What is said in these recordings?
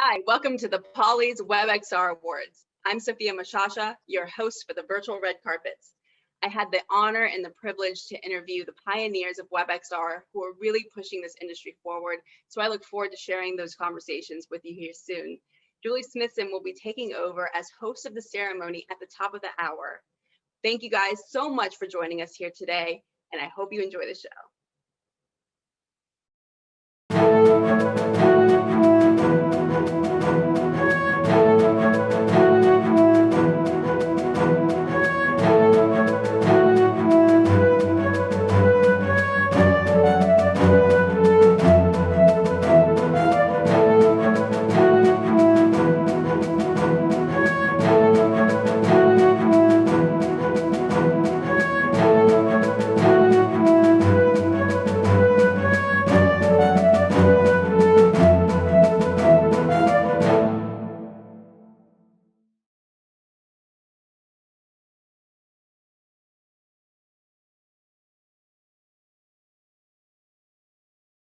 Hi, welcome to the Poly's WebXR Awards. I'm Sophia Moshasha, your host for the virtual red carpets. I had the honor and the privilege to interview the pioneers of WebXR who are really pushing this industry forward. So I look forward to sharing those conversations with you here soon. Julie Smithson will be taking over as host of the ceremony at the top of the hour. Thank you guys so much for joining us here today, and I hope you enjoy the show.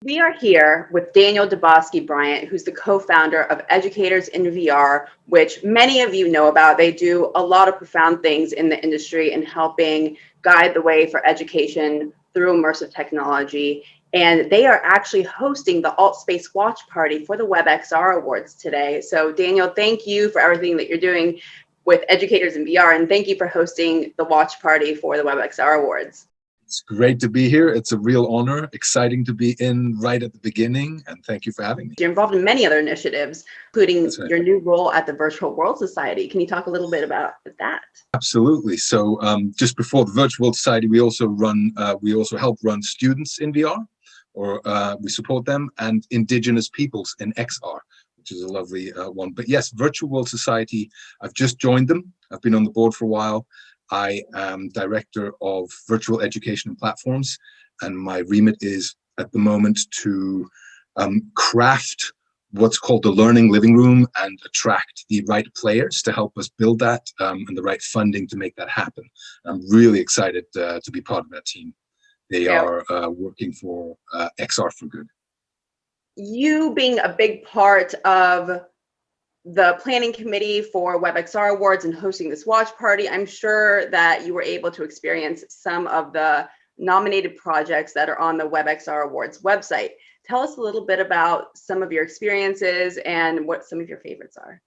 We are here with Daniel Dubosky Bryant, who's the co-founder of Educators in VR, which many of you know about. They do a lot of profound things in the industry in helping guide the way for education through immersive technology. And they are actually hosting the AltSpace watch party for the WebXR Awards today. So Daniel, thank you for everything that you're doing with Educators in VR, and thank you for hosting the watch party for the WebXR Awards. It's great to be here. It's a real honor. Exciting to be in right at the beginning. And thank you for having me. You're involved in many other initiatives, including your new role at the Virtual World Society. Can you talk a little bit about that? Absolutely. So just before the Virtual World Society, we also help run students in VR, or we support them, and Indigenous peoples in XR, which is a lovely one. But yes, Virtual World Society, I've just joined them. I've been on the board for a while. I am director of virtual education and platforms, and my remit is at the moment to craft what's called the learning living room and attract the right players to help us build that and the right funding to make that happen. I'm really excited to be part of that team. They are working for XR for Good. You being a big part of the planning committee for WebXR Awards and hosting this watch party, I'm sure that you were able to experience some of the nominated projects that are on the WebXR Awards website. Tell us a little bit about some of your experiences and what some of your favorites are.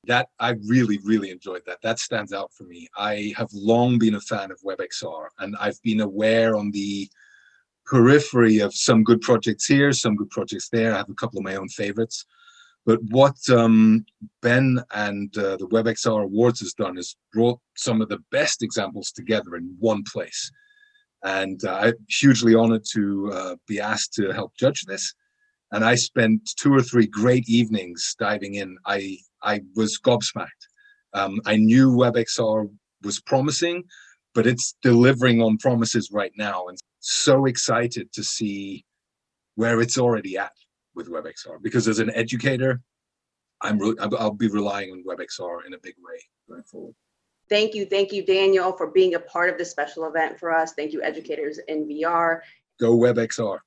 That I really enjoyed that. That stands out for me. I have long been a fan of WebXR, and I've been aware on the periphery of some good projects here, some good projects there. I have a couple of my own favorites. But what Ben and the WebXR Awards has done is brought some of the best examples together in one place. And I'm hugely honored to be asked to help judge this. And I spent 2 or 3 great evenings diving in. I was gobsmacked. I knew WebXR was promising, but it's delivering on promises right now. And so excited to see where it's already at with WebXR, because as an educator, I'll be relying on WebXR in a big way going forward. Thank you, Daniel, for being a part of this special event for us. Thank you, Educators in VR. Go WebXR.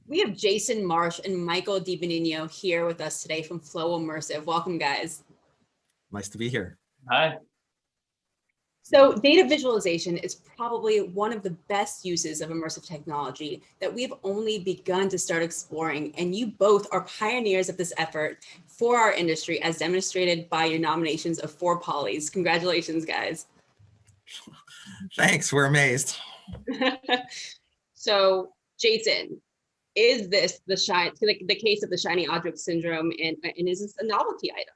We have Jason Marsh and Michael DiBenigno here with us today from Flow Immersive. Welcome, guys. Nice to be here. Hi. So data visualization is probably one of the best uses of immersive technology that we've only begun to start exploring. And you both are pioneers of this effort for our industry, as demonstrated by your nominations of 4 Polys. Congratulations, guys. Thanks, we're amazed. So Jason, is this the case of the shiny object syndrome, and is this a novelty item?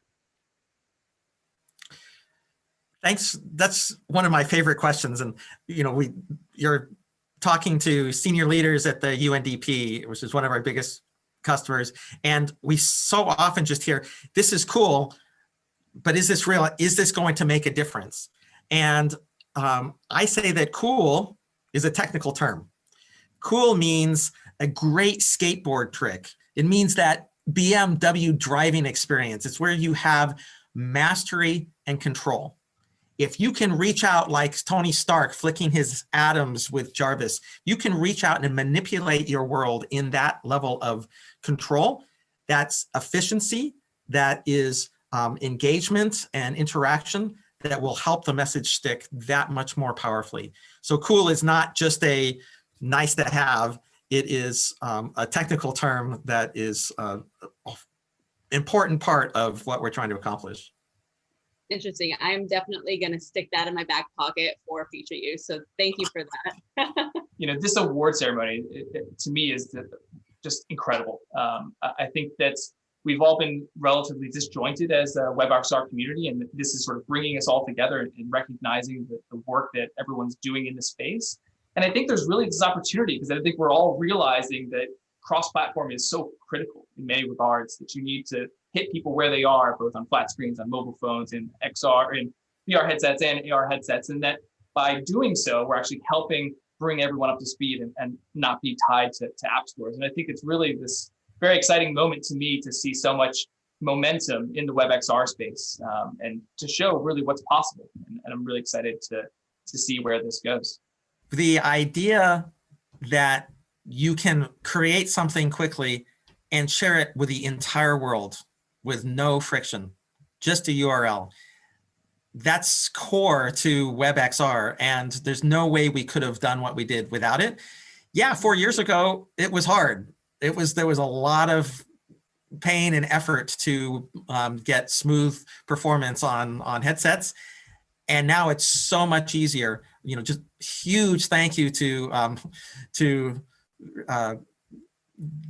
Thanks. That's one of my favorite questions. And, you know, you're talking to senior leaders at the UNDP, which is one of our biggest customers. And we so often just hear, this is cool, but is this real? Is this going to make a difference? And I say that cool is a technical term. Cool means a great skateboard trick. It means that BMW driving experience. It's where you have mastery and control. If you can reach out like Tony Stark flicking his atoms with Jarvis, you can reach out and manipulate your world in that level of control. That's efficiency, that is engagement and interaction that will help the message stick that much more powerfully. So cool is not just a nice to have, it is a technical term that is an important part of what we're trying to accomplish. Interesting. I'm definitely going to stick that in my back pocket for future use. So thank you for that. This award ceremony, to me, is just incredible. I think that we've all been relatively disjointed as a WebXR community, and this is sort of bringing us all together and recognizing the work that everyone's doing in the space. And I think there's really this opportunity, because I think we're all realizing that cross-platform is so critical in many regards, that you need to hit people where they are, both on flat screens, on mobile phones, in XR, in VR headsets and AR headsets. And that by doing so, we're actually helping bring everyone up to speed and not be tied to app stores. And I think it's really this very exciting moment to me to see so much momentum in the WebXR space, and to show really what's possible. And I'm really excited to see where this goes. The idea that you can create something quickly and share it with the entire world with no friction, just a URL. That's core to WebXR, and there's no way we could have done what we did without it. Yeah, 4 years ago, it was hard. There was a lot of pain and effort to get smooth performance on headsets. And now it's so much easier. Just huge thank you to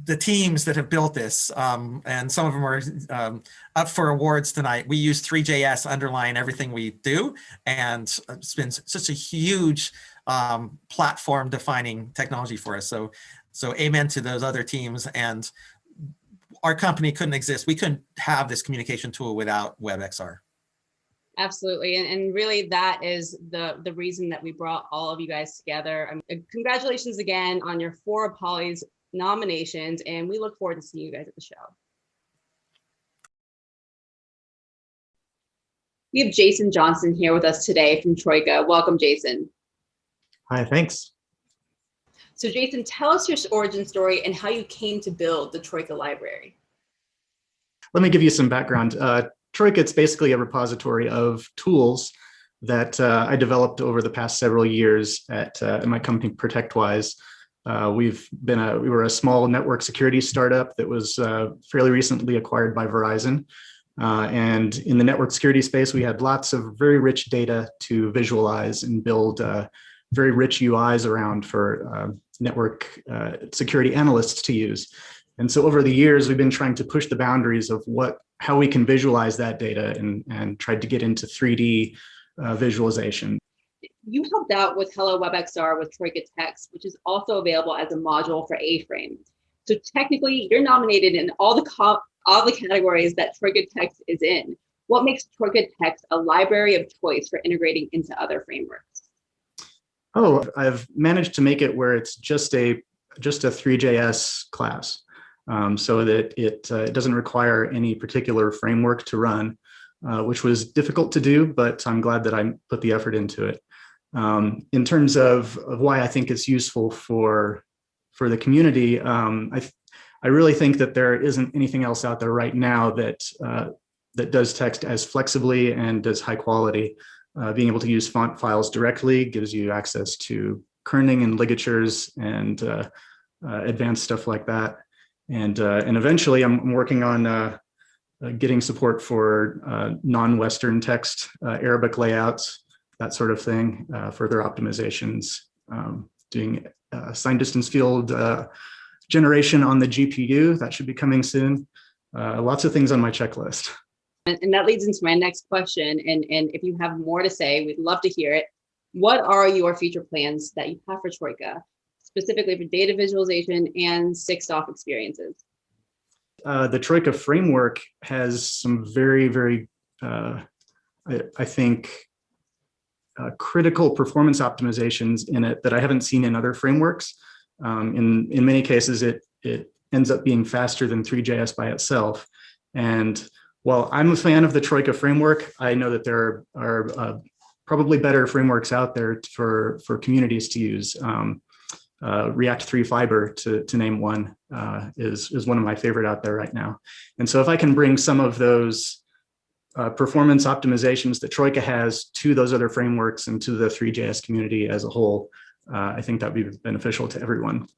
the teams that have built this, and some of them are up for awards tonight. We use Three.js underlying everything we do, and it's been such a huge platform defining technology for us. So amen to those other teams, and our company couldn't exist. We couldn't have this communication tool without WebXR. Absolutely. And really that is the reason that we brought all of you guys together. Congratulations again on your 4 Apollos nominations, and we look forward to seeing you guys at the show. We have Jason Johnson here with us today from Troika. Welcome, Jason. Hi, thanks. So Jason, tell us your origin story and how you came to build the Troika library. Let me give you some background. Troika, it's basically a repository of tools that I developed over the past several years at my company, ProtectWise. We were a small network security startup that was fairly recently acquired by Verizon. And in the network security space, we had lots of very rich data to visualize and build very rich UIs around for network security analysts to use. And so over the years, we've been trying to push the boundaries of how we can visualize that data and tried to get into 3D visualization. You helped out with Hello WebXR with Troika Text, which is also available as a module for A-Frame. So technically, you're nominated in all the categories that Troika Text is in. What makes Troika Text a library of choice for integrating into other frameworks? Oh, I've managed to make it where it's just a Three.js class, so that it doesn't require any particular framework to run, which was difficult to do, but I'm glad that I put the effort into it. In terms of why I think it's useful for the community, I really think that there isn't anything else out there right now that does text as flexibly and as high quality. Being able to use font files directly gives you access to kerning and ligatures and advanced stuff like that. And eventually I'm working on getting support for non-Western text, Arabic layouts, that sort of thing, further optimizations, doing signed distance field generation on the GPU. That should be coming soon. Lots of things on my checklist. And that leads into my next question. And if you have more to say, we'd love to hear it. What are your future plans that you have for Troika, specifically for data visualization and 6-off experiences? The Troika framework has some very, very, I think, critical performance optimizations in it that I haven't seen in other frameworks. In many cases, it ends up being faster than Three.js by itself. And while I'm a fan of the Troika framework, I know that there are probably better frameworks out there for communities to use. React 3 Fiber, to name one, is one of my favorite out there right now. And so if I can bring some of those performance optimizations that Troika has to those other frameworks and to the Three.js community as a whole, I think that would be beneficial to everyone.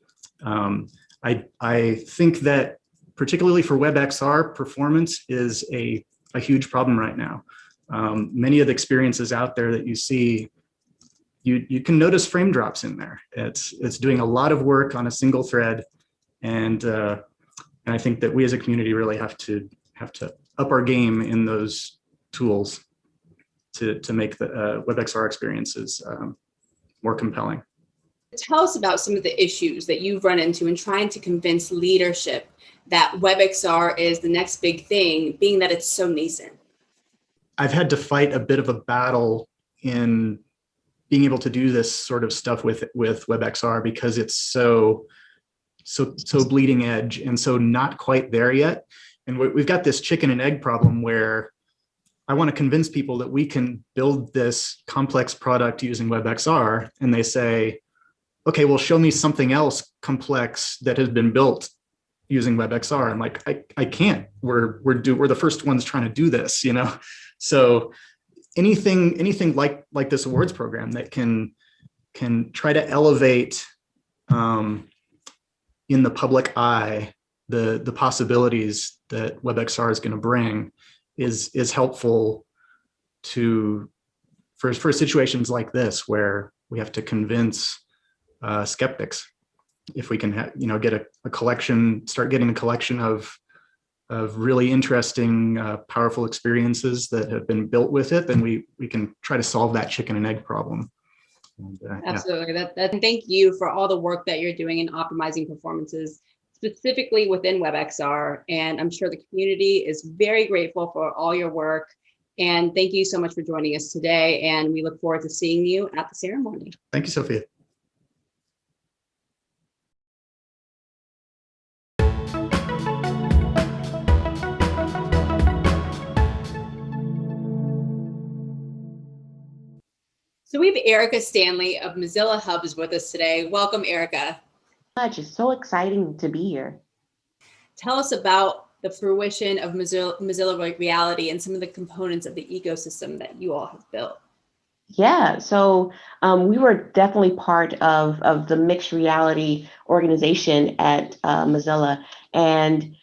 I think that particularly for WebXR, performance is a huge problem right now. Many of the experiences out there that you see, you can notice frame drops in there. It's doing a lot of work on a single thread, and I think that we as a community really have to up our game in those tools to make the WebXR experiences more compelling. Tell us about some of the issues that you've run into in trying to convince leadership that WebXR is the next big thing, being that it's so nascent. I've had to fight a bit of a battle in being able to do this sort of stuff with WebXR because it's so bleeding edge and so not quite there yet. And we've got this chicken and egg problem where I want to convince people that we can build this complex product using WebXR, and they say, okay, well, show me something else complex that has been built using WebXR. I'm like, I can't. We're the first ones trying to do this, you know. So anything like this awards program that can try to elevate in the public eye the possibilities that WebXR is going to bring is helpful for situations like this where we have to convince skeptics. If we can get a collection, start getting a collection of really interesting, powerful experiences that have been built with it, then we can try to solve that chicken and egg problem. And, absolutely. Yeah. Thank you for all the work that you're doing in optimizing performances, specifically within WebXR. And I'm sure the community is very grateful for all your work. And thank you so much for joining us today. And we look forward to seeing you at the ceremony. Thank you, Sophia. So we have Erica Stanley of Mozilla Hubs with us today. Welcome, Erica. It's so exciting to be here. Tell us about the fruition of Mozilla Reality and some of the components of the ecosystem that you all have built. Yeah, so we were definitely part of the mixed reality organization at Mozilla, and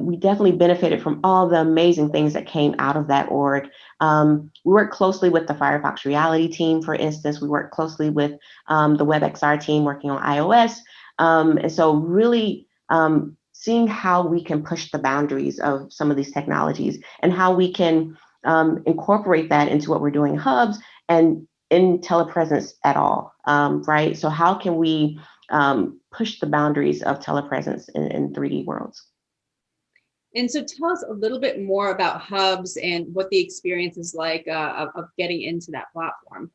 we definitely benefited from all the amazing things that came out of that org. We worked closely with the Firefox Reality team, for instance. We worked closely with the WebXR team working on iOS. And so really seeing how we can push the boundaries of some of these technologies and how we can incorporate that into what we're doing in Hubs and in telepresence at all, right? So how can we push the boundaries of telepresence in 3D worlds? And so tell us a little bit more about Hubs and what the experience is like of getting into that platform.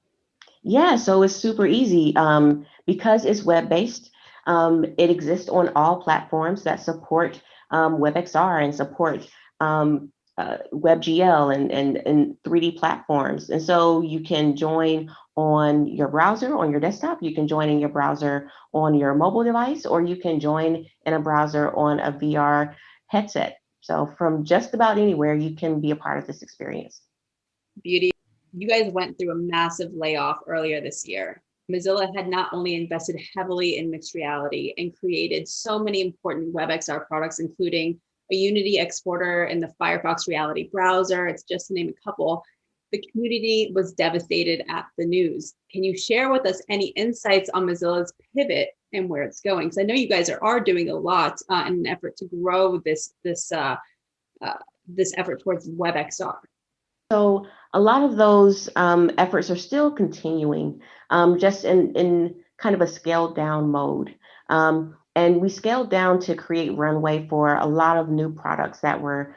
Yeah, so it's super easy because it's web-based. It exists on all platforms that support WebXR and support WebGL and 3D platforms. And so you can join on your browser, on your desktop, you can join in your browser on your mobile device, or you can join in a browser on a VR headset. So from just about anywhere, you can be a part of this experience. Beauty. You guys went through a massive layoff earlier this year. Mozilla had not only invested heavily in mixed reality and created so many important WebXR products, including a Unity exporter and the Firefox Reality browser, it's just to name a couple. The community was devastated at the news. Can you share with us any insights on Mozilla's pivot and where it's going? Because I know you guys are doing a lot in an effort to grow this effort towards WebXR. So a lot of those efforts are still continuing, just in kind of a scaled down mode. And we scaled down to create runway for a lot of new products that were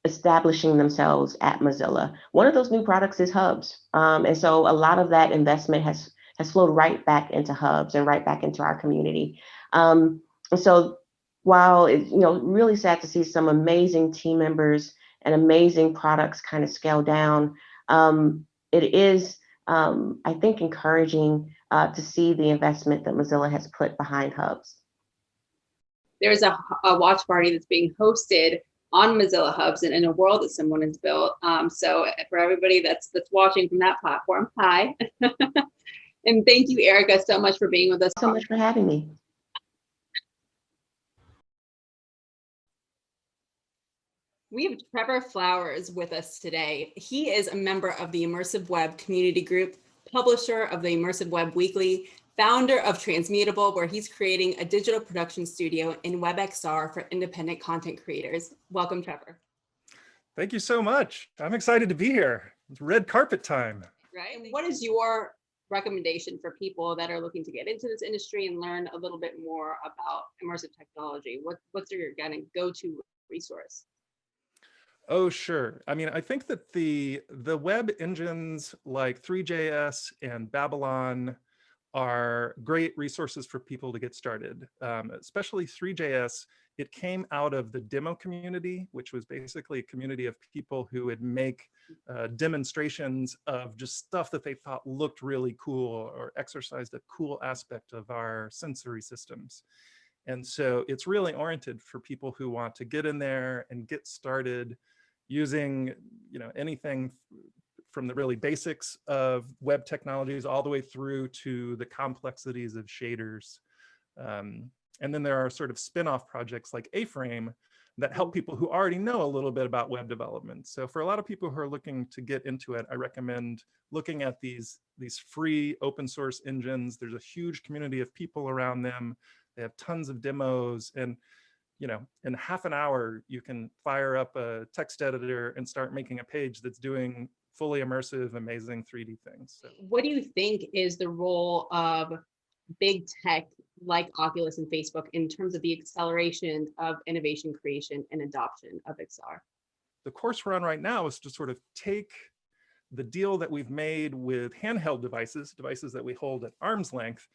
establishing themselves at Mozilla. One of those new products is Hubs. And so a lot of that investment has flowed right back into Hubs and right back into our community. And so while it's really sad to see some amazing team members and amazing products kind of scale down, it is, I think, encouraging to see the investment that Mozilla has put behind hubs. There's a watch party that's being hosted on Mozilla Hubs and in a world that someone has built. So for everybody that's watching from that platform, hi. And thank you, Erica, so much for being with us. So much for having me. We have Trevor Flowers with us today. He is a member of the Immersive Web Community Group, publisher of the Immersive Web Weekly, founder of Transmutable, where he's creating a digital production studio in WebXR for independent content creators. Welcome, Trevor. Thank you so much. I'm excited to be here. It's red carpet time. Right. And what is your recommendation for people that are looking to get into this industry and learn a little bit more about immersive technology? What's your kind of go-to resource? Oh, sure. I mean, I think that the web engines like Three.js and Babylon are great resources for people to get started, especially Three.js. It came out of the demo community, which was basically a community of people who would make demonstrations of just stuff that they thought looked really cool or exercised a cool aspect of our sensory systems. And so it's really oriented for people who want to get in there and get started using, anything from the really basics of web technologies all the way through to the complexities of shaders. And then there are sort of spin-off projects like A-Frame that help people who already know a little bit about web development. So for a lot of people who are looking to get into it, I recommend looking at these free open source engines. There's a huge community of people around them. They have tons of demos, and in half an hour, you can fire up a text editor and start making a page that's doing fully immersive, amazing 3D things. So. What do you think is the role of big tech like Oculus and Facebook in terms of the acceleration of innovation, creation, and adoption of XR? The course we're on right now is to sort of take the deal that we've made with handheld devices that we hold at arm's length,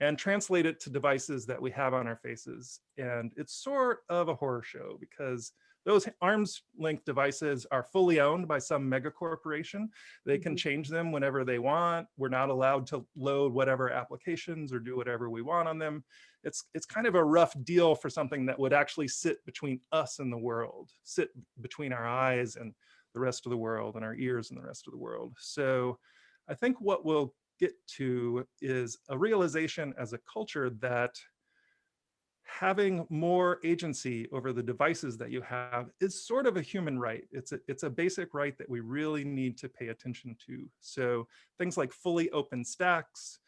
and translate it to devices that we have on our faces. And it's sort of a horror show because those arm's length devices are fully owned by some mega corporation. They can change them whenever they want. We're not allowed to load whatever applications or do whatever we want on them. It's kind of a rough deal for something that would actually sit between us and the world, sit between our eyes and the rest of the world and our ears and the rest of the world. So I think what we'll get to is a realization as a culture that having more agency over the devices that you have is sort of a human right. It's a basic right that we really need to pay attention to. So things like fully open stacks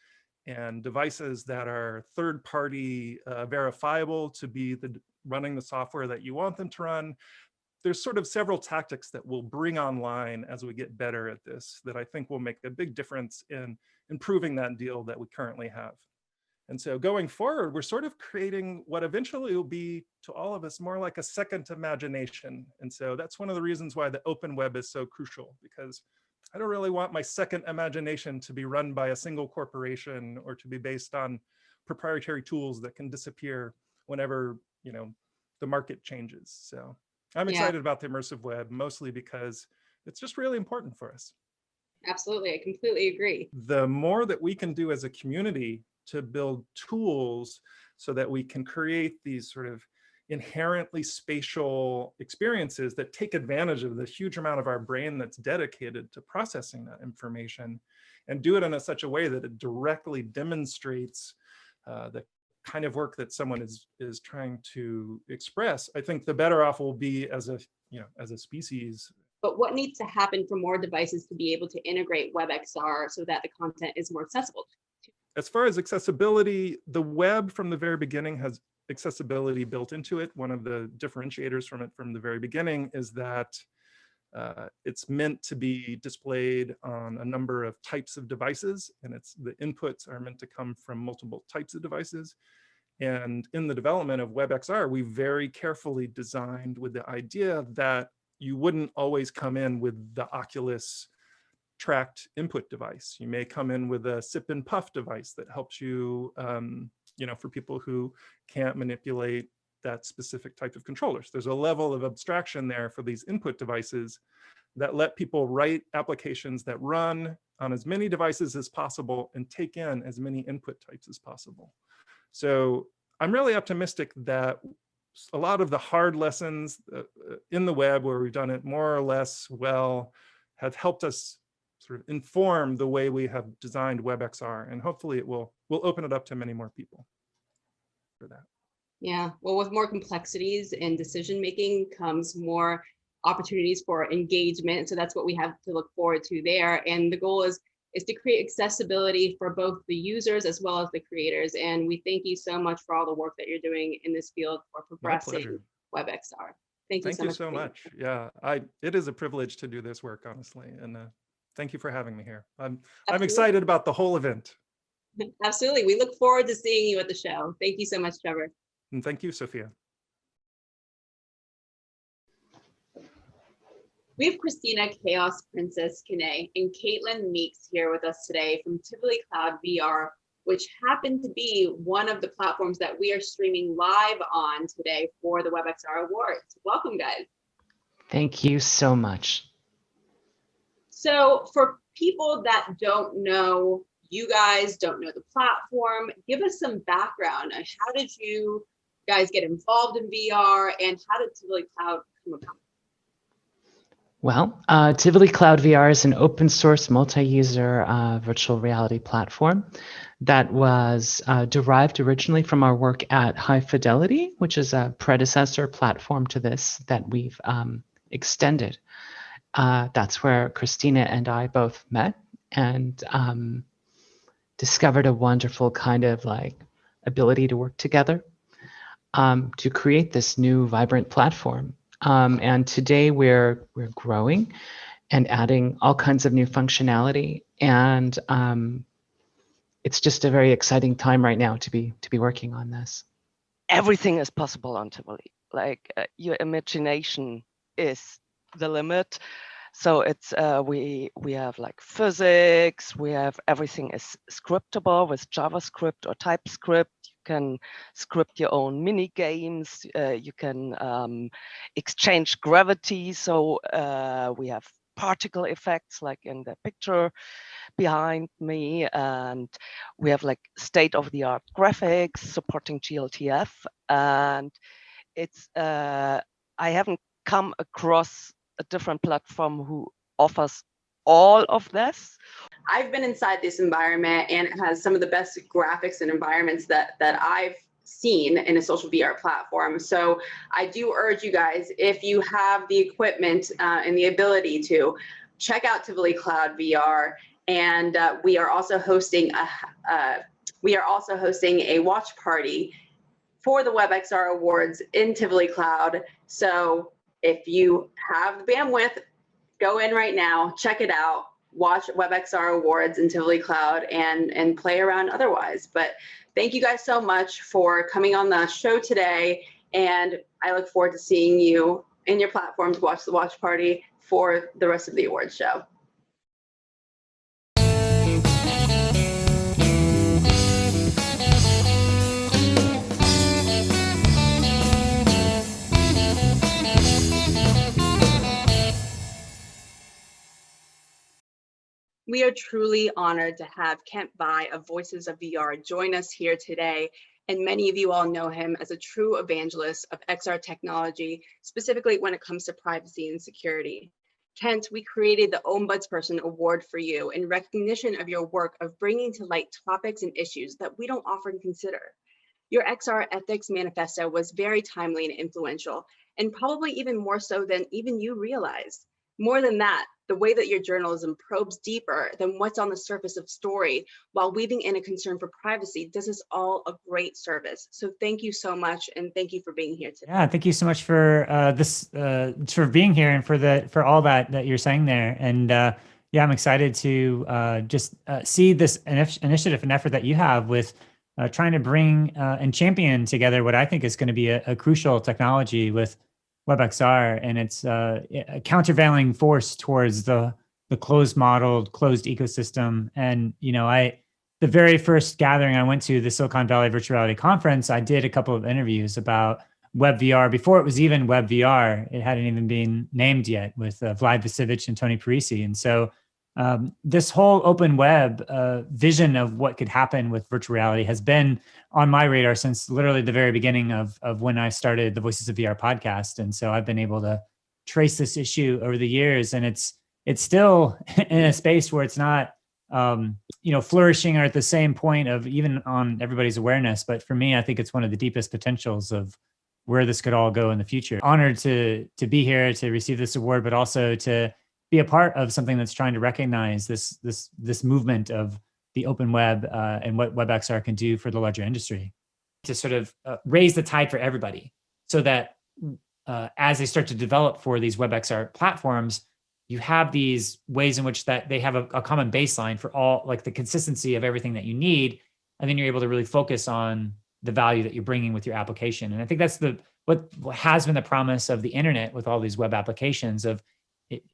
and devices that are third-party verifiable to be running the software that you want them to run. There's sort of several tactics that we'll bring online as we get better at this that I think will make a big difference in improving that deal that we currently have. And so going forward, we're sort of creating what eventually will be to all of us more like a second imagination. And so that's one of the reasons why the open web is so crucial, because I don't really want my second imagination to be run by a single corporation or to be based on proprietary tools that can disappear whenever, the market changes. So I'm excited about the immersive web, mostly because it's just really important for us. Absolutely, I completely agree. The more that we can do as a community to build tools so that we can create these sort of inherently spatial experiences that take advantage of the huge amount of our brain that's dedicated to processing that information, and do it in such a way that it directly demonstrates the kind of work that someone is trying to express, I think the better off we'll be as a species. But what needs to happen for more devices to be able to integrate WebXR so that the content is more accessible? As far as accessibility, the web from the very beginning has accessibility built into it. One of the differentiators from it from the very beginning is that it's meant to be displayed on a number of types of devices, and the inputs are meant to come from multiple types of devices. And in the development of WebXR, we very carefully designed with the idea that you wouldn't always come in with the Oculus tracked input device. You may come in with a sip and puff device that helps you, for people who can't manipulate that specific type of controllers. There's a level of abstraction there for these input devices that let people write applications that run on as many devices as possible and take in as many input types as possible. So I'm really optimistic that a lot of the hard lessons in the web where we've done it more or less well have helped us sort of inform the way we have designed WebXR, and hopefully we'll open it up to many more people for that. Yeah, well, with more complexities in decision making comes more opportunities for engagement. So that's what we have to look forward to there. And the goal is to create accessibility for both the users as well as the creators. And we thank you so much for all the work that you're doing in this field for progressing WebXR. Thank you so much. Yeah, it is a privilege to do this work, honestly. And thank you for having me here. I'm excited about the whole event. Absolutely. We look forward to seeing you at the show. Thank you so much, Trevor. And thank you, Sophia. We have Christina Chaos Princess Kine and Caitlin Meeks here with us today from Tivoli Cloud VR, which happened to be one of the platforms that we are streaming live on today for the WebXR Awards. Welcome, guys. Thank you so much. So for people that don't know you guys, don't know the platform, give us some background on how did you guys get involved in VR and how did Tivoli Cloud come about? Well, Tivoli Cloud VR is an open source multi-user virtual reality platform that was derived originally from our work at High Fidelity, which is a predecessor platform to this that we've extended. That's where Christina and I both met and discovered a wonderful kind of like ability to work together to create this new vibrant platform. And today we're growing and adding all kinds of new functionality, and it's just a very exciting time right now to be working on this. Everything is possible on Tivoli. Like your imagination is the limit. So it's we have like physics. We have everything is scriptable with JavaScript or TypeScript. You can script your own mini games. You can exchange gravity. So we have particle effects like in the picture behind me, and we have like state-of-the-art graphics supporting GLTF. And it's I haven't come across a different platform who offers all of this. I've been inside this environment and it has some of the best graphics and environments that I've seen in a social VR platform. So I do urge you guys, if you have the equipment and the ability to, check out Tivoli Cloud VR. And we are also hosting a watch party for the WebXR Awards in Tivoli Cloud. So if you have the bandwidth, go in right now, check it out, watch WebXR Awards in Tivoli Cloud and play around otherwise. But thank you guys so much for coming on the show today. And I look forward to seeing you in your platform to watch the watch party for the rest of the awards show. We are truly honored to have Kent Bai of Voices of VR join us here today. And many of you all know him as a true evangelist of XR technology, specifically when it comes to privacy and security. Kent, we created the Ombudsperson Award for you in recognition of your work of bringing to light topics and issues that we don't often consider. Your XR ethics manifesto was very timely and influential, and probably even more so than even you realized. More than that, the way that your journalism probes deeper than what's on the surface of story while weaving in a concern for privacy does us all a great service. So thank you so much, and thank you for being here today. Yeah, thank you so much for for being here and for all that you're saying there. And yeah, I'm excited to just see this initiative and effort that you have with trying to bring and champion together what I think is going to be a crucial technology with WebXR, and it's a countervailing force towards the closed modeled, closed ecosystem. And the very first gathering I went to, the Silicon Valley Virtual Reality Conference, I did a couple of interviews about WebVR, before it was even WebVR, it hadn't even been named yet, with Vlad Vasevic and Tony Parisi. And so this whole open web vision of what could happen with virtual reality has been on my radar since literally the very beginning of when I started the Voices of VR podcast. And so I've been able to trace this issue over the years, and it's still in a space where it's not flourishing or at the same point of even on everybody's awareness. But for me, I think it's one of the deepest potentials of where this could all go in the future. Honored to be here to receive this award, but also to be a part of something that's trying to recognize this movement of the open web and what WebXR can do for the larger industry, to sort of raise the tide for everybody, so that as they start to develop for these WebXR platforms, you have these ways in which that they have a common baseline for all, like the consistency of everything that you need, and then you're able to really focus on the value that you're bringing with your application. And I think that's what has been the promise of the internet with all these web applications of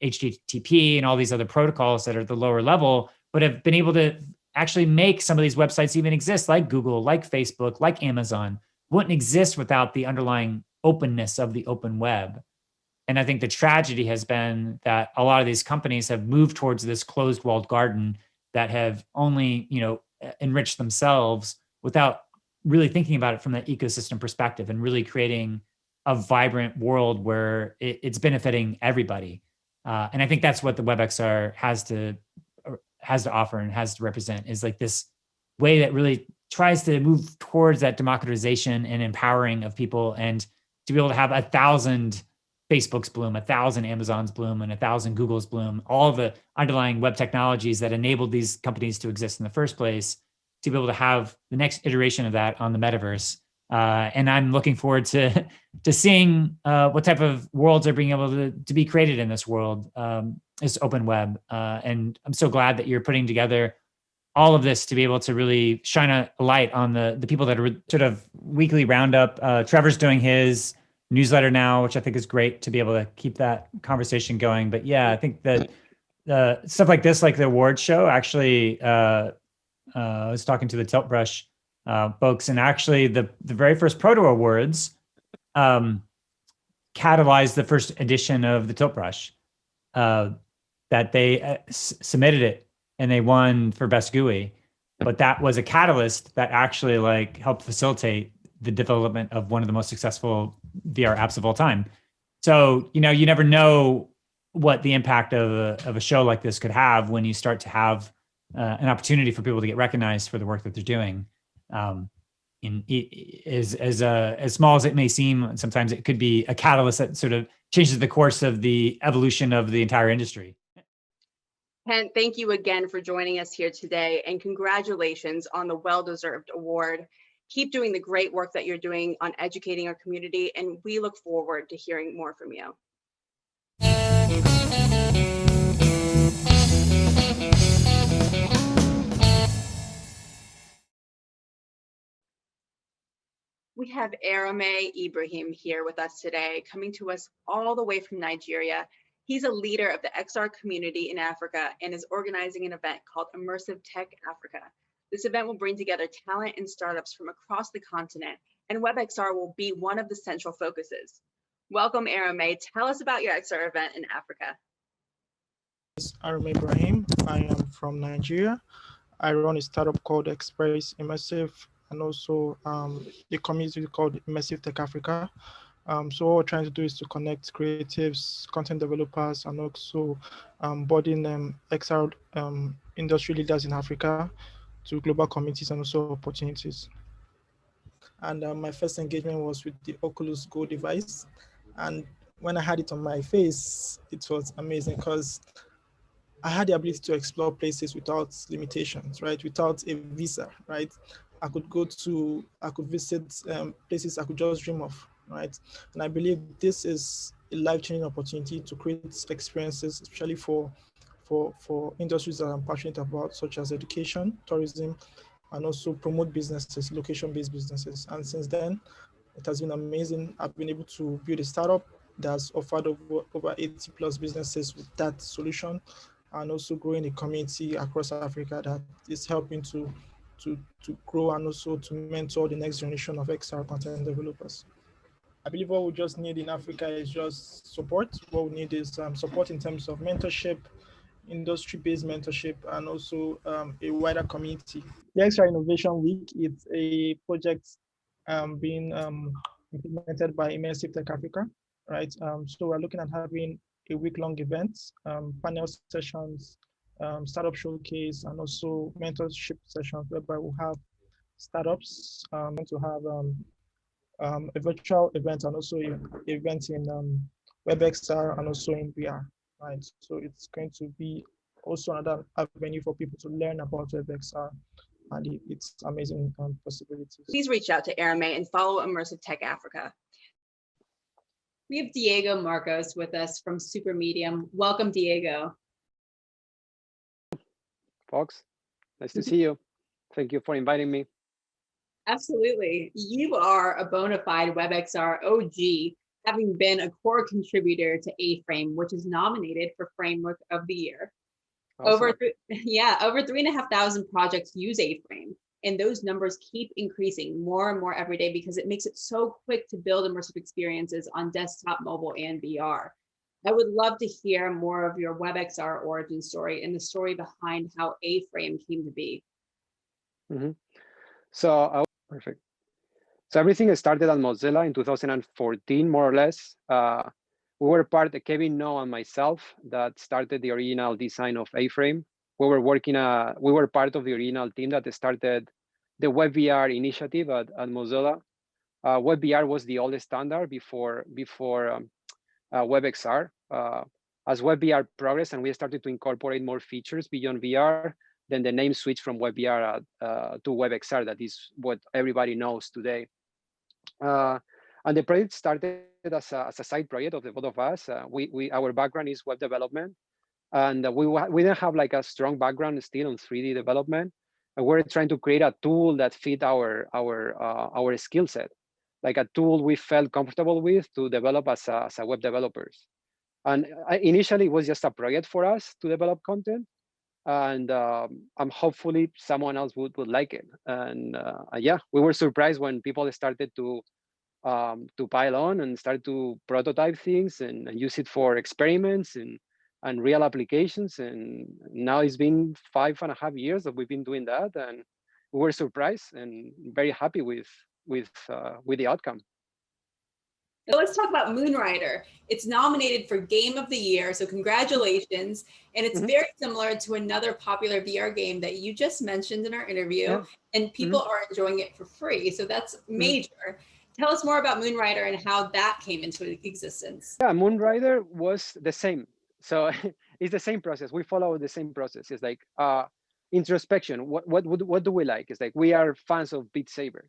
HTTP and all these other protocols that are at the lower level, but have been able to actually make some of these websites even exist, like Google, like Facebook, like Amazon, wouldn't exist without the underlying openness of the open web. And I think the tragedy has been that a lot of these companies have moved towards this closed walled garden that have only, enriched themselves without really thinking about it from the ecosystem perspective and really creating a vibrant world where it's benefiting everybody. And I think that's what the WebXR has to offer and has to represent, is like this way that really tries to move towards that democratization and empowering of people, and to be able to have 1,000 Facebook's bloom, 1,000 Amazon's bloom, and 1,000 Google's bloom, all the underlying web technologies that enabled these companies to exist in the first place, to be able to have the next iteration of that on the metaverse. And I'm looking forward to seeing what type of worlds are being able to be created in this world, this open web. And I'm so glad that you're putting together all of this to be able to really shine a light on the people that are sort of weekly roundup. Trevor's doing his newsletter now, which I think is great to be able to keep that conversation going. But yeah, I think that stuff like this, like the award show, actually, I was talking to the Tilt Brush folks, and actually the very first Proto Awards catalyzed the first edition of the Tilt Brush, that they submitted it and they won for Best GUI. But that was a catalyst that actually like helped facilitate the development of one of the most successful VR apps of all time. So, you never know what the impact of a show like this could have when you start to have an opportunity for people to get recognized for the work that they're doing. As small as it may seem, sometimes it could be a catalyst that sort of changes the course of the evolution of the entire industry. Ken, thank you again for joining us here today, and congratulations on the well-deserved award. Keep doing the great work that you're doing on educating our community, and we look forward to hearing more from you. We have Erome Ibrahim here with us today, coming to us all the way from Nigeria. He's a leader of the XR community in Africa and is organizing an event called Immersive Tech Africa. This event will bring together talent and startups from across the continent, and WebXR will be one of the central focuses. Welcome, Erome. Tell us about your XR event in Africa. Erome Ibrahim. I am from Nigeria. I run a startup called Express Immersive, and also a community called Immersive Tech Africa. So what we're trying to do is to connect creatives, content developers, and also boarding XR industry leaders in Africa to global communities and also opportunities. And my first engagement was with the Oculus Go device. And when I had it on my face, it was amazing because I had the ability to explore places without limitations, right? Without a visa, right? I could visit places I could just dream of, right? And I believe this is a life-changing opportunity to create experiences, especially for industries that I'm passionate about, such as education, tourism, and also promote businesses, location-based businesses. And since then, it has been amazing. I've been able to build a startup that's offered over 80 plus businesses with that solution, and also growing a community across Africa that is helping to grow and also to mentor the next generation of XR content developers. I believe what we just need in Africa is just support. What we need is support in terms of mentorship, industry-based mentorship, and also a wider community. The WebXR Innovation Week, it's a project being implemented by Immersive Tech Africa, right? So we're looking at having a week-long event, panel sessions, startup showcase, and also mentorship sessions whereby we'll have startups to have a virtual event and also an event in WebXR and also in VR, right? So it's going to be also another avenue for people to learn about WebXR and its amazing possibilities. Please reach out to Arame and follow Immersive Tech Africa. We have Diego Marcos with us from Supermedium. Welcome, Diego. Folks, nice to see you. Thank you for inviting me. Absolutely. You are a bona fide WebXR OG, having been a core contributor to A-Frame, which is nominated for Framework of the Year. Awesome. Over 3,500 projects use A-Frame, and those numbers keep increasing more and more every day because it makes it so quick to build immersive experiences on desktop, mobile, and VR. I would love to hear more of your WebXR origin story and the story behind how A-Frame came to be. Perfect. So everything started at Mozilla in 2014, more or less. We were Kevin No and myself that started the original design of A-Frame. We were part of the original team that started the WebVR initiative at Mozilla. WebVR was the old standard before WebXR. As WebVR progressed and we started to incorporate more features beyond VR, then the name switched from WebVR to WebXR. That is what everybody knows today. And the project started as a side project of the both of us. Our background is web development, and we didn't have like a strong background still on 3D development. And we're trying to create a tool that fit our skill set, like a tool we felt comfortable with to develop as a web developers. And initially, it was just a project for us to develop content, and hopefully someone else would like it. And yeah, we were surprised when people started to pile on and start to prototype things and use it for experiments and real applications. And now it's been 5.5 years that we've been doing that, and we were surprised and very happy with the outcome. So let's talk about Moonrider. It's nominated for Game of the Year, so congratulations. And it's very similar to another popular VR game that you just mentioned in our interview, and people are enjoying it for free. So that's major. Tell us more about Moonrider and how that came into existence. Yeah, Moonrider was the same. So it's the same process. We follow the same process. It's like introspection. What do we like? It's like we are fans of Beat Saber.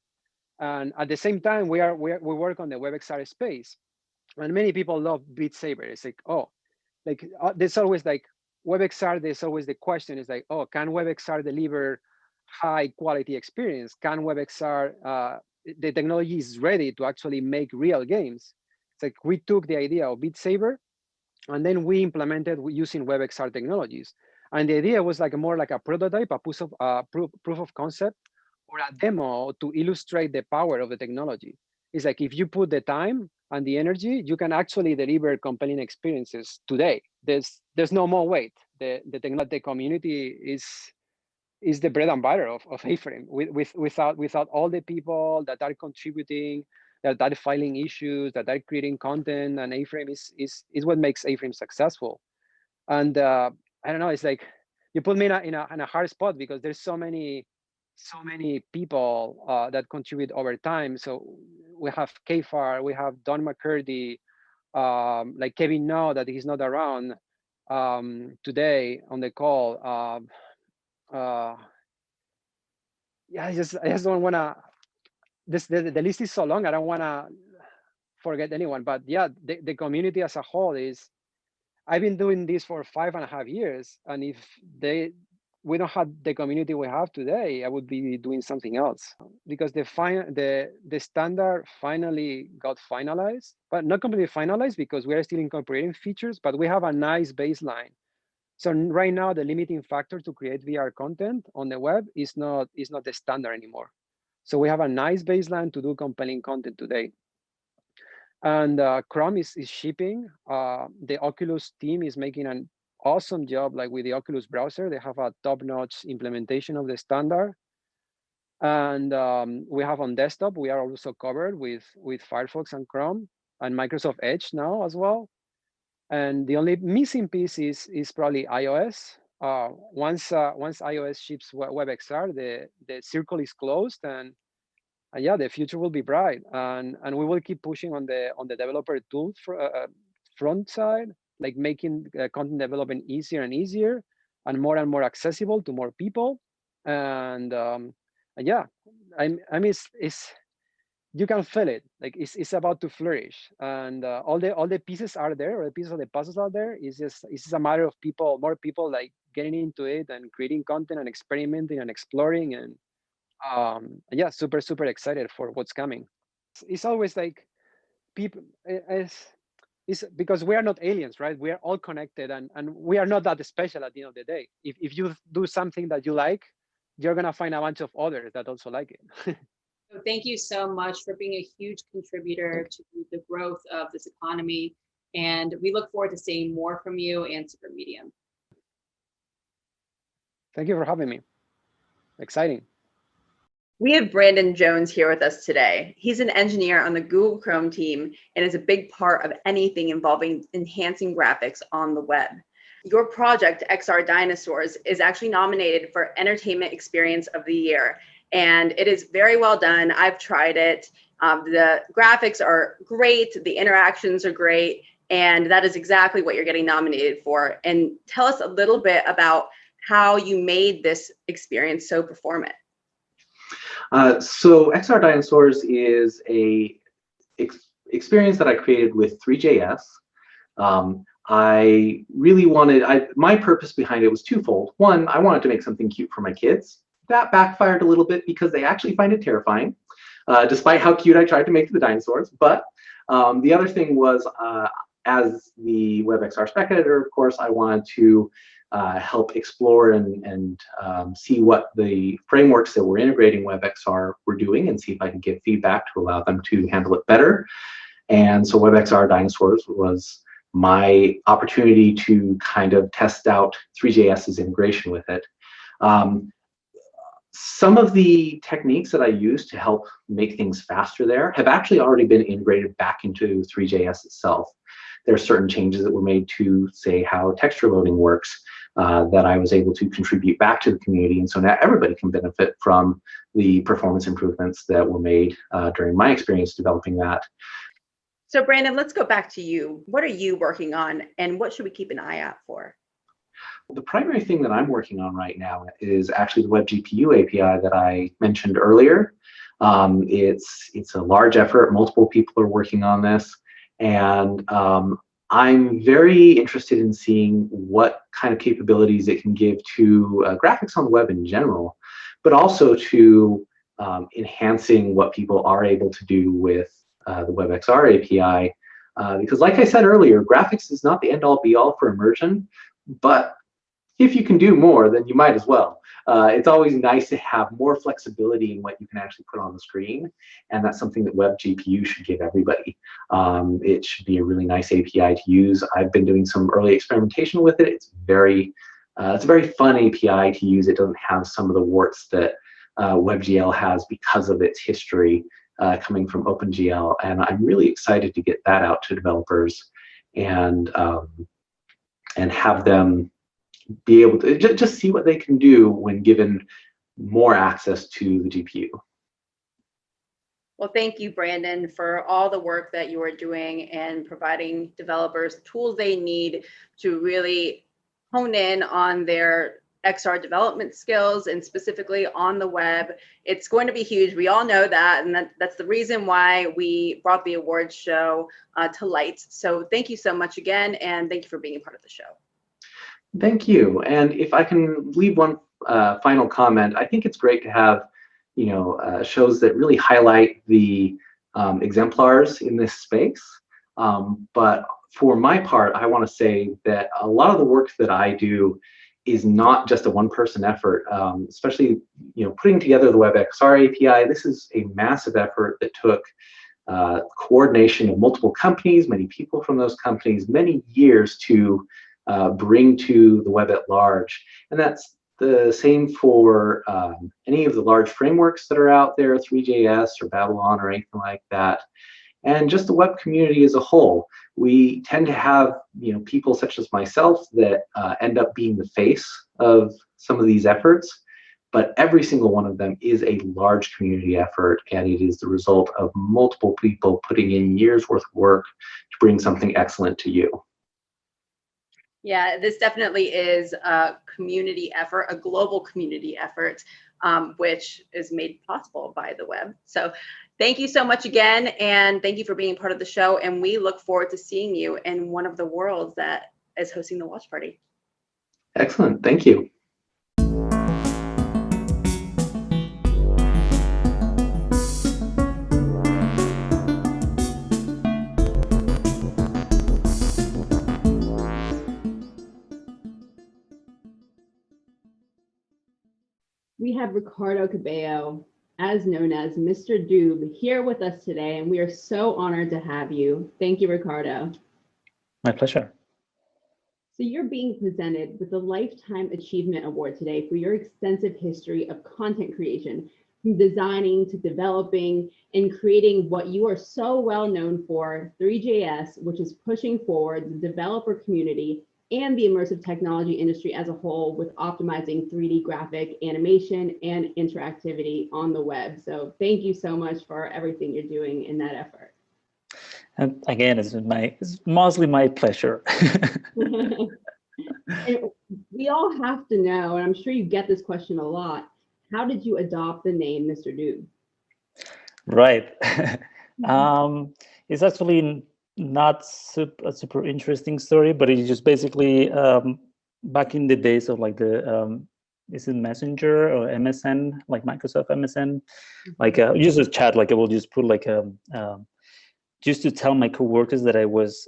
And at the same time, we work on the WebXR space, and many people love Beat Saber. It's like, oh, like there's always like WebXR. There's always the question is like, oh, can WebXR deliver high quality experience? Can WebXR the technology is ready to actually make real games? It's like we took the idea of Beat Saber, and then we implemented using WebXR technologies. And the idea was like more like a prototype, a proof of concept, or a demo to illustrate the power of the technology. It's like if you put the time and the energy, you can actually deliver compelling experiences today. There's no more wait. The community is the bread and butter of A-Frame. Without all the people that are contributing, that are filing issues, that are creating content, and A-Frame is what makes A-Frame successful. And I don't know, it's like you put me in a hard spot because there's so many people that contribute over time. So we have Kfar, we have Don McCurdy, like Kevin No that he's not around today on the call. Yeah, I just don't wanna. The list is so long. I don't wanna forget anyone. But yeah, the community as a whole is. I've been doing this for 5.5 years, and if we don't have the community we have today, I would be doing something else, because the standard finally got finalized, but not completely finalized because we are still incorporating features, but we have a nice baseline. So right now, the limiting factor to create VR content on the web is not the standard anymore. So we have a nice baseline to do compelling content today. And Chrome is shipping. The Oculus team is making an awesome job, like with the Oculus browser. They have a top-notch implementation of the standard. And we have on desktop, we are also covered with Firefox and Chrome and Microsoft Edge now as well. And the only missing piece is probably iOS. Once iOS ships WebXR, the circle is closed, and yeah, the future will be bright. And we will keep pushing on the developer tool front side, like making content development easier and easier, and more accessible to more people. And yeah, I mean, it's you can feel it, like it's about to flourish, and all the pieces are there, or the pieces of the puzzles are there. It's just a matter of more people like getting into it and creating content and experimenting and exploring, and yeah, super excited for what's coming. It's always like people, it's because we are not aliens, right? We are all connected, and we are not that special at the end of the day. If you do something that you like, you're gonna find a bunch of others that also like it. So thank you so much for being a huge contributor to the growth of this economy. And we look forward to seeing more from you and Supermedium. Thank you for having me. Exciting. We have Brandon Jones here with us today. He's an engineer on the Google Chrome team and is a big part of anything involving enhancing graphics on the web. Your project, XR Dinosaurs, is actually nominated for Entertainment Experience of the Year. And it is very well done. I've tried it. The graphics are great. The interactions are great. And that is exactly what you're getting nominated for. And tell us a little bit about how you made this experience so performant. So XR Dinosaurs is a experience that I created with Three.js. I really wanted, my purpose behind it was twofold. One, I wanted to make something cute for my kids. That backfired a little bit because they actually find it terrifying, despite how cute I tried to make the dinosaurs. But the other thing was, as the WebXR spec editor, of course, I wanted to help explore and see what the frameworks that were integrating WebXR were doing, and see if I could get feedback to allow them to handle it better. And so WebXR Dinosaurs was my opportunity to kind of test out Three.js's integration with it. Some of the techniques that I use to help make things faster there have actually already been integrated back into Three.js itself. There are certain changes that were made to, say, how texture loading works that I was able to contribute back to the community. And so now everybody can benefit from the performance improvements that were made during my experience developing that. So Brandon, let's go back to you. What are you working on, and what should we keep an eye out for? The primary thing that I'm working on right now is actually the WebGPU API that I mentioned earlier. It's a large effort. Multiple people are working on this. And I'm very interested in seeing what kind of capabilities it can give to graphics on the web in general, but also to enhancing what people are able to do with the WebXR API. Because like I said earlier, graphics is not the end-all be-all for immersion, but if you can do more, then you might as well. It's always nice to have more flexibility in what you can actually put on the screen, and that's something that WebGPU should give everybody. It should be a really nice API to use. I've been doing some early experimentation with it. It's a very fun API to use. It doesn't have some of the warts that WebGL has because of its history coming from OpenGL, and I'm really excited to get that out to developers and have them be able to just see what they can do when given more access to the GPU. Well, thank you, Brandon, for all the work that you are doing and providing developers tools they need to really hone in on their XR development skills, and specifically on the web. It's going to be huge. We all know that, and that's the reason why we brought the awards show to light. So thank you so much again, and thank you for being a part of the show. Thank you. And if I can leave one final comment, I think it's great to have, shows that really highlight the exemplars in this space. But for my part, I want to say that a lot of the work that I do is not just a one-person effort, especially putting together the WebXR API. This is a massive effort that took coordination of multiple companies, many people from those companies, many years to bring to the web at large. And that's the same for any of the large frameworks that are out there, Three.js or Babylon or anything like that. And just the web community as a whole. We tend to have people such as myself that end up being the face of some of these efforts, but every single one of them is a large community effort, and it is the result of multiple people putting in years worth of work to bring something excellent to you. Yeah, this definitely is a community effort, a global community effort, which is made possible by the web. So thank you so much again, and thank you for being part of the show. And we look forward to seeing you in one of the worlds that is hosting the watch party. Excellent, thank you. We have Ricardo Cabello, as known as Mr. Doob, here with us today, and we are so honored to have you. Thank you, Ricardo. My pleasure. So you're being presented with the Lifetime Achievement Award today for your extensive history of content creation, from designing to developing and creating what you are so well known for, Three.js, which is pushing forward the developer community and the immersive technology industry as a whole with optimizing 3D graphic animation and interactivity on the web. So thank you so much for everything you're doing in that effort. And again, it's mostly my pleasure. And we all have to know, and I'm sure you get this question a lot, how did you adopt the name Mr. Doob? Right. It's actually not a super interesting story, but it's just basically back in the days of like the is it Messenger or MSN, like Microsoft MSN, like user chat, like I will just put like just to tell my coworkers that I was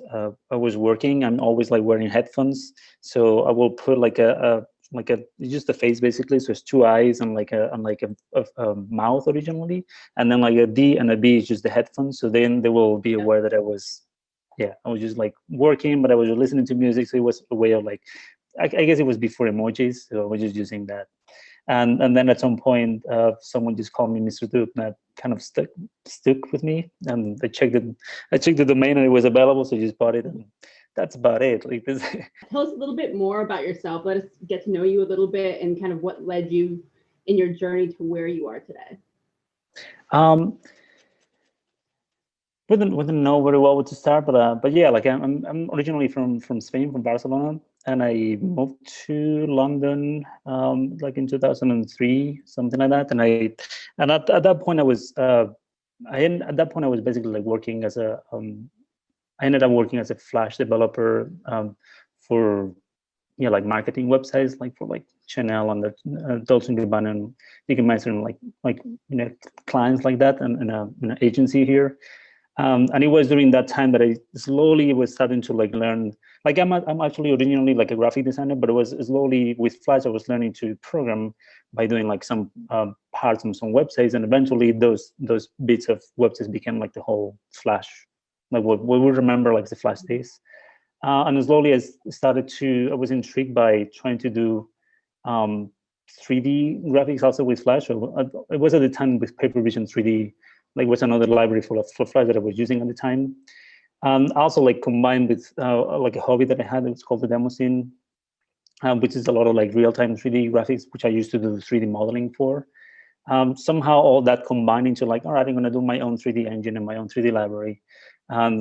working. I'm always like wearing headphones, so I will put like just a face basically, so it's two eyes and like a mouth originally, and then like a D and a B is just the headphones, so then they will be aware that I was just like working, but I was listening to music, so it was a way of like, I guess it was before emojis, so I was just using that. And then at some point, someone just called me Mr. Doob, and that kind of stuck with me. And I checked the domain, and it was available, so I just bought it, and that's about it. Like this. Tell us a little bit more about yourself. Let us get to know you a little bit, and kind of what led you in your journey to where you are today. Wouldn't know very well where to start, but yeah, like I'm originally from Spain, from Barcelona, and I moved to London like in 2003, something like that. And at that point I was basically like working as a I ended up working as a Flash developer for like marketing websites, like for like Chanel and the Dolce & Gabbana and Nicki and like clients like that, and an agency here. And it was during that time that I slowly was starting to like learn. Like I'm actually originally like a graphic designer, but it was slowly with Flash I was learning to program by doing like some parts on some websites, and eventually those bits of websites became like the whole Flash, like what we remember like the Flash days. And slowly I was intrigued by trying to do 3D graphics also with Flash. It was at the time with Paper Vision 3D. Like was another library for Flash that I was using at the time. Also like combined with like a hobby that I had, it's called the demo scene, which is a lot of like real-time 3D graphics, which I used to do 3D modeling for. Somehow all that combined into like, all right, I'm gonna do my own 3D engine and my own 3D library.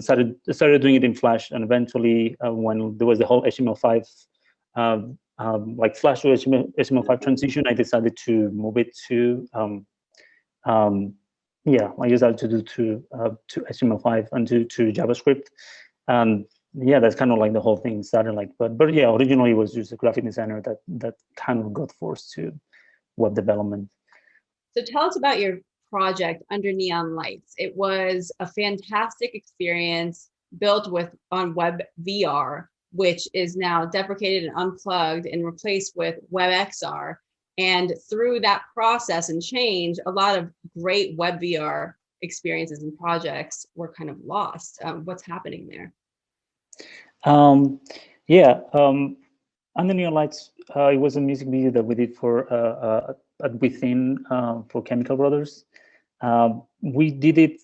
Started doing it in Flash, and eventually when there was the whole HTML5, like Flash to HTML5 transition, I decided to move it to I decided to do to HTML5 and to JavaScript, and yeah, that's kind of like the whole thing started like. But yeah, originally it was just a graphic designer that kind of got forced to web development. So tell us about your project Under Neon Lights. It was a fantastic experience built on WebVR, which is now deprecated and unplugged and replaced with WebXR. And through that process and change, a lot of great WebVR experiences and projects were kind of lost. What's happening there? Yeah, Under Neon Lights, it was a music video that we did for Within for Chemical Brothers. We did it.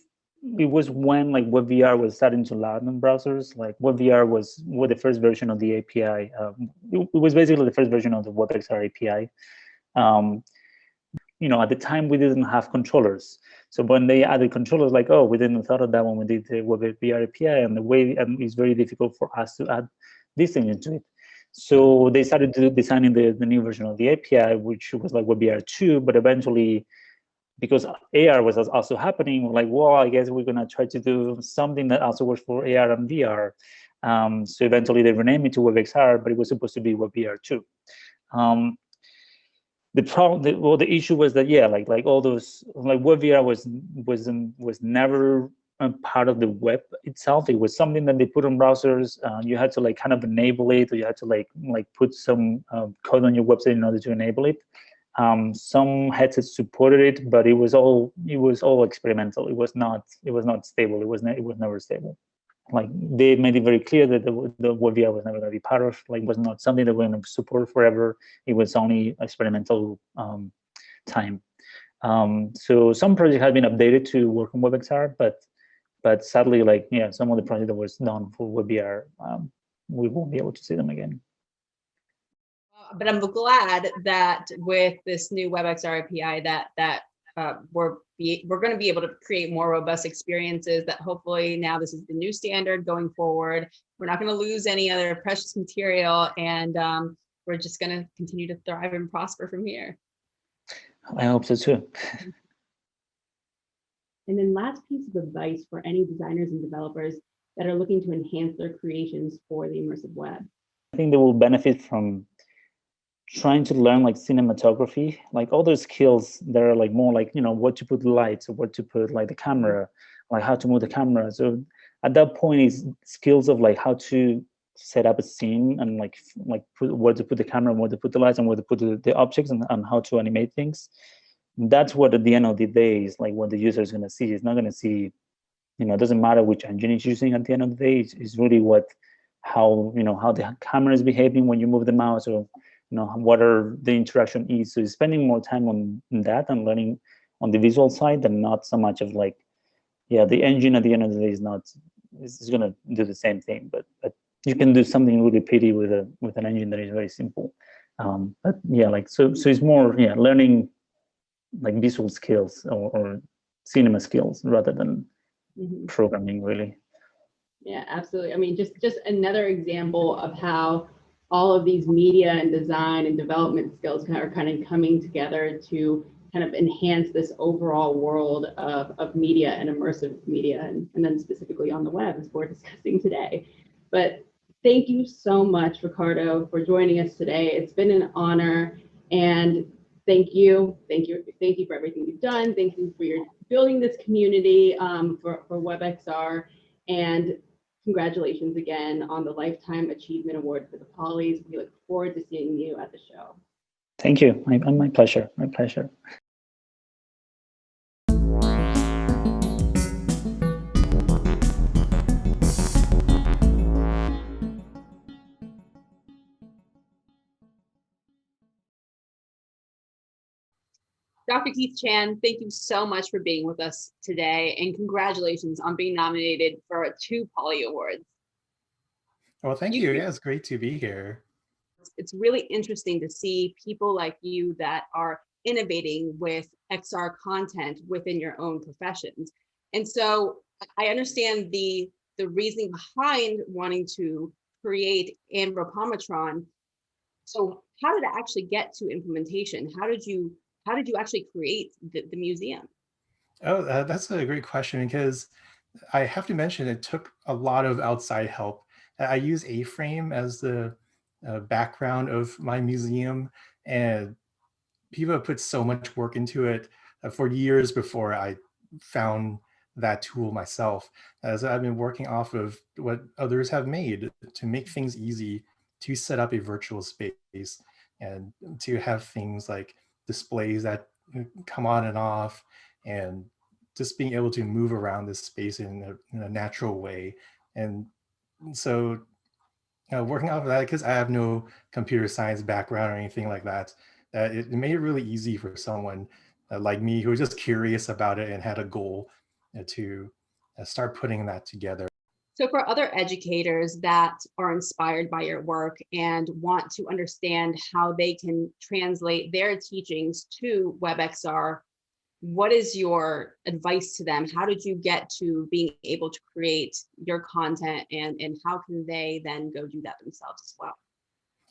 It was when like WebVR was starting to land on browsers. Like WebVR was the first version of the API. It was basically the first version of the WebXR API. At the time we didn't have controllers. So when they added controllers, like, oh, we didn't thought of that when we did the WebVR API, and it's very difficult for us to add this thing into it. So they started designing the new version of the API, which was like WebVR 2, but eventually, because AR was also happening, we're like, well, I guess we're gonna try to do something that also works for AR and VR. So eventually they renamed it to WebXR, but it was supposed to be WebVR 2. The issue was that, yeah, like all those, like WebVR was never a part of the web itself. It was something that they put on browsers. You had to like kind of enable it, or you had to like put some code on your website in order to enable it. Some headsets supported it, but it was all experimental. It was not stable. It was never stable. Like they made it very clear that the WebVR was never going to be part of. Like, was not something that we're going to support forever. It was only experimental time. So some projects have been updated to work on WebXR, but sadly, like, yeah, some of the project that was done for WebVR, we won't be able to see them again. But I'm glad that with this new WebXR API that we're going to be able to create more robust experiences, that hopefully now this is the new standard going forward. We're not going to lose any other precious material, and we're just going to continue to thrive and prosper from here. I hope so too. And then last piece of advice for any designers and developers that are looking to enhance their creations for the immersive web. I think they will benefit from trying to learn like cinematography, like all those skills that are like more like, what to put lights, or what to put like the camera, like how to move the camera. So at that point is skills of like how to set up a scene, and like where to put the camera, where to put the lights, and where to put the objects, and how to animate things. That's what at the end of the day is like what the user is going to see. It's not going to see, it doesn't matter which engine it's using at the end of the day. It's really how the camera is behaving when you move the mouse, or what are the interaction is. So spending more time on that and learning on the visual side, and not so much of like, yeah, the engine at the end of the day is going to do the same thing, but you can do something really pretty with an engine that is very simple. But yeah, like so it's more, yeah, learning like visual skills or cinema skills rather than programming, really. Yeah, absolutely. I mean, just another example of how all of these media and design and development skills are kind of coming together to kind of enhance this overall world of media and immersive media, and then specifically on the web, as we're discussing today. But thank you so much, Ricardo, for joining us today. It's been an honor, and thank you for everything you've done. Thank you for your building this community for WebXR, and congratulations again on the Lifetime Achievement Award for the Polys. We look forward to seeing you at the show. Thank you. My pleasure. My pleasure. Dr. Keith Chan, thank you so much for being with us today, and congratulations on being nominated for 2 Poly Awards. Well, thank you. Yeah, it's great to be here. It's really interesting to see people like you that are innovating with XR content within your own professions. And so I understand the reasoning behind wanting to create Anthropometron. So how did it actually get to implementation? How did you actually create the museum? Oh, that's a great question, because I have to mention it took a lot of outside help. I use A-Frame as the background of my museum, and people have put so much work into it for years before I found that tool myself. As I've been working off of what others have made to make things easy to set up a virtual space, and to have things like displays that come on and off, and just being able to move around this space in a natural way. And so working off of that, because I have no computer science background or anything like that, it made it really easy for someone like me who was just curious about it and had a goal to start putting that together. So for other educators that are inspired by your work and want to understand how they can translate their teachings to WebXR, what is your advice to them? How did you get to being able to create your content, and how can they then go do that themselves as well?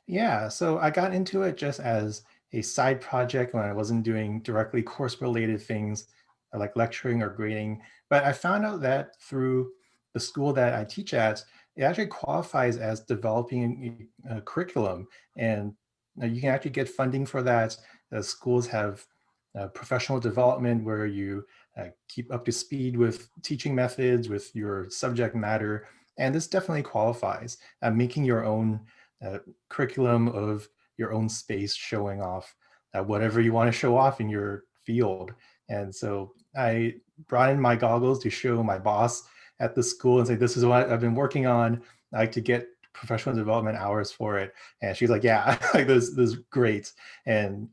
Yeah, so I got into it just as a side project when I wasn't doing directly course-related things like lecturing or grading. But I found out that through the school that I teach at, it actually qualifies as developing a curriculum. And you can actually get funding for that. The schools have professional development where you keep up to speed with teaching methods, with your subject matter. And this definitely qualifies. Making your own curriculum of your own space, showing off whatever you want to show off in your field. And so I brought in my goggles to show my boss at the school and say, this is what I've been working on. I like to get professional development hours for it. And she's like, yeah, like this is great. And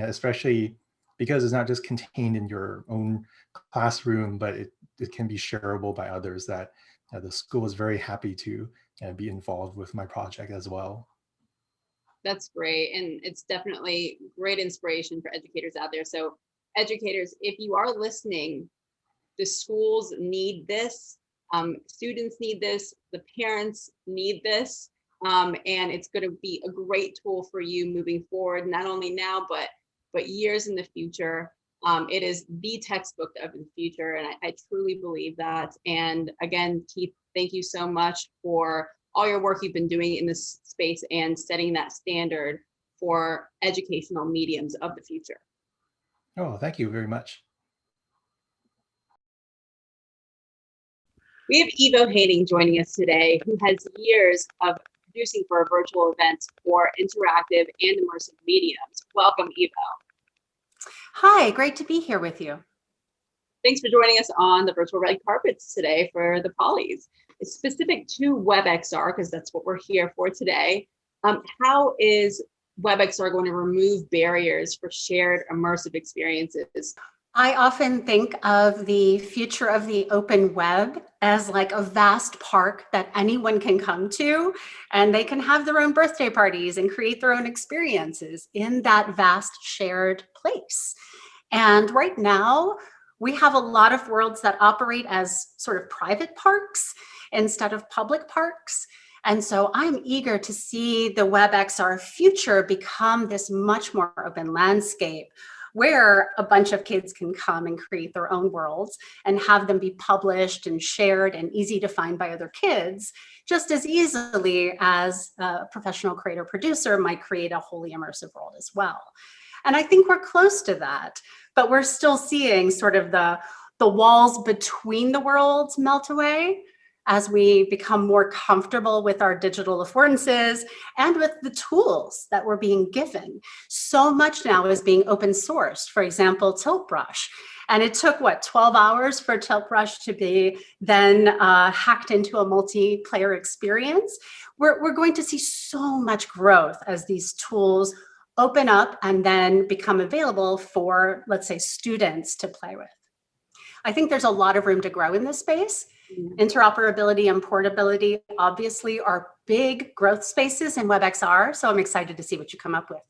especially because it's not just contained in your own classroom, but it can be shareable by others, that the school is very happy to be involved with my project as well. That's great. And it's definitely great inspiration for educators out there. So educators, if you are listening, the schools need this, students need this, the parents need this, and it's going to be a great tool for you moving forward, not only now, but years in the future. It is the textbook of the future, and I truly believe that. And again, Keith, thank you so much for all your work you've been doing in this space and setting that standard for educational mediums of the future. Oh, thank you very much. We have Ivo Haning joining us today, who has years of producing for virtual events for interactive and immersive mediums. Welcome, Ivo. Hi, great to be here with you. Thanks for joining us on the virtual red carpets today for the Polys. It's specific to WebXR, because that's what we're here for today. How is WebXR going to remove barriers for shared immersive experiences? I often think of the future of the open web as like a vast park that anyone can come to, and they can have their own birthday parties and create their own experiences in that vast shared place. And right now, we have a lot of worlds that operate as sort of private parks instead of public parks. And so I'm eager to see the WebXR future become this much more open landscape where a bunch of kids can come and create their own worlds and have them be published and shared and easy to find by other kids, just as easily as a professional creator producer might create a wholly immersive world as well. And I think we're close to that, but we're still seeing sort of the walls between the worlds melt away as we become more comfortable with our digital affordances and with the tools that we're being given. So much now is being open sourced, for example, TiltBrush. And it took, 12 hours for TiltBrush to be then hacked into a multiplayer experience. We're going to see so much growth as these tools open up and then become available for, let's say, students to play with. I think there's a lot of room to grow in this space. Interoperability and portability obviously are big growth spaces in WebXR, so I'm excited to see what you come up with.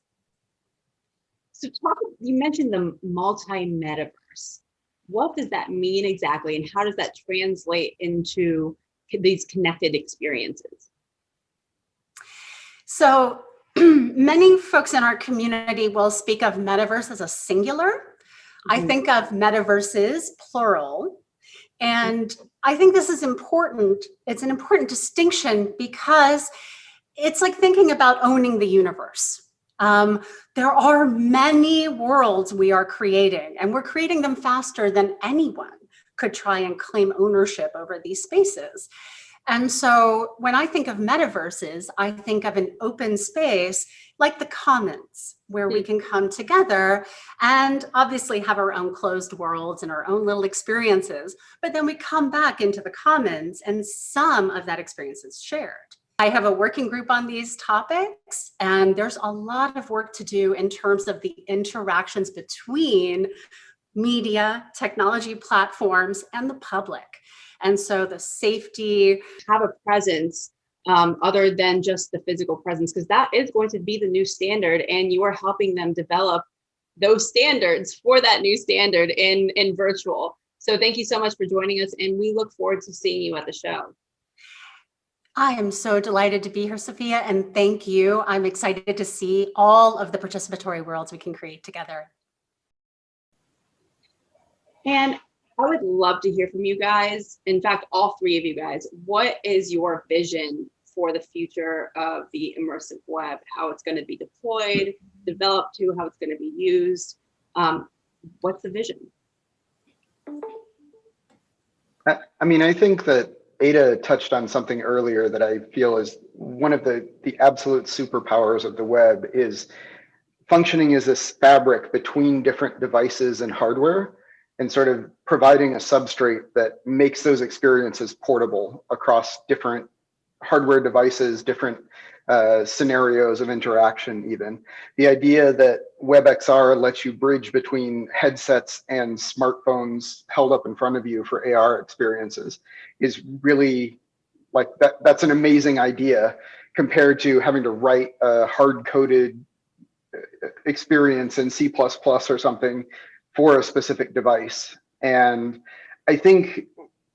So you mentioned the multi-metaverse. What does that mean exactly, and how does that translate into these connected experiences? So many folks in our community will speak of metaverse as a singular. I think of metaverses, plural. And I think this is important. It's an important distinction because it's like thinking about owning the universe. There are many worlds we are creating, and we're creating them faster than anyone could try and claim ownership over these spaces. And so when I think of metaverses, I think of an open space like the commons, where we can come together and obviously have our own closed worlds and our own little experiences, but then we come back into the commons and some of that experience is shared. I have a working group on these topics, and there's a lot of work to do in terms of the interactions between media, technology platforms, and the public. And so the safety, have a presence other than just the physical presence, because that is going to be the new standard, and you are helping them develop those standards for that new standard in virtual. So thank you so much for joining us, and we look forward to seeing you at the show. I am so delighted to be here, Sophia, and thank you. I'm excited to see all of the participatory worlds we can create together. And I would love to hear from you guys. In fact, all three of you guys, what is your vision for the future of the immersive web, how it's going to be deployed, developed to, how it's going to be used? What's the vision? I mean, I think that Ada touched on something earlier that I feel is one of the absolute superpowers of the web is functioning as this fabric between different devices and hardware, and sort of providing a substrate that makes those experiences portable across different hardware devices, different scenarios of interaction even. The idea that WebXR lets you bridge between headsets and smartphones held up in front of you for AR experiences is really like that's an amazing idea compared to having to write a hard-coded experience in C++ or something for a specific device. And I think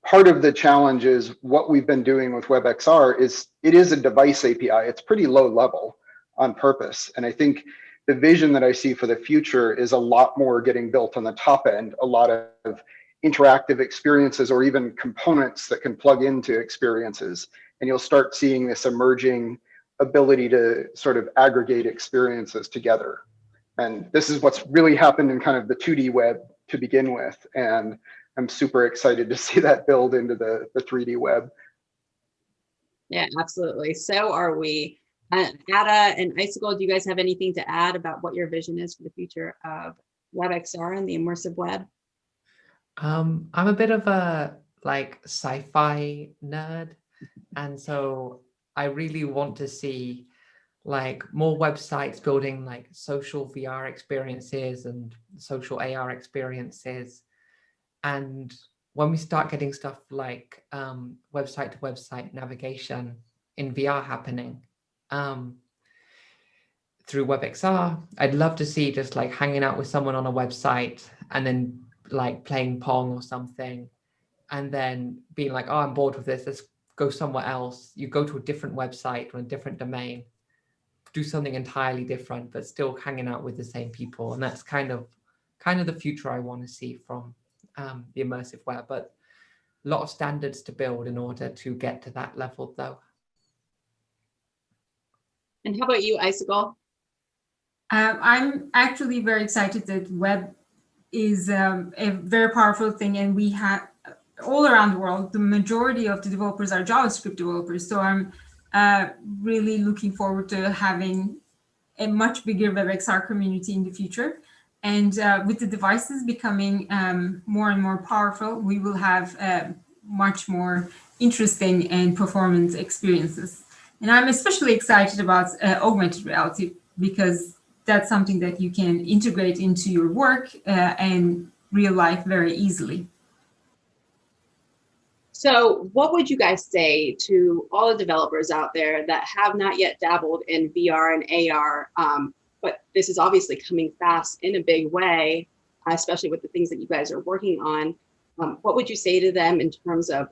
part of the challenge is what we've been doing with WebXR is it is a device API. It's pretty low level on purpose. And I think the vision that I see for the future is a lot more getting built on the top end, a lot of interactive experiences or even components that can plug into experiences. And you'll start seeing this emerging ability to sort of aggregate experiences together. And this is what's really happened in kind of the 2D web to begin with. And I'm super excited to see that build into the 3D web. Yeah, absolutely. So are we. Ada and Icicle, do you guys have anything to add about what your vision is for the future of WebXR and the immersive web? I'm a bit of a like sci-fi nerd. And so I really want to see like more websites building like social VR experiences and social AR experiences. And when we start getting stuff like website to website navigation in VR happening through WebXR, I'd love to see just like hanging out with someone on a website and then like playing Pong or something, and then being like, oh, I'm bored with this, let's go somewhere else. You go to a different website or a different domain, do something entirely different, but still hanging out with the same people. And that's kind of the future I want to see from the immersive web, but a lot of standards to build in order to get to that level though. And how about you, Icicle? I'm actually very excited that web is a very powerful thing, and we have all around the world, the majority of the developers are JavaScript developers. So I'm really looking forward to having a much bigger WebXR community in the future. And with the devices becoming more and more powerful, we will have much more interesting and performance experiences. And I'm especially excited about augmented reality, because that's something that you can integrate into your work and real life very easily. So what would you guys say to all the developers out there that have not yet dabbled in VR and AR, but this is obviously coming fast in a big way, especially with the things that you guys are working on? What would you say to them in terms of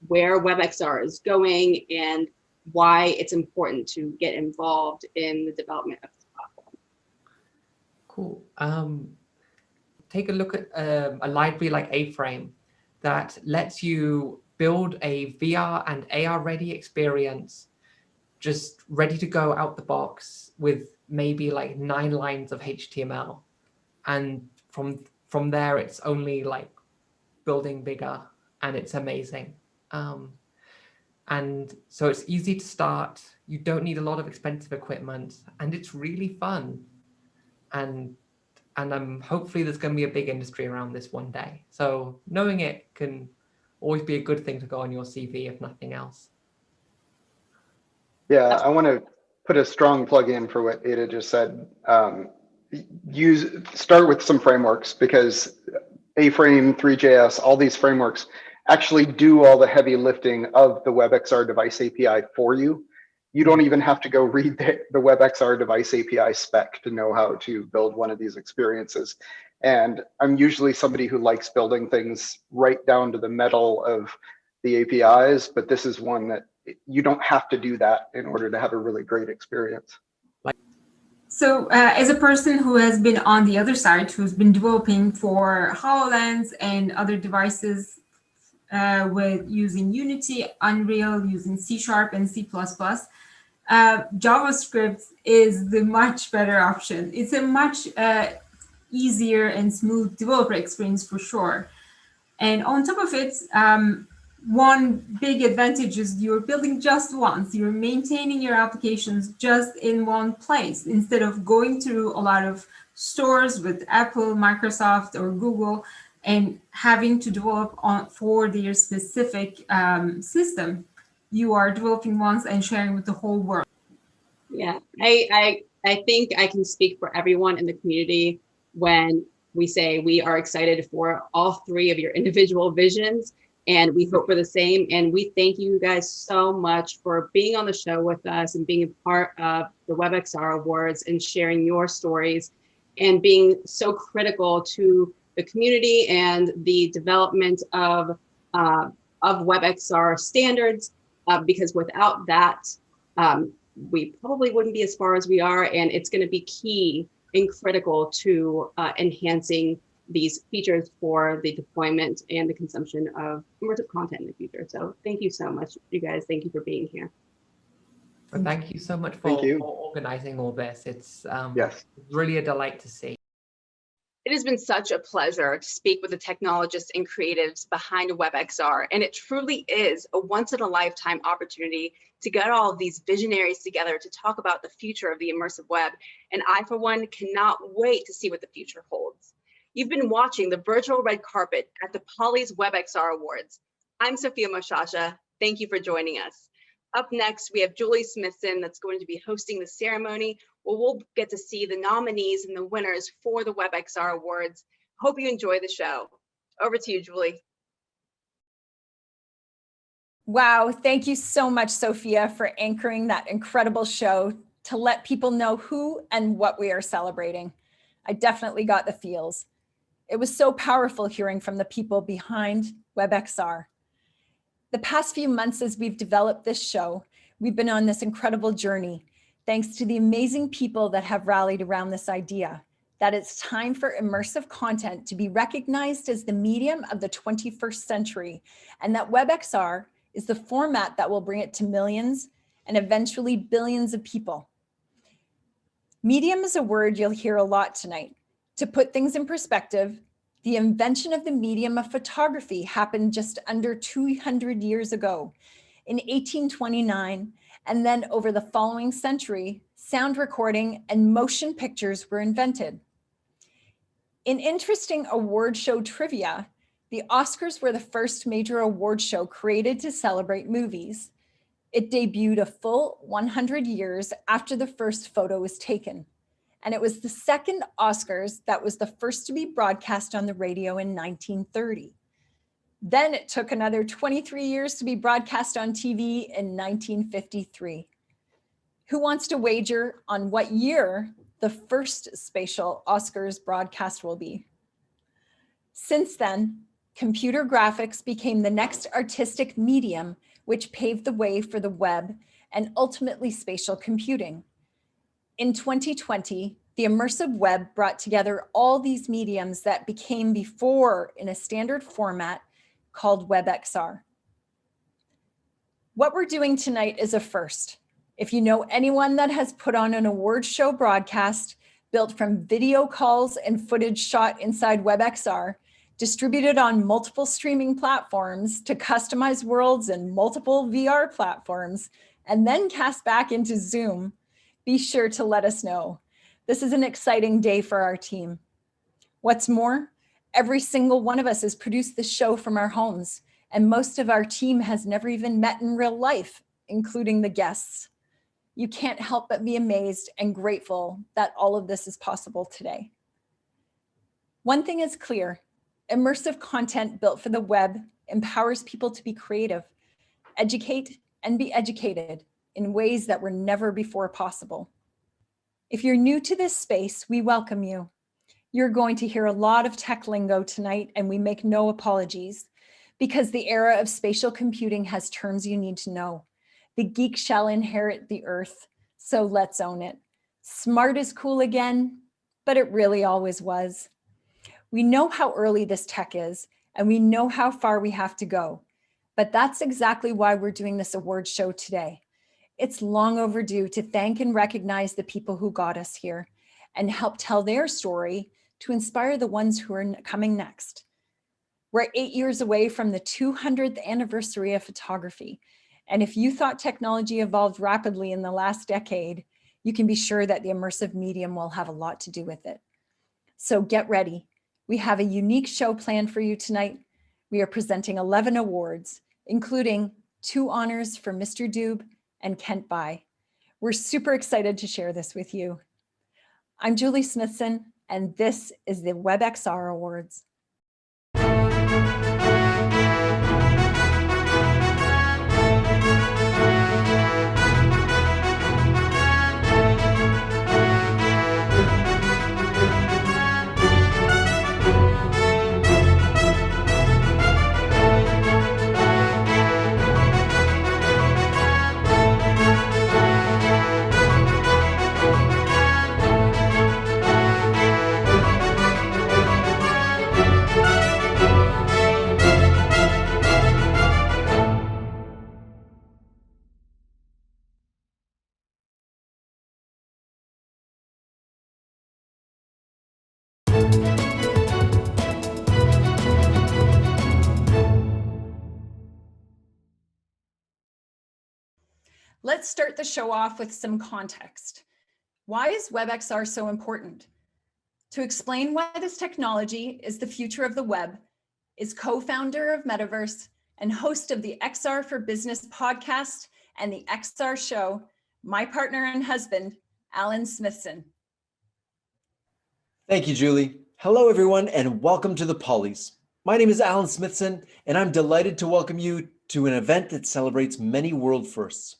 where WebXR is going and why it's important to get involved in the development of this platform? Cool. Take a look at a library like A-Frame that lets you build a VR and AR ready experience, just ready to go out the box with maybe like 9 lines of HTML. And from there, it's only like building bigger, and it's amazing. And so it's easy to start. You don't need a lot of expensive equipment, and it's really fun. And hopefully there's going to be a big industry around this one day. So knowing it can always be a good thing to go on your CV, if nothing else. Yeah, I want to put a strong plug in for what Ada just said. Start with some frameworks, because A-Frame, Three.js, all these frameworks actually do all the heavy lifting of the WebXR device API for you. You don't even have to go read the WebXR device API spec to know how to build one of these experiences. And I'm usually somebody who likes building things right down to the metal of the APIs, but this is one that you don't have to do that in order to have a really great experience. So as a person who has been on the other side, who's been developing for HoloLens and other devices with using Unity, Unreal, using C# and C++, JavaScript is the much better option. It's a much easier and smooth developer experience for sure. And on top of it, one big advantage is you're building just once. You're maintaining your applications just in one place instead of going through a lot of stores with Apple, Microsoft, or Google and having to develop for their specific system. You are developing once and sharing with the whole world. Yeah, I think I can speak for everyone in the community when we say we are excited for all three of your individual visions, and we hope for the same. And we thank you guys so much for being on the show with us and being a part of the WebXR Awards and sharing your stories and being so critical to the community and the development of WebXR standards, because without that, we probably wouldn't be as far as we are, and it's going to be key and critical to enhancing these features for the deployment and the consumption of immersive content in the future. So thank you so much, you guys. Thank you for being here. But thank you so much for organizing all this. It's really a delight to see. It has been such a pleasure to speak with the technologists and creatives behind WebXR, and it truly is a once-in-a-lifetime opportunity to get all of these visionaries together to talk about the future of the immersive web, and I, for one, cannot wait to see what the future holds. You've been watching the virtual red carpet at the Poly's WebXR Awards. I'm Sophia Moshasha. Thank you for joining us. Up next, we have Julie Smithson that's going to be hosting the ceremony, where we'll get to see the nominees and the winners for the WebXR Awards. Hope you enjoy the show. Over to you, Julie. Wow, thank you so much, Sophia, for anchoring that incredible show to let people know who and what we are celebrating. I definitely got the feels. It was so powerful hearing from the people behind WebXR. The past few months as we've developed this show, we've been on this incredible journey, thanks to the amazing people that have rallied around this idea, that it's time for immersive content to be recognized as the medium of the 21st century, and that WebXR is the format that will bring it to millions and eventually billions of people. Medium is a word you'll hear a lot tonight. To put things in perspective, the invention of the medium of photography happened just under 200 years ago in 1829, and then over the following century, sound recording and motion pictures were invented. In interesting award show trivia, the Oscars were the first major award show created to celebrate movies. It debuted a full 100 years after the first photo was taken. And it was the second Oscars that was the first to be broadcast on the radio in 1930. Then it took another 23 years to be broadcast on TV in 1953. Who wants to wager on what year the first spatial Oscars broadcast will be? Since then, computer graphics became the next artistic medium, which paved the way for the web and ultimately spatial computing. In 2020, the immersive web brought together all these mediums that became before in a standard format called WebXR. What we're doing tonight is a first. If you know anyone that has put on an award show broadcast built from video calls and footage shot inside WebXR distributed on multiple streaming platforms to customize worlds and multiple VR platforms, and then cast back into Zoom, be sure to let us know. This is an exciting day for our team. What's more, every single one of us has produced this show from our homes, and most of our team has never even met in real life, including the guests. You can't help but be amazed and grateful that all of this is possible today. One thing is clear, immersive content built for the web empowers people to be creative, educate, and be educated in ways that were never before possible. If you're new to this space, we welcome you. You're going to hear a lot of tech lingo tonight, and we make no apologies, because the era of spatial computing has terms you need to know. The geek shall inherit the earth, so let's own it. Smart is cool again, but it really always was. We know how early this tech is, and we know how far we have to go, but that's exactly why we're doing this award show today. It's long overdue to thank and recognize the people who got us here and help tell their story to inspire the ones who are coming next. We're 8 years away from the 200th anniversary of photography. And if you thought technology evolved rapidly in the last decade, you can be sure that the immersive medium will have a lot to do with it. So get ready. We have a unique show planned for you tonight. We are presenting 11 awards, including 2 honors for Mr. Doob and Kent Bai. We're super excited to share this with you. I'm Julie Smithson, and this is the WebXR Awards. Let's start the show off with some context. Why is WebXR so important? To explain why this technology is the future of the web, is co-founder of Metaverse and host of the XR for Business podcast and the XR show, my partner and husband, Alan Smithson. Thank you, Julie. Hello, everyone, and welcome to the Polys. My name is Alan Smithson, and I'm delighted to welcome you to an event that celebrates many world firsts.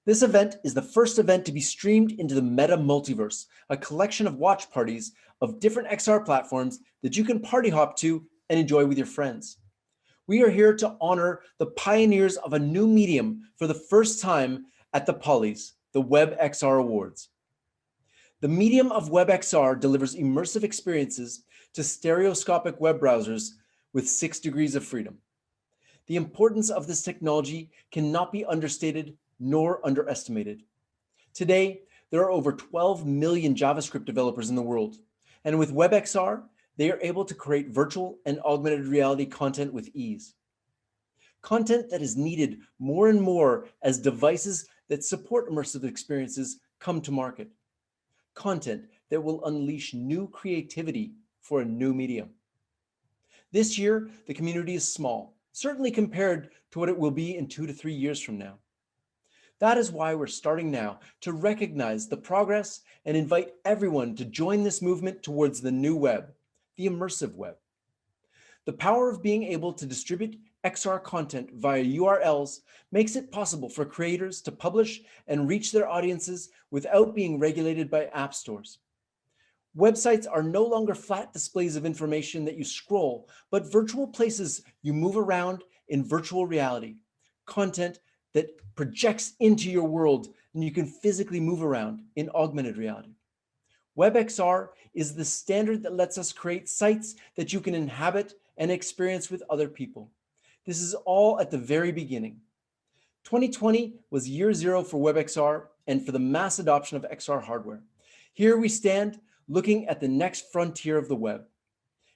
This event is the first event to be streamed into the Meta Multiverse, a collection of watch parties of different XR platforms that you can party hop to and enjoy with your friends. We are here to honor the pioneers of a new medium for the first time at the Polys, the WebXR Awards. The medium of WebXR delivers immersive experiences to stereoscopic web browsers with 6 degrees of freedom. The importance of this technology cannot be understated nor underestimated. Today, there are over 12 million JavaScript developers in the world, and with WebXR, they are able to create virtual and augmented reality content with ease. Content that is needed more and more as devices that support immersive experiences come to market. Content that will unleash new creativity for a new medium. This year, the community is small, certainly compared to what it will be in 2 to 3 years from now. That is why we're starting now to recognize the progress and invite everyone to join this movement towards the new web, the immersive web. The power of being able to distribute XR content via URLs makes it possible for creators to publish and reach their audiences without being regulated by app stores. Websites are no longer flat displays of information that you scroll, but virtual places you move around in virtual reality, content that projects into your world and you can physically move around in augmented reality. WebXR is the standard that lets us create sites that you can inhabit and experience with other people. This is all at the very beginning. 2020 was year 0 for WebXR and for the mass adoption of XR hardware. Here we stand looking at the next frontier of the web.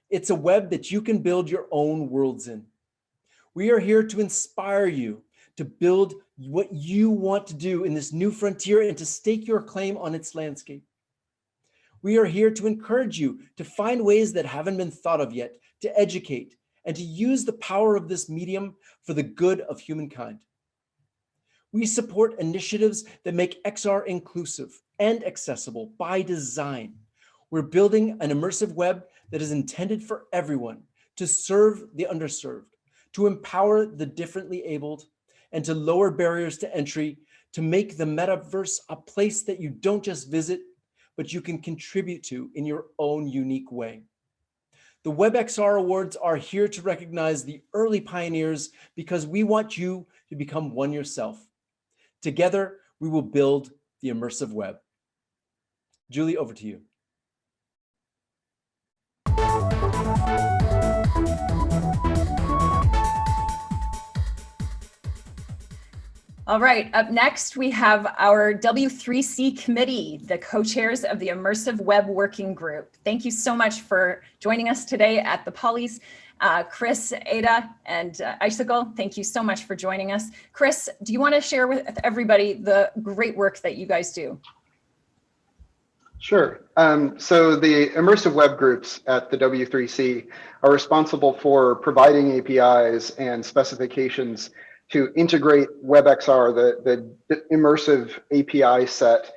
It's a web that you can build your own worlds in. We are here to inspire you to build what you want to do in this new frontier and to stake your claim on its landscape. We are here to encourage you to find ways that haven't been thought of yet, to educate, and to use the power of this medium for the good of humankind. We support initiatives that make XR inclusive and accessible by design. We're building an immersive web that is intended for everyone, to serve the underserved, to empower the differently abled, and to lower barriers to entry, to make the metaverse a place that you don't just visit, but you can contribute to in your own unique way. The WebXR Awards are here to recognize the early pioneers because we want you to become one yourself. Together, we will build the immersive web. Julie, over to you. All right, up next, we have our W3C committee, the co-chairs of the Immersive Web Working Group. Thank you so much for joining us today at the Polys. Chris, Ada, and Icicle, thank you so much for joining us. Chris, do you want to share with everybody the great work that you guys do? Sure. So the immersive web groups at the W3C are responsible for providing APIs and specifications to integrate WebXR, the immersive API set,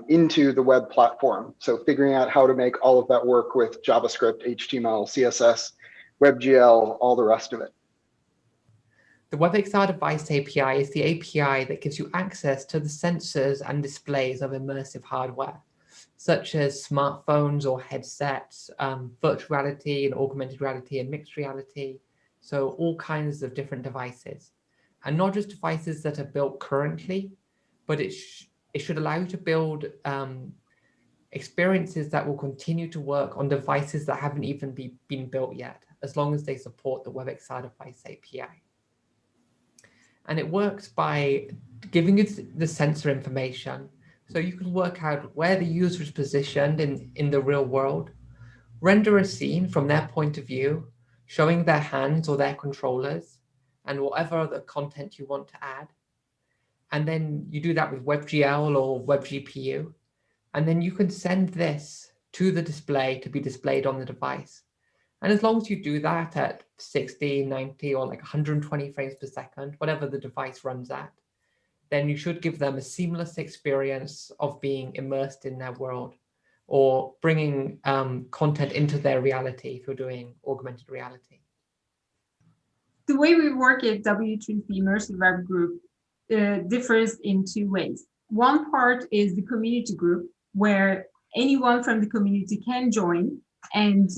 into the web platform. So figuring out how to make all of that work with JavaScript, HTML, CSS, WebGL, all the rest of it. The WebXR device API is the API that gives you access to the sensors and displays of immersive hardware, such as smartphones or headsets, virtual reality and augmented reality and mixed reality. So all kinds of different devices. And not just devices that are built currently, but it should allow you to build experiences that will continue to work on devices that haven't even been built yet, as long as they support the WebXR device API. And it works by giving you the sensor information, so you can work out where the user is positioned in the real world, render a scene from their point of view, showing their hands or their controllers, and whatever other content you want to add. And then you do that with WebGL or WebGPU. And then you can send this to the display to be displayed on the device. And as long as you do that at 60, 90, or like 120 frames per second, whatever the device runs at, then you should give them a seamless experience of being immersed in their world or bringing content into their reality if you're doing augmented reality. The way we work at W3C Immersive Web Group differs in two ways. One part is the community group, where anyone from the community can join and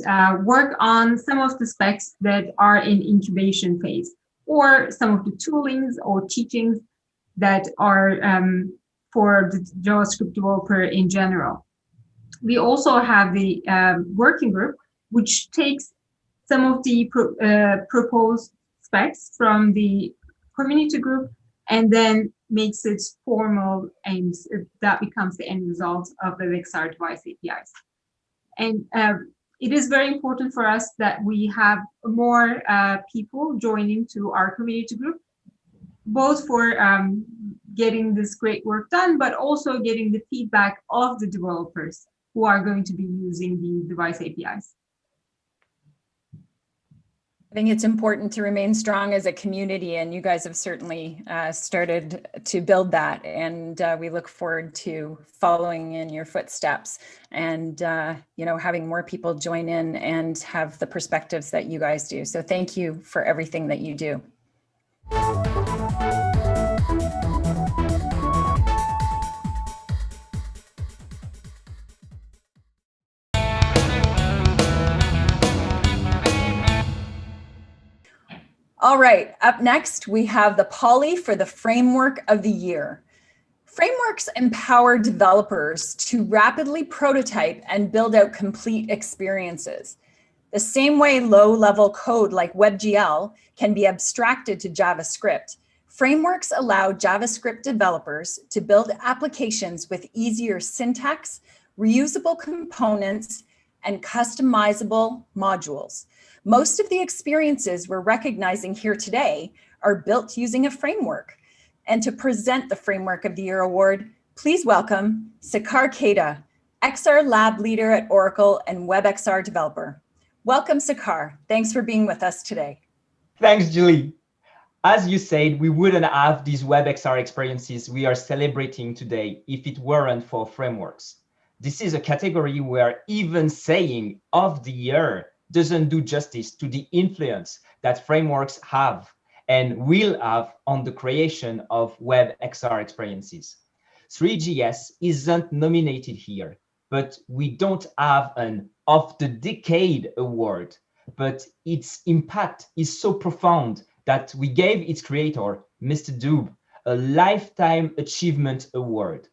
work on some of the specs that are in incubation phase, or some of the toolings or teachings that are for the JavaScript developer in general. We also have the working group, which takes some of the proposed specs from the community group and then makes it formal, and that becomes the end result of the WebXR device APIs. And it is very important for us that we have more people joining to our community group, both for getting this great work done, but also getting the feedback of the developers who are going to be using the device APIs. I think it's important to remain strong as a community, and you guys have certainly started to build that, and we look forward to following in your footsteps and having more people join in and have the perspectives that you guys do. So thank you for everything that you do. All right, up next, we have the Poly for the Framework of the Year. Frameworks empower developers to rapidly prototype and build out complete experiences. The same way low-level code like WebGL can be abstracted to JavaScript, frameworks allow JavaScript developers to build applications with easier syntax, reusable components, and customizable modules. Most of the experiences we're recognizing here today are built using a framework. And to present the Framework of the Year award, please welcome Sakar Keda, XR Lab Leader at Oracle and WebXR developer. Welcome, Sakar. Thanks for being with us today. Thanks, Julie. As you said, we wouldn't have these WebXR experiences we are celebrating today if it weren't for frameworks. This is a category where even saying of the year doesn't do justice to the influence that frameworks have and will have on the creation of WebXR experiences. Three.js isn't nominated here, but we don't have an of the decade award, but its impact is so profound that we gave its creator, Mr. Doob, a Lifetime Achievement Award.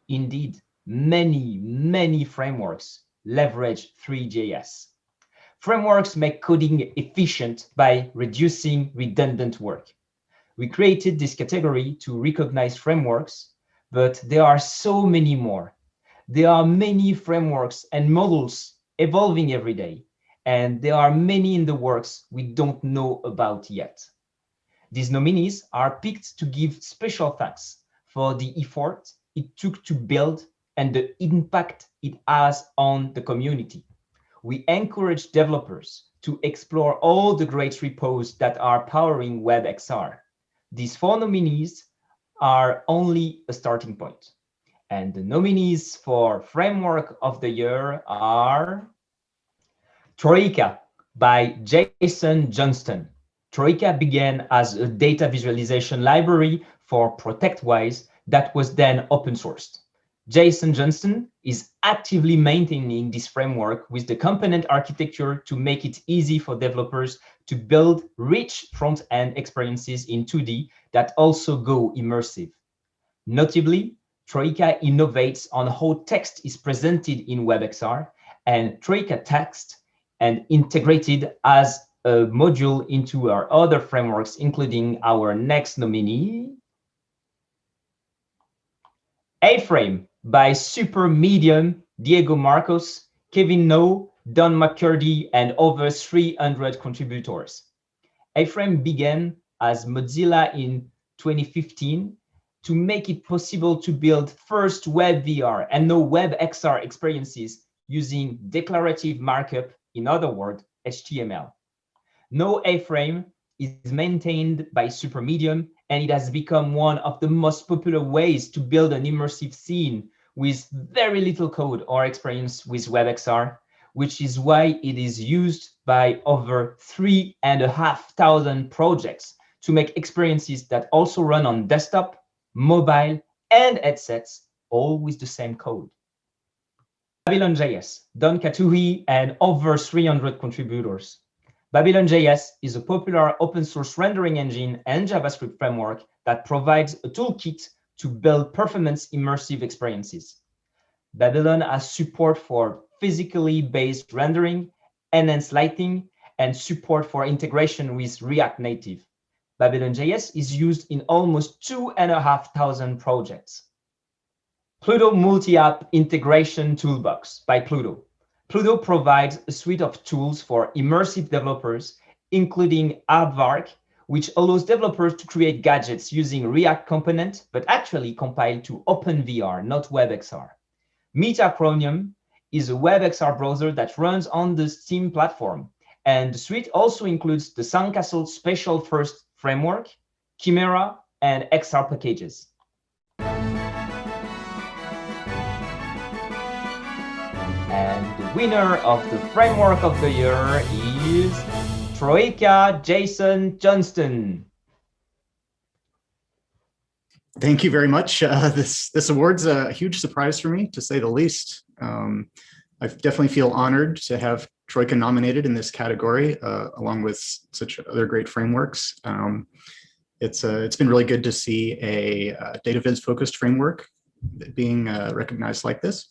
Indeed, many frameworks leverage Three.js. Frameworks make coding efficient by reducing redundant work. We created this category to recognize frameworks, but there are so many more. There are many frameworks and models evolving every day, and there are many in the works we don't know about yet. These nominees are picked to give special thanks for the effort it took to build and the impact it has on the community. We encourage developers to explore all the great repos that are powering WebXR. These 4 nominees are only a starting point. And the nominees for Framework of the Year are Troika by Jason Johnston. Troika began as a data visualization library for ProtectWise that was then open sourced. Jason Johnston is actively maintaining this framework with the component architecture to make it easy for developers to build rich front-end experiences in 2D that also go immersive. Notably, Troika innovates on how text is presented in WebXR, and Troika text and integrated as a module into our other frameworks, including our next nominee, A-Frame by Supermedium, Diego Marcos, Kevin No, Don McCurdy, and over 300 contributors. A-Frame began as Mozilla in 2015 to make it possible to build first web VR and now WebXR experiences using declarative markup, in other words, HTML. Now A-Frame is maintained by Supermedium, and it has become one of the most popular ways to build an immersive scene with very little code or experience with WebXR, which is why it is used by over 3,500 projects to make experiences that also run on desktop, mobile, and headsets, all with the same code. Babylon.js, Don Katuhi, and over 300 contributors. Babylon.js is a popular open source rendering engine and JavaScript framework that provides a toolkit to build performance immersive experiences. Babylon has support for physically based rendering, enhanced lighting, and support for integration with React Native. Babylon.js is used in almost 2,500 projects. Pluto Multi-App Integration Toolbox by Pluto. Pluto provides a suite of tools for immersive developers, including Aardvark, which allows developers to create gadgets using React component, but actually compiled to OpenVR, not WebXR. Metachromium is a WebXR browser that runs on the Steam platform, and the suite also includes the Sandcastle Special First framework, Chimera, and XR packages. And the winner of the Framework of the Year is Troika Jason Johnston. Thank you very much. This award's a huge surprise for me, to say the least. I definitely feel honored to have Troika nominated in this category, along with such other great frameworks. It's been really good to see a data viz focused framework being recognized like this.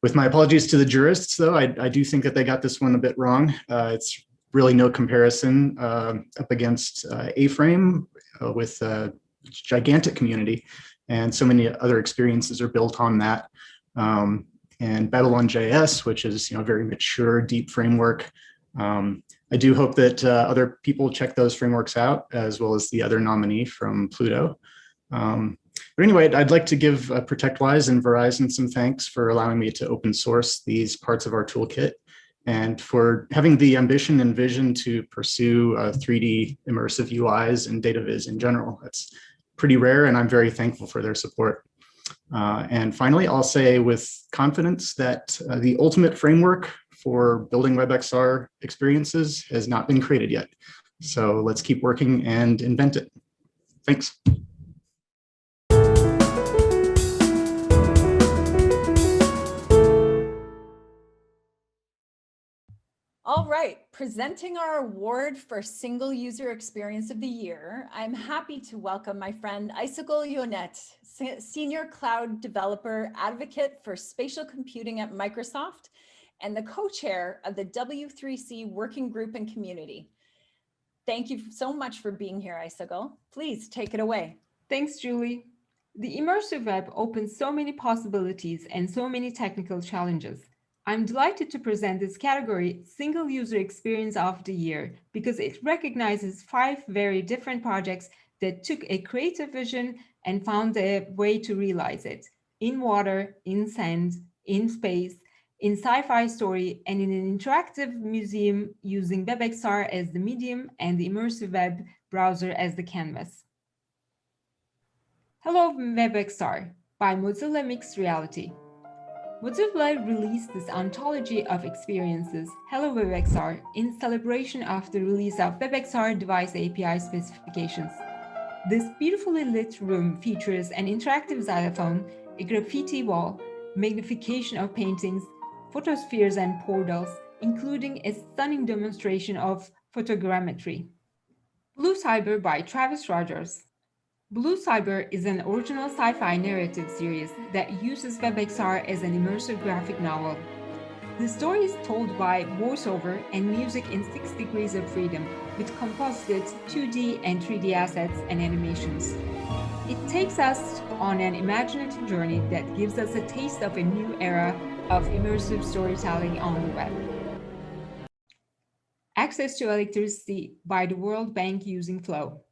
With my apologies to the jurists, though, I do think that they got this one a bit wrong. It's really no comparison up against A-Frame with a gigantic community, and so many other experiences are built on that. and Babylon.js, which is a very mature, deep framework. I do hope that other people check those frameworks out, as well as the other nominee from Pluto. But anyway, I'd like to give ProtectWise and Verizon some thanks for allowing me to open source these parts of our toolkit, and for having the ambition and vision to pursue 3D immersive UIs and data viz in general. That's pretty rare, and I'm very thankful for their support. And finally, I'll say with confidence that the ultimate framework for building WebXR experiences has not been created yet. So let's keep working and invent it. Thanks. All right, presenting our award for Single User Experience of the Year, I'm happy to welcome my friend Icicle Yonet, Senior Cloud Developer Advocate for Spatial Computing at Microsoft, and the co-chair of the W3C Working Group and Community. Thank you so much for being here, Icicle. Please take it away. Thanks, Julie. The immersive web opens so many possibilities and so many technical challenges. I'm delighted to present this category, Single User Experience of the Year, because it recognizes 5 very different projects that took a creative vision and found a way to realize it. In water, in sand, in space, in sci-fi story, and in an interactive museum using WebXR as the medium and the immersive web browser as the canvas. Hello WebXR by Mozilla Mixed Reality. Mozilla released this anthology of experiences, Hello WebXR, in celebration of the release of WebXR device API specifications. This beautifully lit room features an interactive xylophone, a graffiti wall, magnification of paintings, photospheres and portals, including a stunning demonstration of photogrammetry. Blue Cyber by Travis Rogers. Blue Cyber is an original sci-fi narrative series that uses WebXR as an immersive graphic novel. The story is told by voiceover and music in 6 degrees of freedom, with composited 2D and 3D assets and animations. It takes us on an imaginative journey that gives us a taste of a new era of immersive storytelling on the web. Access to electricity by the World Bank using Flow.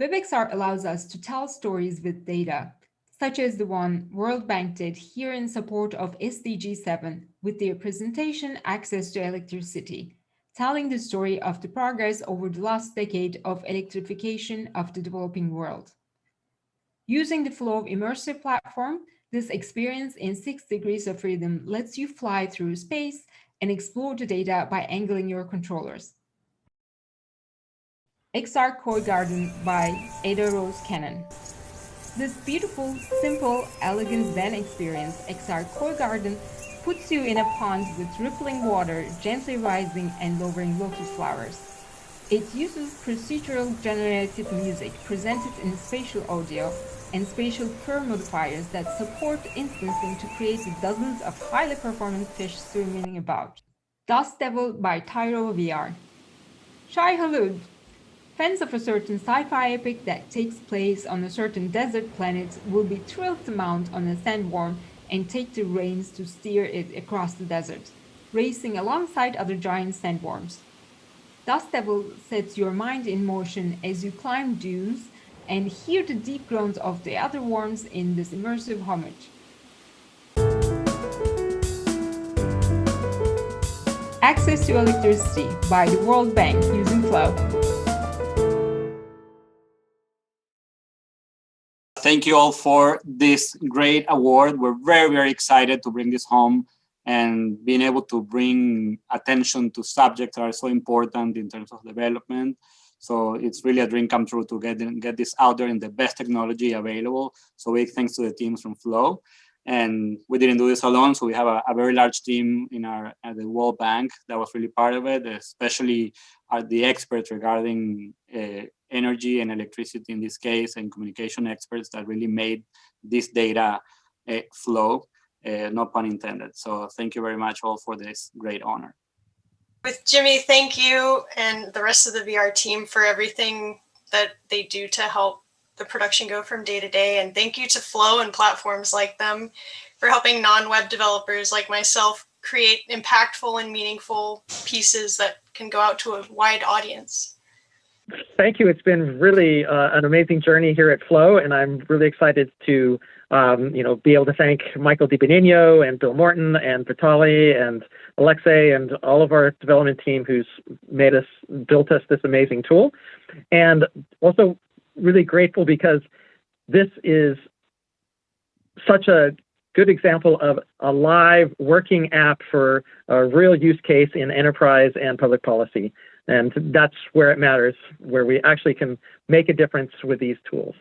WebXR allows us to tell stories with data, such as the one World Bank did here in support of SDG 7 with their presentation Access to Electricity, telling the story of the progress over the last decade of electrification of the developing world. Using the Flow immersive platform, this experience in 6 degrees of freedom lets you fly through space and explore the data by angling your controllers. XR Koi Garden by Ada Rose Cannon. This beautiful, simple, elegant Zen experience, XR Koi Garden, puts you in a pond with rippling water, gently rising and lowering lotus flowers. It uses procedural generated music presented in spatial audio and spatial fur modifiers that support instancing to create dozens of highly performant fish swimming about. Dust Devil by Tyro VR. Shai Halud. Fans of a certain sci-fi epic that takes place on a certain desert planet will be thrilled to mount on a sandworm and take the reins to steer it across the desert, racing alongside other giant sandworms. Dust Devil sets your mind in motion as you climb dunes and hear the deep groans of the other worms in this immersive homage. Access to Electricity by the World Bank using Flow. Thank you all for this great award. We're very, very excited to bring this home and being able to bring attention to subjects that are so important in terms of development. So it's really a dream come true to get this out there in the best technology available. So big thanks to the teams from Flow. And we didn't do this alone. So we have a very large team at the World Bank that was really part of it, especially the experts regarding energy and electricity in this case, and communication experts that really made this data flow, no pun intended. So thank you very much all for this great honor. With Jimmy, thank you, and the rest of the VR team for everything that they do to help the the production go from day to day. And thank you to Flow and platforms like them for helping non-web developers like myself create impactful and meaningful pieces that can go out to a wide audience. Thank you. It's been really an amazing journey here at Flow, and I'm really excited to be able to thank Michael DiBenigno and Bill Morton and Vitaly and Alexei and all of our development team who's built us this amazing tool. And also really grateful because this is such a good example of a live working app for a real use case in enterprise and public policy. And that's where it matters, where we actually can make a difference with these tools.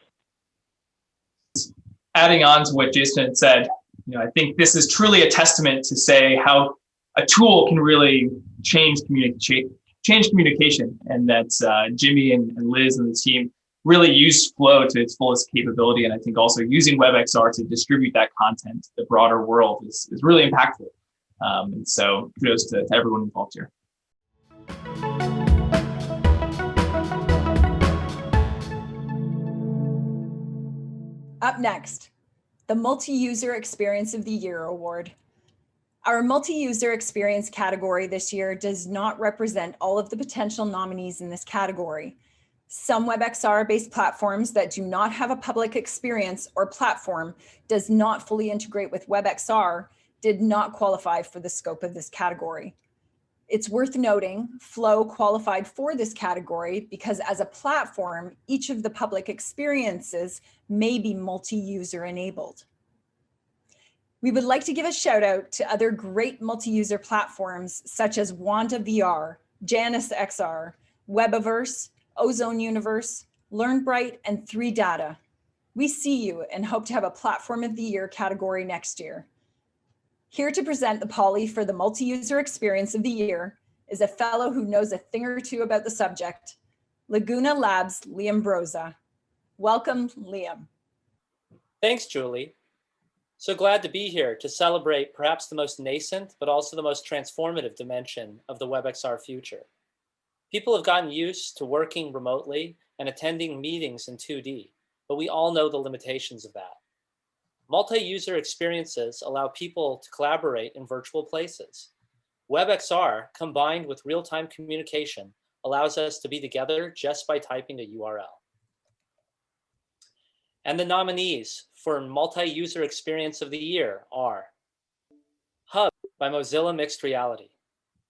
Adding on to what Jason had said, I think this is truly a testament to say how a tool can really change communication, and that Jimmy and Liz and the team really use Flow to its fullest capability. And I think also using WebXR to distribute that content to the broader world is really impactful. And so kudos to everyone involved here. Up next, the Multi-User Experience of the Year Award. Our multi-user experience category this year does not represent all of the potential nominees in this category. Some WebXR-based platforms that do not have a public experience or platform does not fully integrate with WebXR did not qualify for the scope of this category. It's worth noting Flow qualified for this category because as a platform, each of the public experiences may be multi-user enabled. We would like to give a shout out to other great multi-user platforms such as Wanda VR, Janus XR, Webaverse, Ozone Universe, LearnBright, and 3Data. We see you and hope to have a Platform of the Year category next year. Here to present the Poly for the Multi-User Experience of the Year is a fellow who knows a thing or two about the subject, Laguna Labs' Liam Broza. Welcome, Liam. Thanks, Julie. So glad to be here to celebrate perhaps the most nascent, but also the most transformative dimension of the WebXR future. People have gotten used to working remotely and attending meetings in 2D, but we all know the limitations of that. Multi-user experiences allow people to collaborate in virtual places. WebXR, combined with real-time communication, allows us to be together just by typing a URL. And the nominees for Multi-User Experience of the Year are Hubs by Mozilla Mixed Reality.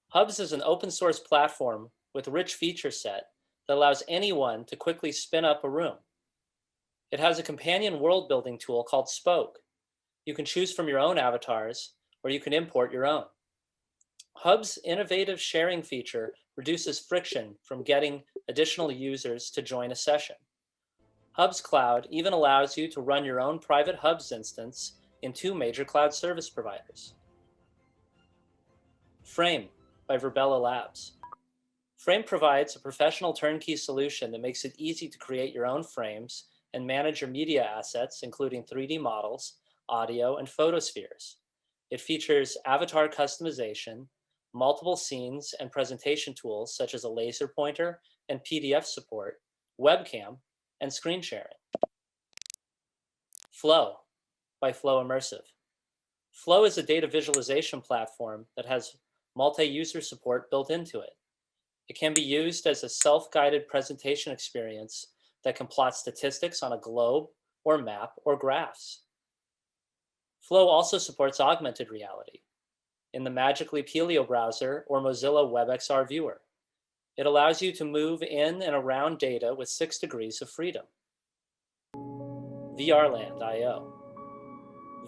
Hubs is an open source platform with a rich feature set that allows anyone to quickly spin up a room. It has a companion world building tool called Spoke. You can choose from your own avatars, or you can import your own. Hub's innovative sharing feature reduces friction from getting additional users to join a session. Hubs Cloud even allows you to run your own private Hubs instance in 2 major cloud service providers. Frame by Verbella Labs. Frame provides a professional turnkey solution that makes it easy to create your own frames and manage your media assets, including 3D models, audio, and photospheres. It features avatar customization, multiple scenes and presentation tools such as a laser pointer and PDF support, webcam, and screen sharing. Flow by Flow Immersive. Flow is a data visualization platform that has multi-user support built into it. It can be used as a self-guided presentation experience that can plot statistics on a globe or map or graphs. Flow also supports augmented reality in the Magically Pelio browser or Mozilla WebXR viewer. It allows you to move in and around data with 6 degrees of freedom. VRland.io.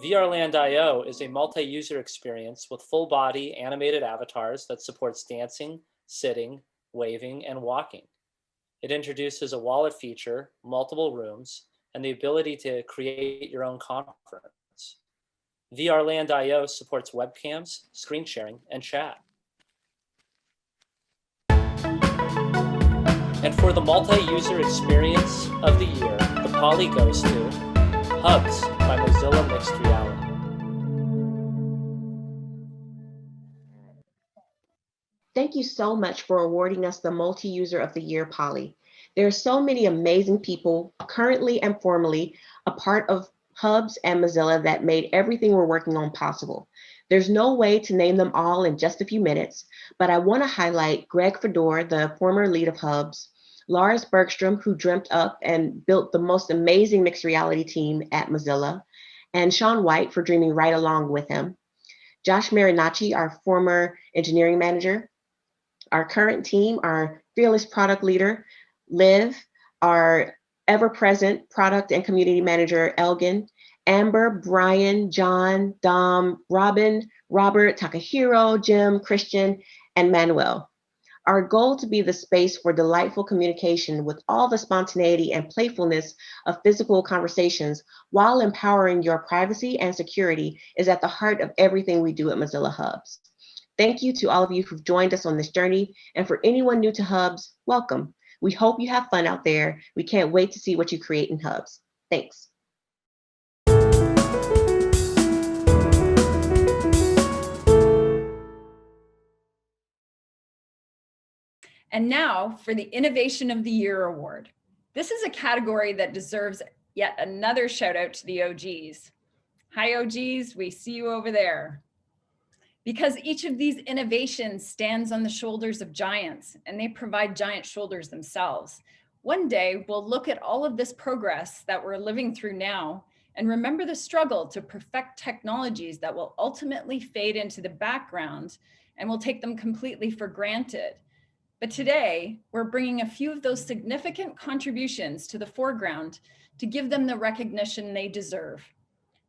VRland.io is a multi-user experience with full-body animated avatars that supports dancing, sitting, waving, and walking. It introduces a wallet feature, multiple rooms, and the ability to create your own conference. VRland.io supports webcams, screen sharing, and chat. And for the multi-user experience of the year, the Poly goes to Hubs by Mozilla Mixed Reality. Thank you so much for awarding us the Multi-User of the Year Poly. There are so many amazing people, currently and formerly, a part of Hubs and Mozilla that made everything we're working on possible. There's no way to name them all in just a few minutes, but I want to highlight Greg Fedor, the former lead of Hubs, Lars Bergstrom, who dreamt up and built the most amazing mixed reality team at Mozilla, and Sean White for dreaming right along with him. Josh Marinacci, our former engineering manager, our current team, our fearless product leader, Liv, our ever-present product and community manager, Elgin, Amber, Brian, John, Dom, Robin, Robert, Takahiro, Jim, Christian, and Manuel. Our goal to be the space for delightful communication with all the spontaneity and playfulness of physical conversations while empowering your privacy and security is at the heart of everything we do at Mozilla Hubs. Thank you to all of you who've joined us on this journey, and for anyone new to Hubs, welcome. We hope you have fun out there. We can't wait to see what you create in Hubs. Thanks. And now for the Innovation of the Year Award. This is a category that deserves yet another shout out to the OGs. Hi OGs, we see you over there. Because each of these innovations stands on the shoulders of giants, and they provide giant shoulders themselves. One day, we'll look at all of this progress that we're living through now and remember the struggle to perfect technologies that will ultimately fade into the background, and we'll take them completely for granted. But today, we're bringing a few of those significant contributions to the foreground to give them the recognition they deserve.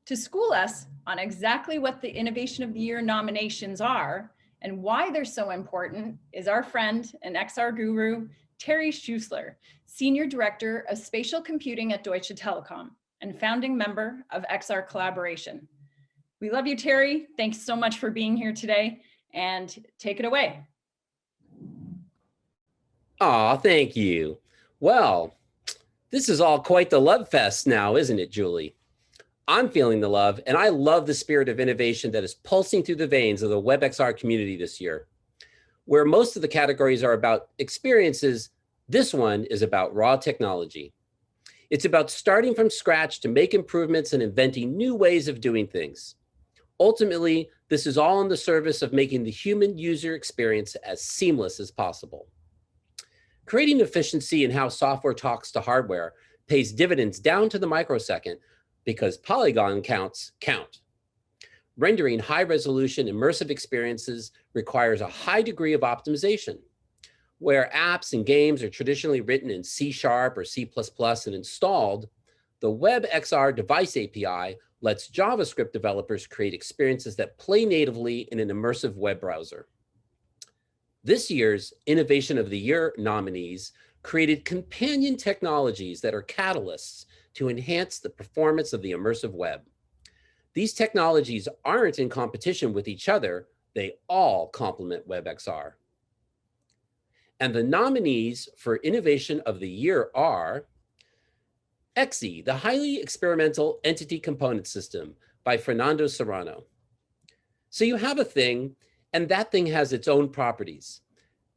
To school us on exactly what the Innovation of the Year nominations are and why they're so important is our friend and XR guru, Terry Schuessler, Senior Director of Spatial Computing at Deutsche Telekom and founding member of XR Collaboration. We love you, Terry. Thanks so much for being here today, and take it away. Aw, thank you. Well, this is all quite the love fest now, isn't it, Julie? I'm feeling the love, and I love the spirit of innovation that is pulsing through the veins of the WebXR community this year. Where most of the categories are about experiences, this one is about raw technology. It's about starting from scratch to make improvements and inventing new ways of doing things. Ultimately, this is all in the service of making the human user experience as seamless as possible. Creating efficiency in how software talks to hardware pays dividends down to the microsecond because polygon counts count. Rendering high-resolution immersive experiences requires a high degree of optimization. Where apps and games are traditionally written in C# or C++ and installed, the WebXR device API lets JavaScript developers create experiences that play natively in an immersive web browser. This year's Innovation of the Year nominees created companion technologies that are catalysts to enhance the performance of the immersive web. These technologies aren't in competition with each other, they all complement WebXR. And the nominees for Innovation of the Year are EXI, the Highly Experimental Entity Component System by Fernando Serrano. So you have a thing, and that thing has its own properties.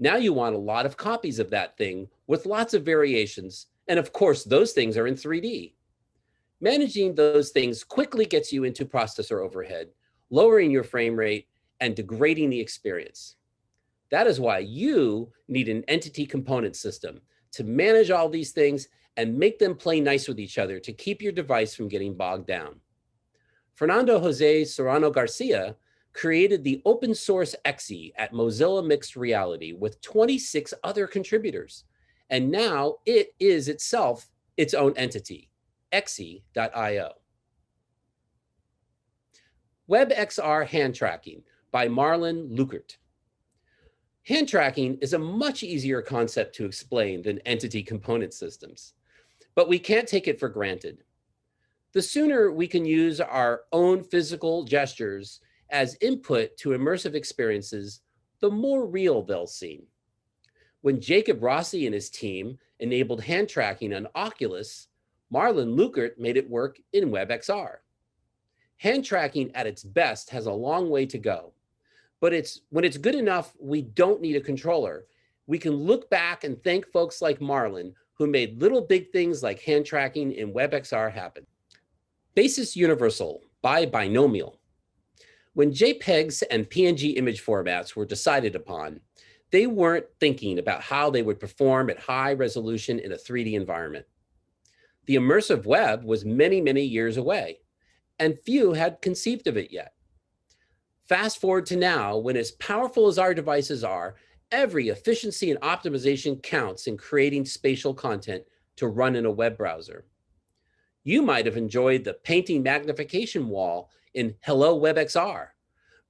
Now you want a lot of copies of that thing with lots of variations, and of course, those things are in 3D. Managing those things quickly gets you into processor overhead, lowering your frame rate, and degrading the experience. That is why you need an entity component system to manage all these things and make them play nice with each other to keep your device from getting bogged down. Fernando Jose Serrano Garcia created the open source EXI at Mozilla Mixed Reality with 26 other contributors. And now it is itself its own entity, EXI.io. WebXR Hand Tracking by Marlon Lukert. Hand tracking is a much easier concept to explain than entity component systems, but we can't take it for granted. The sooner we can use our own physical gestures as input to immersive experiences, the more real they'll seem. When Jacob Rossi and his team enabled hand tracking on Oculus, Marlon Lukert made it work in WebXR. Hand tracking at its best has a long way to go, but when it's good enough, we don't need a controller. We can look back and thank folks like Marlon who made little big things like hand tracking in WebXR happen. Basis Universal by Binomial. When JPEGs and PNG image formats were decided upon, they weren't thinking about how they would perform at high resolution in a 3D environment. The immersive web was many, many years away, and few had conceived of it yet. Fast forward to now, when as powerful as our devices are, every efficiency and optimization counts in creating spatial content to run in a web browser. You might have enjoyed the painting magnification wall in Hello WebXR,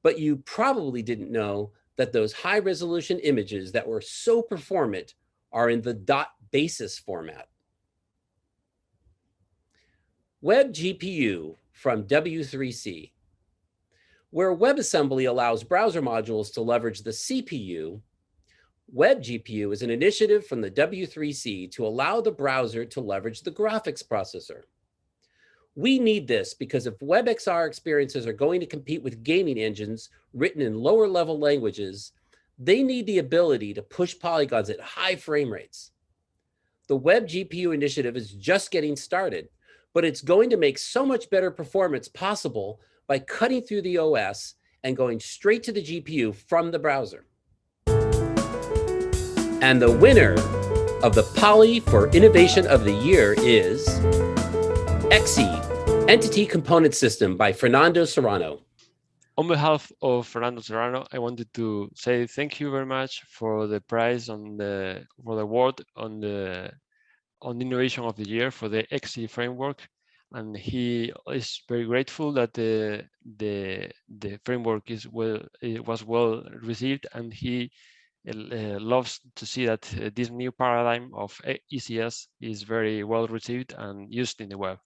but you probably didn't know that those high-resolution images that were so performant are in the .basis format. WebGPU from W3C. Where WebAssembly allows browser modules to leverage the CPU, WebGPU is an initiative from the W3C to allow the browser to leverage the graphics processor. We need this because if WebXR experiences are going to compete with gaming engines written in lower level languages, they need the ability to push polygons at high frame rates. The WebGPU initiative is just getting started, but it's going to make so much better performance possible by cutting through the OS and going straight to the GPU from the browser. And the winner of the Poly for Innovation of the Year is XE, Entity Component System by Fernando Serrano. On behalf of Fernando Serrano, I wanted to say thank you very much for the prize for the award on the Innovation of the Year for the XE framework. And he is very grateful that the framework was well received, and he loves to see that this new paradigm of ECS is very well received and used in the web.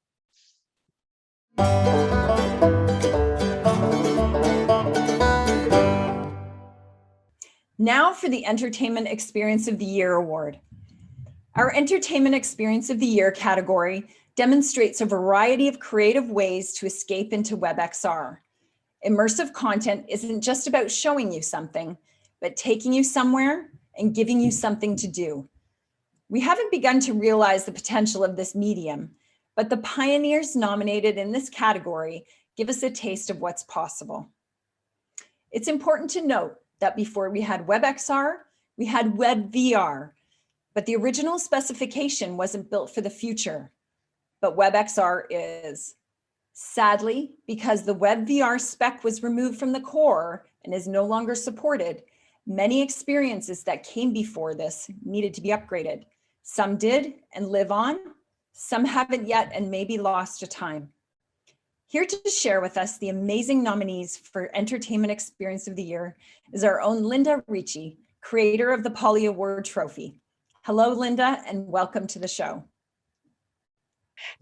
Now for the Entertainment Experience of the Year award. Our Entertainment Experience of the Year category demonstrates a variety of creative ways to escape into WebXR. Immersive content isn't just about showing you something, but taking you somewhere and giving you something to do. We haven't begun to realize the potential of this medium, but the pioneers nominated in this category give us a taste of what's possible. It's important to note that before we had WebXR, we had WebVR, but the original specification wasn't built for the future. But WebXR is. Sadly, because the WebVR spec was removed from the core and is no longer supported, many experiences that came before this needed to be upgraded. Some did and live on, some haven't yet and may be lost to time. Here to share with us the amazing nominees for Entertainment Experience of the Year is our own Linda Ricci, creator of the Poly Award Trophy. Hello, Linda, and welcome to the show.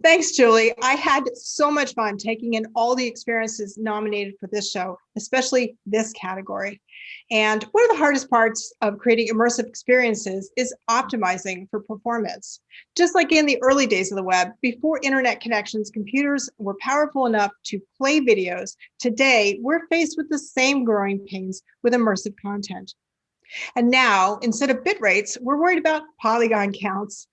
Thanks, Julie. I had so much fun taking in all the experiences nominated for this show, especially this category. And one of the hardest parts of creating immersive experiences is optimizing for performance. Just like in the early days of the web, before internet connections, computers were powerful enough to play videos. Today, we're faced with the same growing pains with immersive content. And now, instead of bit rates, we're worried about polygon counts.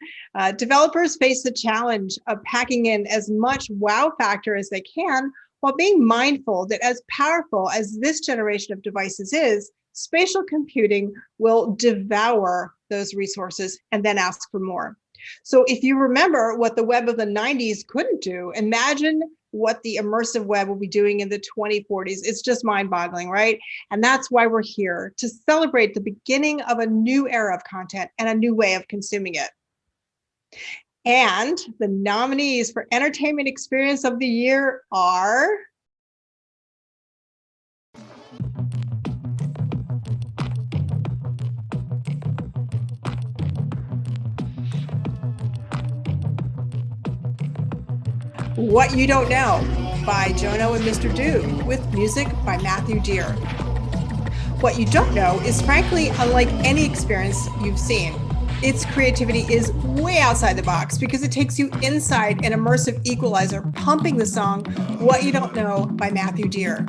Developers face the challenge of packing in as much wow factor as they can, while being mindful that as powerful as this generation of devices is, spatial computing will devour those resources and then ask for more. So if you remember what the web of the 90s couldn't do, imagine what the immersive web will be doing in the 2040s. It's just mind-boggling, right? And that's why we're here, to celebrate the beginning of a new era of content and a new way of consuming it. And the nominees for Entertainment Experience of the Year are What You Don't Know by Jono and Mr. Doob, with music by Matthew Deere. What you don't know is frankly unlike any experience you've seen. Its creativity is way outside the box because it takes you inside an immersive equalizer, pumping the song What You Don't Know by Matthew Deere.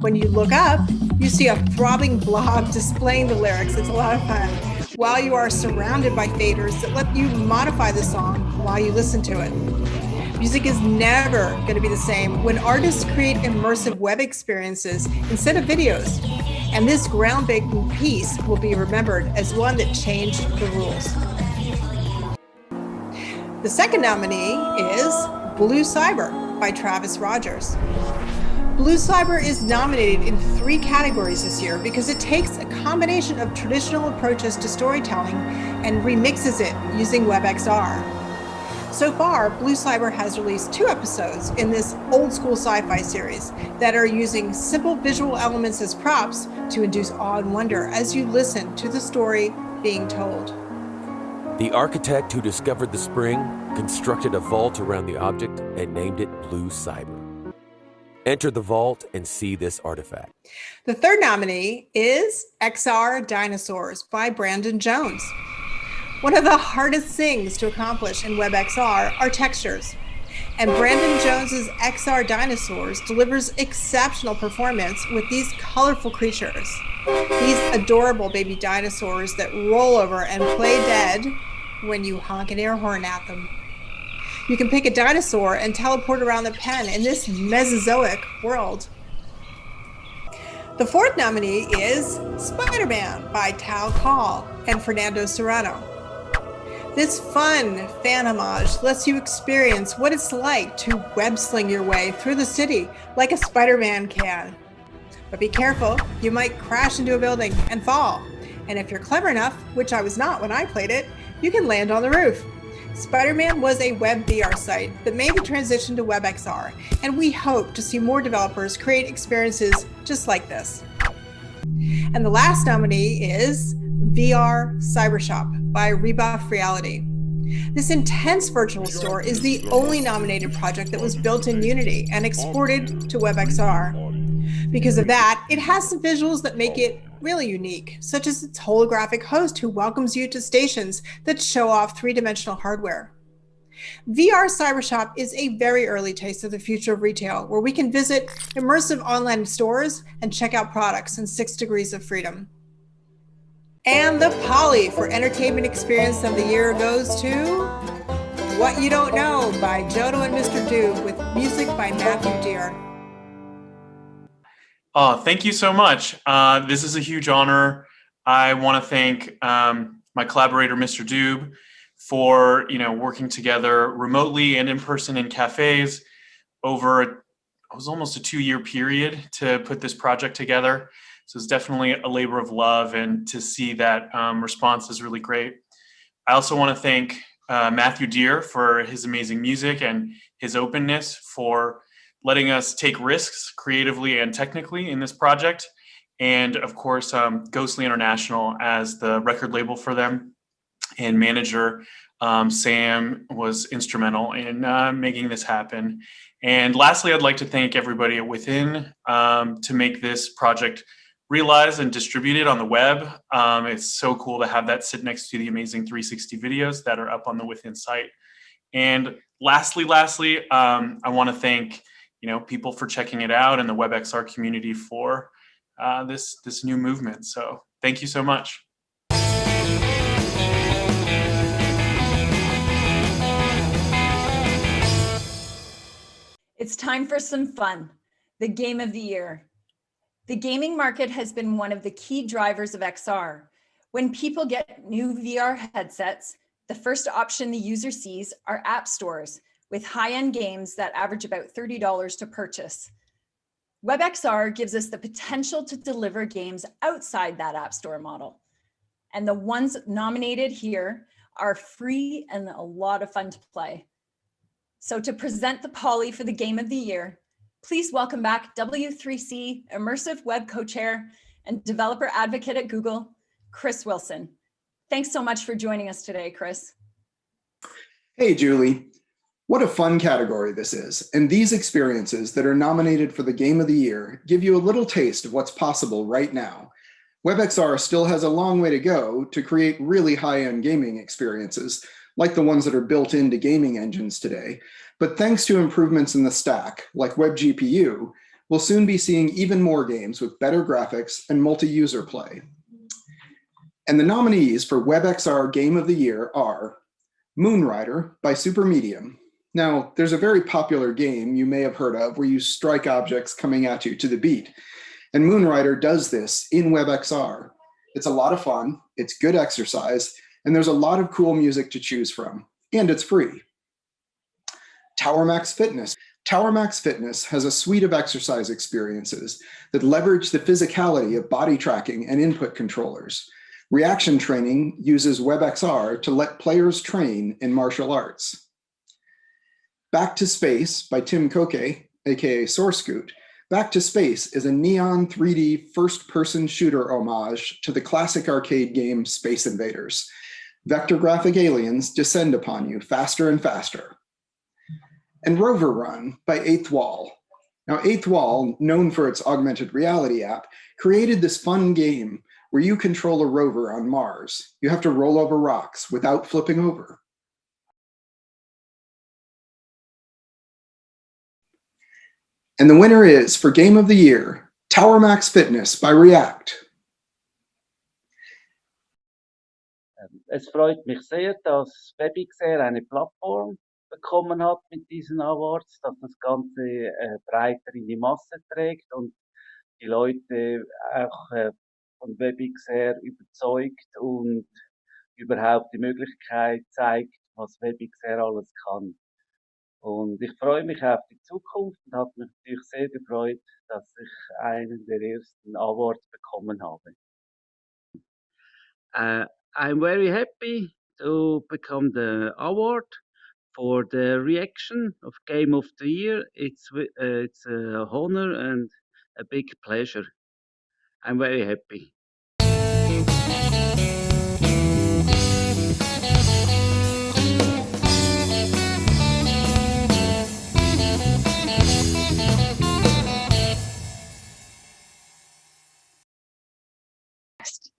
When you look up, you see a throbbing blob displaying the lyrics. It's a lot of fun. while you are surrounded by faders that let you modify the song while you listen to it. Music is never going to be the same when artists create immersive web experiences instead of videos. And this groundbreaking piece will be remembered as one that changed the rules. The second nominee is Blue Cyber by Travis Rogers. Blue Cyber is nominated in 3 categories this year because it takes a combination of traditional approaches to storytelling and remixes it using WebXR. So far, Blue Cyber has released 2 episodes in this old school sci-fi series that are using simple visual elements as props to induce awe and wonder as you listen to the story being told. The architect who discovered the spring constructed a vault around the object and named it Blue Cyber. Enter the vault and see this artifact. The third nominee is XR Dinosaurs by Brandon Jones. One of the hardest things to accomplish in WebXR are textures. And Brandon Jones's XR Dinosaurs delivers exceptional performance with these colorful creatures. These adorable baby dinosaurs that roll over and play dead when you honk an air horn at them. You can pick a dinosaur and teleport around the pen in this Mesozoic world. The fourth nominee is Spider-Man by Tal Call and Fernando Serrano. This fun fan homage lets you experience what it's like to web sling your way through the city like a Spider-Man can. But be careful, you might crash into a building and fall. And if you're clever enough, which I was not when I played it, you can land on the roof. Spider-Man was a web VR site that made the transition to WebXR, and we hope to see more developers create experiences just like this. And the last nominee is VR Cybershop by Rebuff Reality. This intense virtual store is the only nominated project that was built in Unity and exported to WebXR. Because of that, it has some visuals that make it really unique, such as its holographic host who welcomes you to stations that show off 3-dimensional hardware. VR Cybershop is a very early taste of the future of retail, where we can visit immersive online stores and check out products in 6 degrees of freedom. And the Poly for Entertainment Experience of the Year goes to What You Don't Know by Jodo and Mr. Doob with music by Matthew Deere. Thank you so much. This is a huge honor. I want to thank my collaborator, Mr. Doob, for working together remotely and in person in cafes over it was almost a 2-year period to put this project together. So it's definitely a labor of love, and to see that response is really great. I also want to thank Matthew Deere for his amazing music and his openness for letting us take risks creatively and technically in this project. And of course, Ghostly International as the record label for them, and manager Sam was instrumental in making this happen. And lastly, I'd like to thank everybody at Within to make this project realized and distributed on the web. It's so cool to have that sit next to the amazing 360 videos that are up on the Within site. And lastly, I want to thank people for checking it out, and the WebXR community for this new movement. So thank you so much. It's time for some fun. The game of the year. The gaming market has been one of the key drivers of XR. When people get new VR headsets, the first option the user sees are app stores with high-end games that average about $30 to purchase. WebXR gives us the potential to deliver games outside that app store model. And the ones nominated here are free and a lot of fun to play. So to present the Poly for the Game of the Year, please welcome back W3C Immersive Web Co-Chair and Developer Advocate at Google, Chris Wilson. Thanks so much for joining us today, Chris. Hey, Julie. What a fun category this is. And these experiences that are nominated for the Game of the Year give you a little taste of what's possible right now. WebXR still has a long way to go to create really high-end gaming experiences, like the ones that are built into gaming engines today. But thanks to improvements in the stack, like WebGPU, we'll soon be seeing even more games with better graphics and multi-user play. And the nominees for WebXR Game of the Year are Moonrider by Supermedium. Now, there's a very popular game you may have heard of where you strike objects coming at you to the beat. And Moonrider does this in WebXR. It's a lot of fun, it's good exercise, and there's a lot of cool music to choose from, and it's free. Tower Max Fitness. Tower Max Fitness has a suite of exercise experiences that leverage the physicality of body tracking and input controllers. Reaction training uses WebXR to let players train in martial arts. Back to Space by Tim Koke, aka Sourcecoot. Back to Space is a neon 3D first-person shooter homage to the classic arcade game Space Invaders. Vector graphic aliens descend upon you faster and faster. And Rover Run by Eighth Wall. Now, Eighth Wall, known for its augmented reality app, created this fun game where you control a rover on Mars. You have to roll over rocks without flipping over. And the winner is, for Game of the Year, Tower Max Fitness by React. Es freut mich sehr, dass WebXR eine Plattform bekommen hat mit diesen Awards, dass das Ganze breiter in die Masse trägt und die Leute auch von WebXR überzeugt und überhaupt die Möglichkeit zeigt, was WebXR alles kann. Und ich freue mich auf die Zukunft und habe mich natürlich sehr gefreut, dass ich einen der ersten Awards bekommen habe. I'm very happy to become the award for the reaction of Game of the Year. It's a honor and a big pleasure. I'm very happy.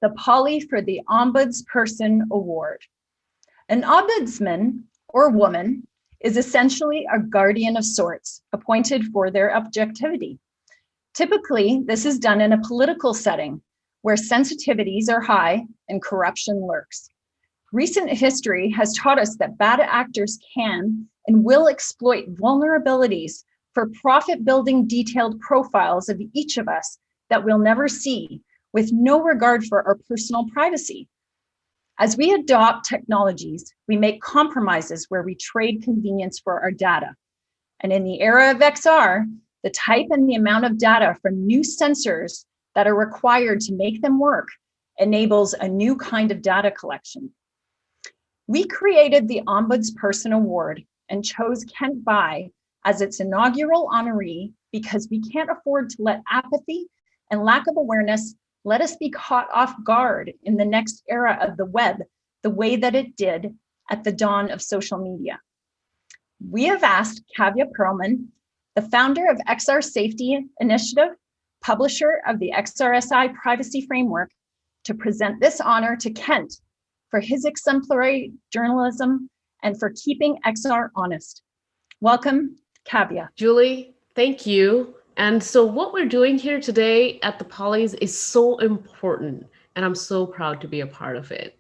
The Polly for the Ombudsperson Award. An ombudsman or woman is essentially a guardian of sorts, appointed for their objectivity. Typically, this is done in a political setting where sensitivities are high and corruption lurks. Recent history has taught us that bad actors can and will exploit vulnerabilities for profit-building detailed profiles of each of us that we'll never see, with no regard for our personal privacy. As we adopt technologies, we make compromises where we trade convenience for our data. And in the era of XR, the type and the amount of data from new sensors that are required to make them work enables a new kind of data collection. We created the Ombudsperson Award and chose Kent Bai as its inaugural honoree because we can't afford to let apathy and lack of awareness let us be caught off guard in the next era of the web, the way that it did at the dawn of social media. We have asked Kavya Perlman, the founder of XR Safety Initiative, publisher of the XRSI Privacy Framework, to present this honor to Kent for his exemplary journalism and for keeping XR honest. Welcome, Kavya. Julie, thank you. And so what we're doing here today at the Polys is so important, and I'm so proud to be a part of it.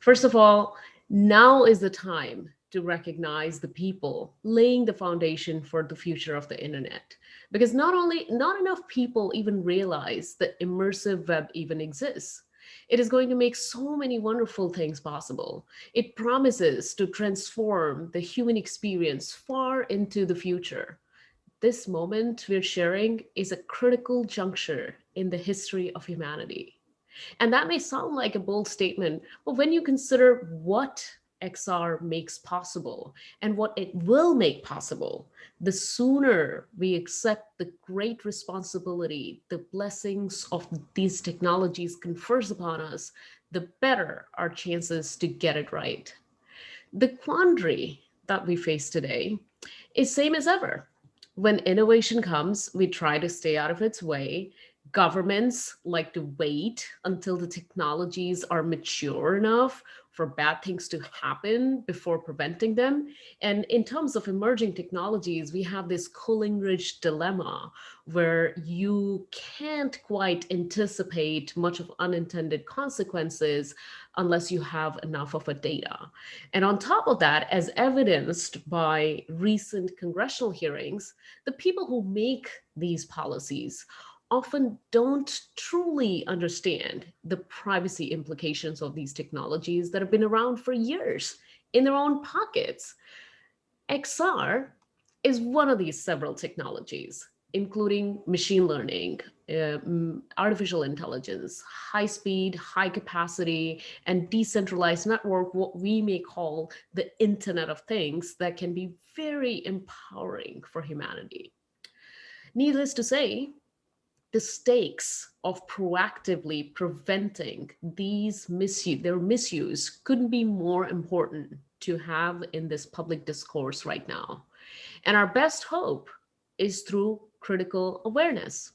First of all, now is the time to recognize the people laying the foundation for the future of the internet. Because not enough people even realize that immersive web even exists. It is going to make so many wonderful things possible. It promises to transform the human experience far into the future. This moment we're sharing is a critical juncture in the history of humanity. And that may sound like a bold statement, but when you consider what XR makes possible and what it will make possible, the sooner we accept the great responsibility the blessings of these technologies confers upon us, the better our chances to get it right. The quandary that we face today is same as ever. When innovation comes, we try to stay out of its way. Governments like to wait until the technologies are mature enough for bad things to happen before preventing them. And in terms of emerging technologies, we have this Coolidge dilemma where you can't quite anticipate much of unintended consequences unless you have enough of a data. And on top of that, as evidenced by recent congressional hearings, the people who make these policies often don't truly understand the privacy implications of these technologies that have been around for years in their own pockets. XR is one of these several technologies, including machine learning, artificial intelligence, high speed, high capacity, and decentralized network, what we may call the Internet of Things, that can be very empowering for humanity. Needless to say, the stakes of proactively preventing their misuse couldn't be more important to have in this public discourse right now. And our best hope is through critical awareness.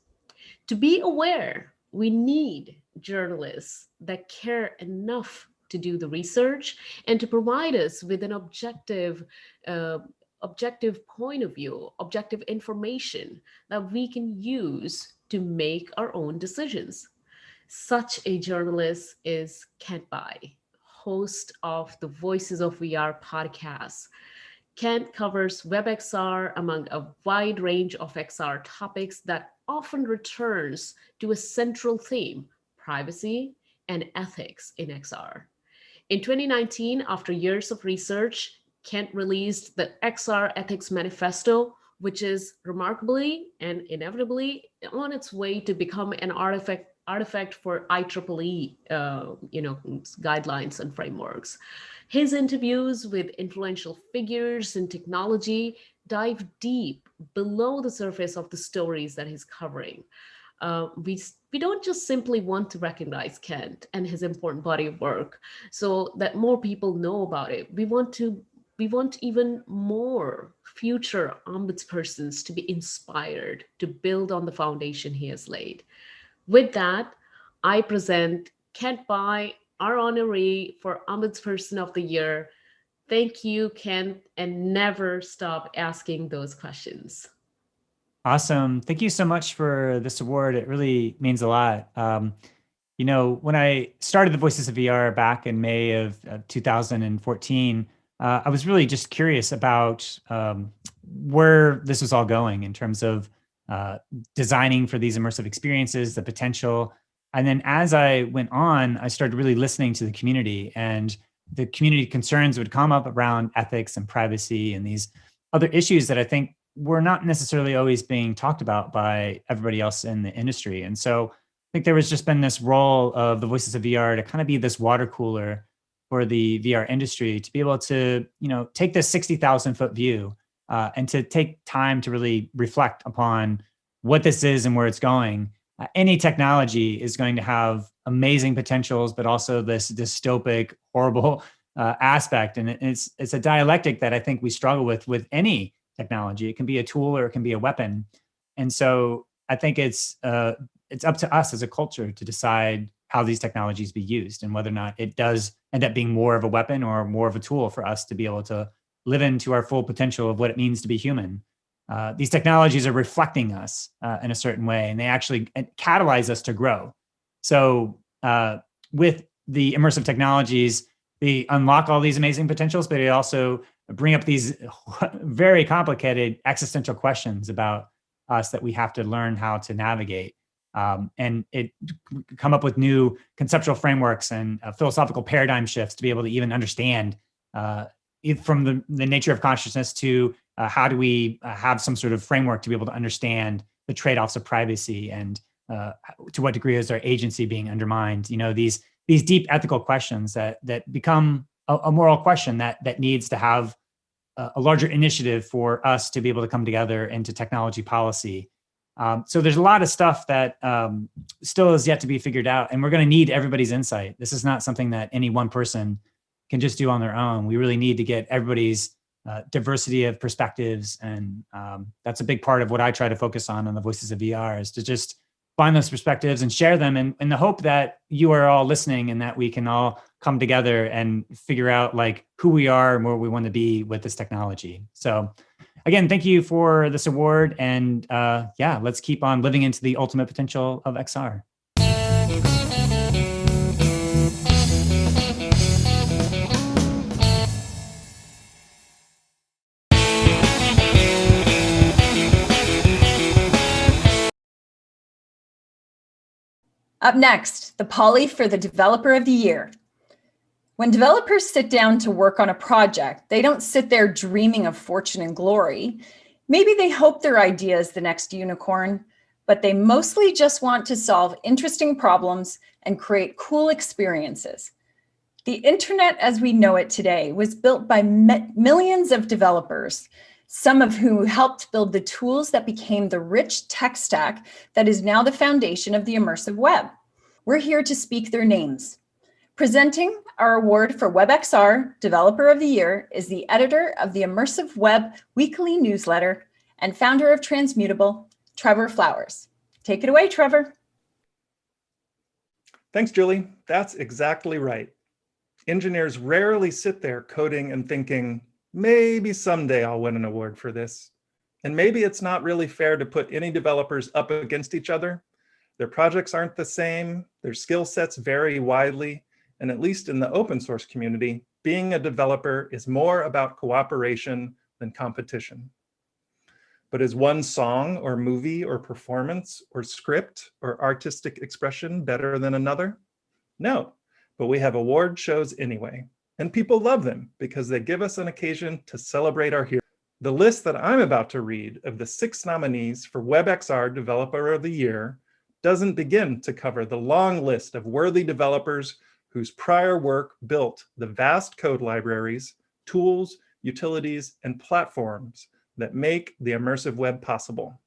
To be aware, we need journalists that care enough to do the research and to provide us with an objective point of view, objective information that we can use to make our own decisions. Such a journalist is Kent Bai, host of the Voices of VR podcast. Kent covers WebXR among a wide range of XR topics that often returns to a central theme, privacy and ethics in XR. In 2019, after years of research, Kent released the XR Ethics Manifesto, which is remarkably and inevitably on its way to become an artifact for IEEE guidelines and frameworks. His interviews with influential figures in technology dive deep below the surface of the stories that he's covering. We don't just simply want to recognize Kent and his important body of work so that more people know about it. We want even more future ombudspersons to be inspired to build on the foundation he has laid. With that, I present Kent Bai, our honoree for Ombudsperson of the Year. Thank you, Kent, and never stop asking those questions. Awesome. Thank you so much for this award. It really means a lot. When I started the Voices of VR back in May of 2014, I was really just curious about where this was all going in terms of designing for these immersive experiences, the potential. And then as I went on, I started really listening to the community, and the community concerns would come up around ethics and privacy and these other issues that I think were not necessarily always being talked about by everybody else in the industry. And so I think there was just been this role of the Voices of VR to kind of be this water cooler for the VR industry, to be able to, take this 60,000 foot view and to take time to really reflect upon what this is and where it's going. Any technology is going to have amazing potentials, but also this dystopic, horrible aspect. And it's a dialectic that I think we struggle with any technology. It can be a tool or it can be a weapon. And so I think it's up to us as a culture to decide how these technologies be used and whether or not it does end up being more of a weapon or more of a tool for us to be able to live into our full potential of what it means to be human. These technologies are reflecting us in a certain way, and they actually catalyze us to grow. So with the immersive technologies, they unlock all these amazing potentials, but they also bring up these very complicated existential questions about us that we have to learn how to navigate. And it come up with new conceptual frameworks and philosophical paradigm shifts to be able to even understand from the nature of consciousness to how do we have some sort of framework to be able to understand the trade-offs of privacy and to what degree is our agency being undermined? These deep ethical questions that become a moral question that needs to have a larger initiative for us to be able to come together into technology policy. So there's a lot of stuff that still is yet to be figured out, and we're going to need everybody's insight. This is not something that any one person can just do on their own. We really need to get everybody's diversity of perspectives, and that's a big part of what I try to focus on the Voices of VR, is to just find those perspectives and share them in the hope that you are all listening and that we can all come together and figure out like who we are and where we want to be with this technology. So again, thank you for this award. And yeah, let's keep on living into the ultimate potential of XR. Up next, the Poly for the Developer of the Year. When developers sit down to work on a project, they don't sit there dreaming of fortune and glory. Maybe they hope their idea is the next unicorn, but they mostly just want to solve interesting problems and create cool experiences. The internet as we know it today was built by millions of developers, some of whom helped build the tools that became the rich tech stack that is now the foundation of the immersive web. We're here to speak their names. Presenting our award for WebXR Developer of the Year is the editor of the Immersive Web Weekly newsletter and founder of Transmutable, Trevor Flowers. Take it away, Trevor. Thanks, Julie. That's exactly right. Engineers rarely sit there coding and thinking, maybe someday I'll win an award for this. And maybe it's not really fair to put any developers up against each other. Their projects aren't the same, their skill sets vary widely, and at least in the open source community, being a developer is more about cooperation than competition. But is one song or movie or performance or script or artistic expression better than another? No, but we have award shows anyway. And people love them because they give us an occasion to celebrate our heroes. The list that I'm about to read of the 6 nominees for WebXR Developer of the Year doesn't begin to cover the long list of worthy developers whose prior work built the vast code libraries, tools, utilities, and platforms that make the immersive web possible.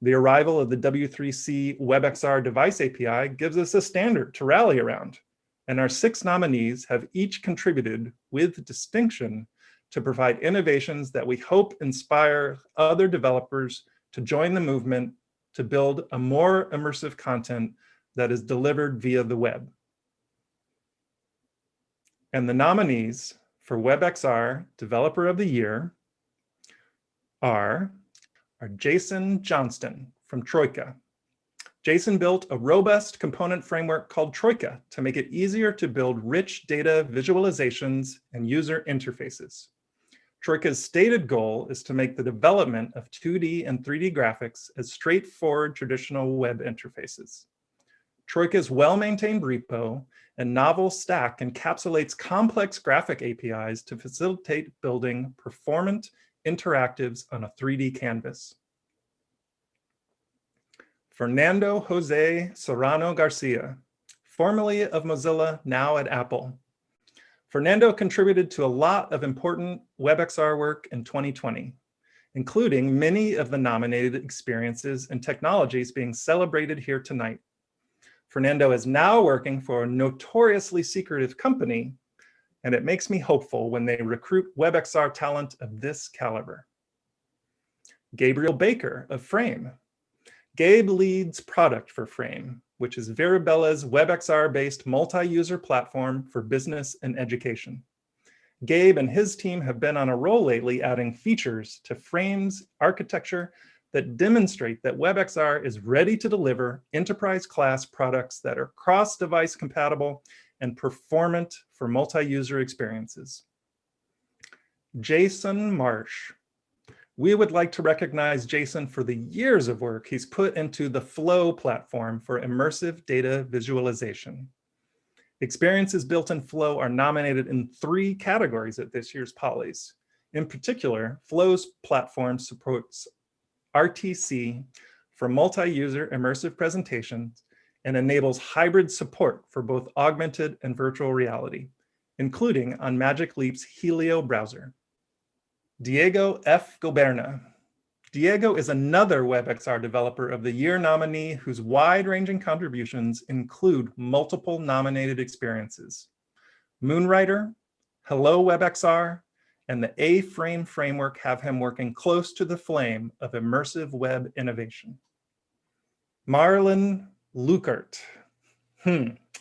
The arrival of the W3C WebXR device API gives us a standard to rally around. And our 6 nominees have each contributed with distinction to provide innovations that we hope inspire other developers to join the movement to build a more immersive content that is delivered via the web. And the nominees for WebXR Developer of the Year are Jason Johnston from Troika. Jason built a robust component framework called Troika to make it easier to build rich data visualizations and user interfaces. Troika's stated goal is to make the development of 2D and 3D graphics as straightforward traditional web interfaces. Troika's well-maintained repo and novel stack encapsulates complex graphic APIs to facilitate building performant interactives on a 3D canvas. Fernando Jose Serrano Garcia, formerly of Mozilla, now at Apple. Fernando contributed to a lot of important WebXR work in 2020, including many of the nominated experiences and technologies being celebrated here tonight. Fernando is now working for a notoriously secretive company, and it makes me hopeful when they recruit WebXR talent of this caliber. Gabriel Baker of Frame. Gabe leads product for Frame, which is Viribella's WebXR-based multi-user platform for business and education. Gabe and his team have been on a roll lately, adding features to Frame's architecture that demonstrate that WebXR is ready to deliver enterprise-class products that are cross-device compatible and performant for multi-user experiences. Jason Marsh. We would like to recognize Jason for the years of work he's put into the Flow platform for immersive data visualization. Experiences built in Flow are nominated in 3 categories at this year's Polys. In particular, Flow's platform supports RTC for multi-user immersive presentations and enables hybrid support for both augmented and virtual reality, including on Magic Leap's Helio browser. Diego F. Goberna. Diego is another WebXR Developer of the Year nominee whose wide-ranging contributions include multiple nominated experiences. Moonwriter, Hello WebXR, and the A-Frame framework have him working close to the flame of immersive web innovation. Marlon Lukert.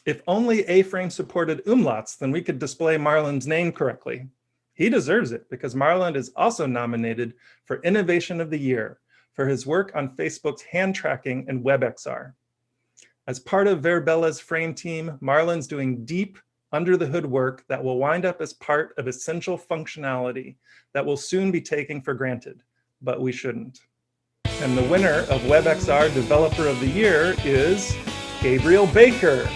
If only A-Frame supported umlauts, then we could display Marlon's name correctly. He deserves it because Marlon is also nominated for Innovation of the Year for his work on Facebook's hand tracking and WebXR. As part of Verbella's Frame team, Marlon's doing deep under the hood work that will wind up as part of essential functionality that will soon be taken for granted, but we shouldn't. And the winner of WebXR Developer of the Year is Gabriel Baker.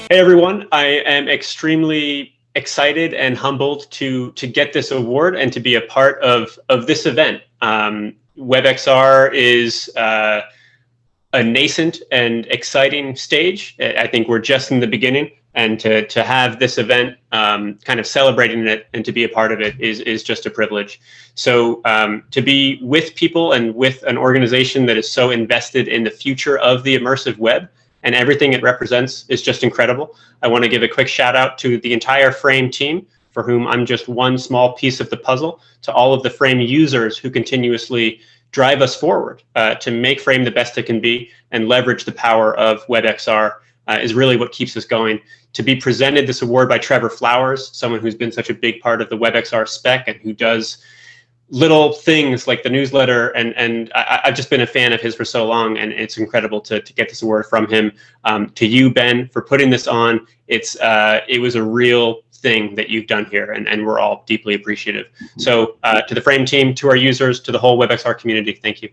Hey everyone, I am extremely excited and humbled to get this award and to be a part of this event. WebXR is a nascent and exciting stage. I think we're just in the beginning, and to have this event kind of celebrating it and to be a part of it is just a privilege. So to be with people and with an organization that is so invested in the future of the immersive web and everything it represents is just incredible. I want to give a quick shout out to the entire Frame team, for whom I'm just one small piece of the puzzle, to all of the Frame users who continuously drive us forward to make Frame the best it can be and leverage the power of WebXR is really what keeps us going. To be presented this award by Trevor Flowers, someone who's been such a big part of the WebXR spec and who does little things like the newsletter, and I've just been a fan of his for so long, and it's incredible to get this award from him. To you, Ben, for putting this on. It was a real thing that you've done here, and we're all deeply appreciative. So to the Frame team, to our users, to the whole WebXR community, thank you.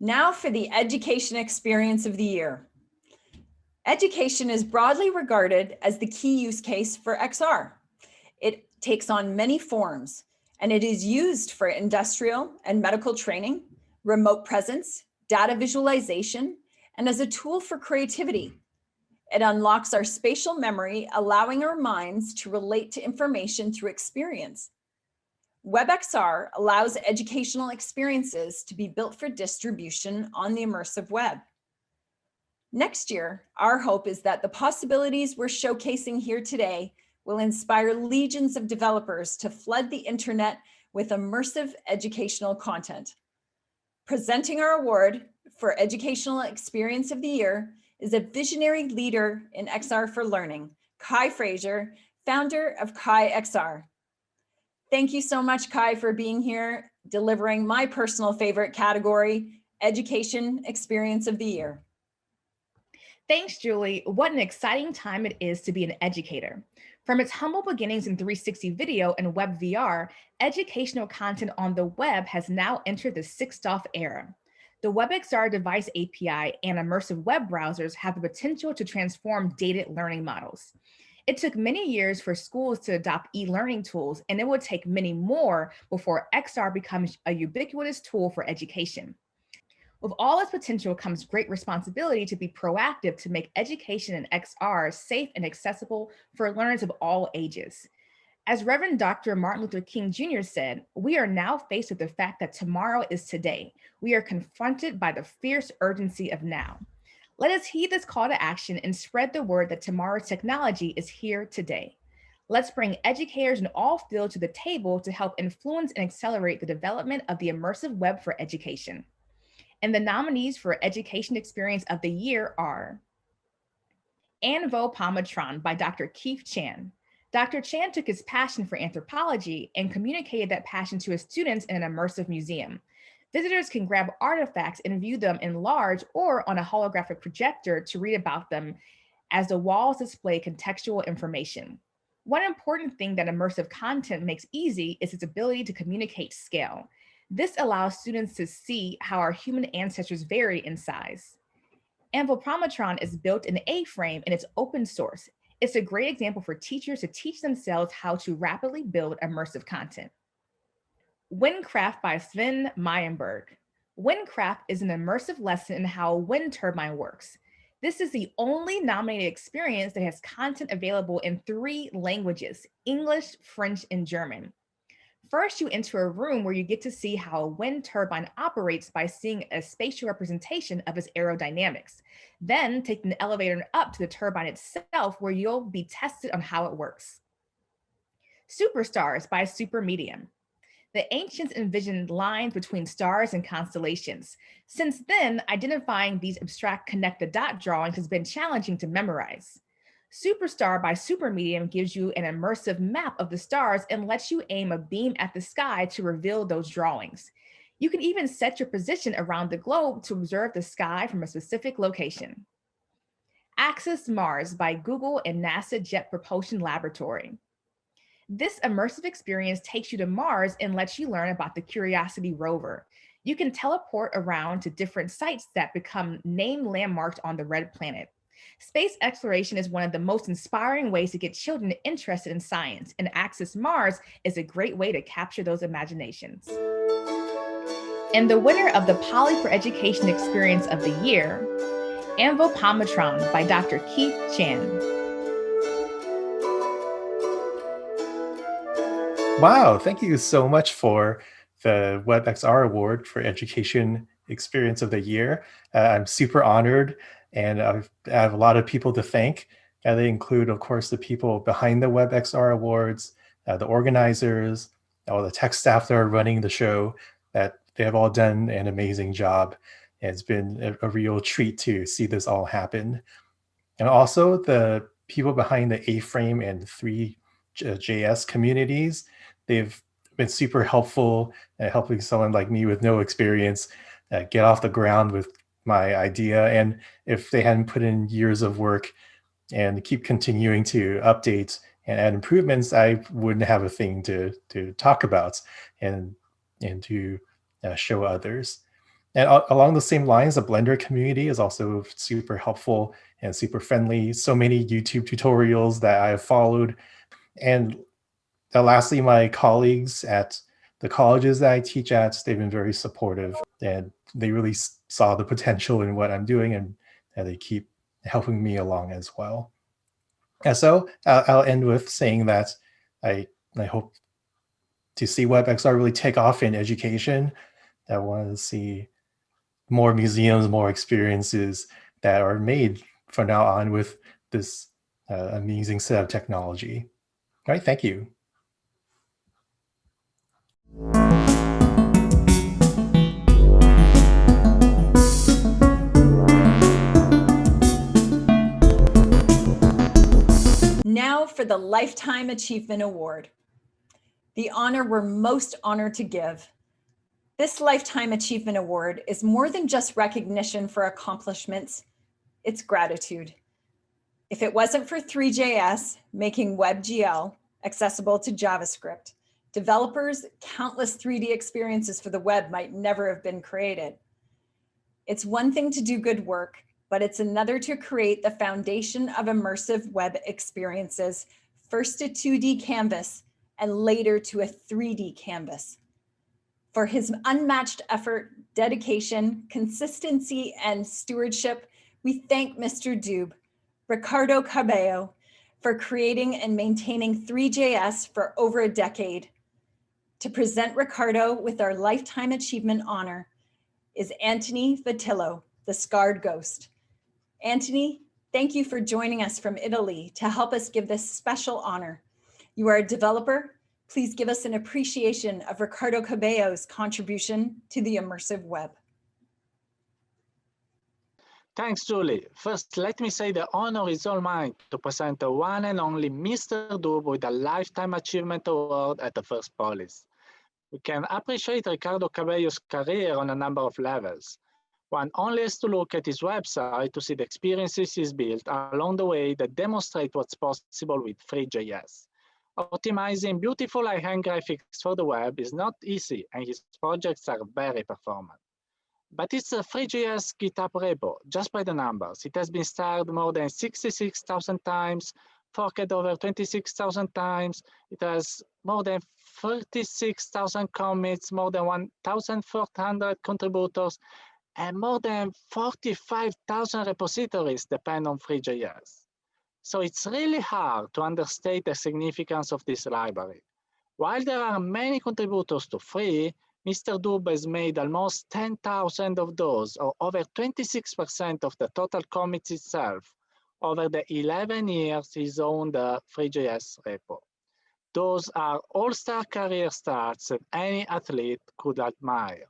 Now for the Education Experience of the Year. Education is broadly regarded as the key use case for XR. It takes on many forms, and it is used for industrial and medical training, remote presence, data visualization, and as a tool for creativity. It unlocks our spatial memory, allowing our minds to relate to information through experience. WebXR allows educational experiences to be built for distribution on the immersive web. Next year, our hope is that the possibilities we're showcasing here today will inspire legions of developers to flood the internet with immersive educational content. Presenting our award for Educational Experience of the Year is a visionary leader in XR for learning, Kai Fraser, founder of Kai XR. Thank you so much, Kai, for being here, delivering my personal favorite category, Education Experience of the Year. Thanks, Julie. What an exciting time it is to be an educator. From its humble beginnings in 360 video and web VR, educational content on the web has now entered the sixth-off era. The WebXR device API and immersive web browsers have the potential to transform dated learning models. It took many years for schools to adopt e-learning tools, and it will take many more before XR becomes a ubiquitous tool for education. With all its potential comes great responsibility to be proactive to make education in XR safe and accessible for learners of all ages. As Reverend Dr. Martin Luther King Jr. said, we are now faced with the fact that tomorrow is today. We are confronted by the fierce urgency of now. Let us heed this call to action and spread the word that tomorrow's technology is here today. Let's bring educators in all fields to the table to help influence and accelerate the development of the immersive web for education. And the nominees for Education Experience of the Year are Anvo Pamatron by Dr. Keith Chan. Dr. Chan took his passion for anthropology and communicated that passion to his students in an immersive museum. Visitors can grab artifacts and view them in large or on a holographic projector to read about them as the walls display contextual information. One important thing that immersive content makes easy is its ability to communicate scale. This allows students to see how our human ancestors vary in size. Anthropometron is built in A-Frame and it's open source. It's a great example for teachers to teach themselves how to rapidly build immersive content. Windcraft by Sven Meyenberg. Windcraft is an immersive lesson in how a wind turbine works. This is the only nominated experience that has content available in 3 languages, English, French, and German. First, you enter a room where you get to see how a wind turbine operates by seeing a spatial representation of its aerodynamics. Then take an elevator up to the turbine itself where you'll be tested on how it works. Superstars by Supermedium. The ancients envisioned lines between stars and constellations. Since then, identifying these abstract connect-the-dot drawings has been challenging to memorize. Superstar by Supermedium gives you an immersive map of the stars and lets you aim a beam at the sky to reveal those drawings. You can even set your position around the globe to observe the sky from a specific location. Access Mars by Google and NASA Jet Propulsion Laboratory. This immersive experience takes you to Mars and lets you learn about the Curiosity rover. You can teleport around to different sites that become named landmarks on the red planet. Space exploration is one of the most inspiring ways to get children interested in science, and Access Mars is a great way to capture those imaginations. And the winner of the Poly for Education Experience of the Year, Anvopometron by Dr. Keith Chan. Wow, thank you so much for the WebXR Award for Education Experience of the Year. I'm super honored, and I have a lot of people to thank. They include, of course, the people behind the WebXR Awards, the organizers, all the tech staff that are running the show, that they have all done an amazing job. And it's been a real treat to see this all happen. And also the people behind the A-Frame and Three.js communities. They've been super helpful at helping someone like me with no experience get off the ground with my idea. And if they hadn't put in years of work and keep continuing to update and add improvements, I wouldn't have a thing to talk about and to show others. And along the same lines, the Blender community is also super helpful and super friendly. So many YouTube tutorials that I have followed. And lastly, my colleagues at the colleges that I teach at, they've been very supportive, and they really saw the potential in what I'm doing, and they keep helping me along as well. And so I'll end with saying that I hope to see WebXR really take off in education. I want to see more museums, more experiences that are made from now on with this amazing set of technology. All right, thank you. Now for the Lifetime Achievement Award, the honor we're most honored to give. This Lifetime Achievement Award is more than just recognition for accomplishments, it's gratitude. If it wasn't for Three.js making WebGL accessible to JavaScript, developers' countless 3D experiences for the web might never have been created. It's one thing to do good work, but it's another to create the foundation of immersive web experiences, first a 2D canvas and later to a 3D canvas. For his unmatched effort, dedication, consistency, and stewardship, we thank Mr. Doob, Ricardo Cabello, for creating and maintaining Three.js for over a decade. To present Ricardo with our Lifetime Achievement honor is Anthony Vitillo, the Scarred Ghost. Anthony, thank you for joining us from Italy to help us give this special honor. You are a developer. Please give us an appreciation of Ricardo Cabello's contribution to the immersive web. Thanks, Julie. First, let me say the honor is all mine to present the one and only Mr. Doob with a Lifetime Achievement Award at the First Polis. We can appreciate Ricardo Cabello's career on a number of levels. One only has to look at his website to see the experiences he's built along the way that demonstrate what's possible with Three.js. Optimizing beautiful high-end graphics for the web is not easy, and his projects are very performant. But it's a Three.js GitHub repo, just by the numbers. It has been started more than 66,000 times, forked over 26,000 times. It has more than 36,000 commits, more than 1,400 contributors, and more than 45,000 repositories depend on Three.js. So it's really hard to understate the significance of this library. While there are many contributors to Free, Mr. Doob has made almost 10,000 of those, or over 26% of the total commits itself, over the 11 years he's owned the Three.js repo. Those are all-star career starts that any athlete could admire.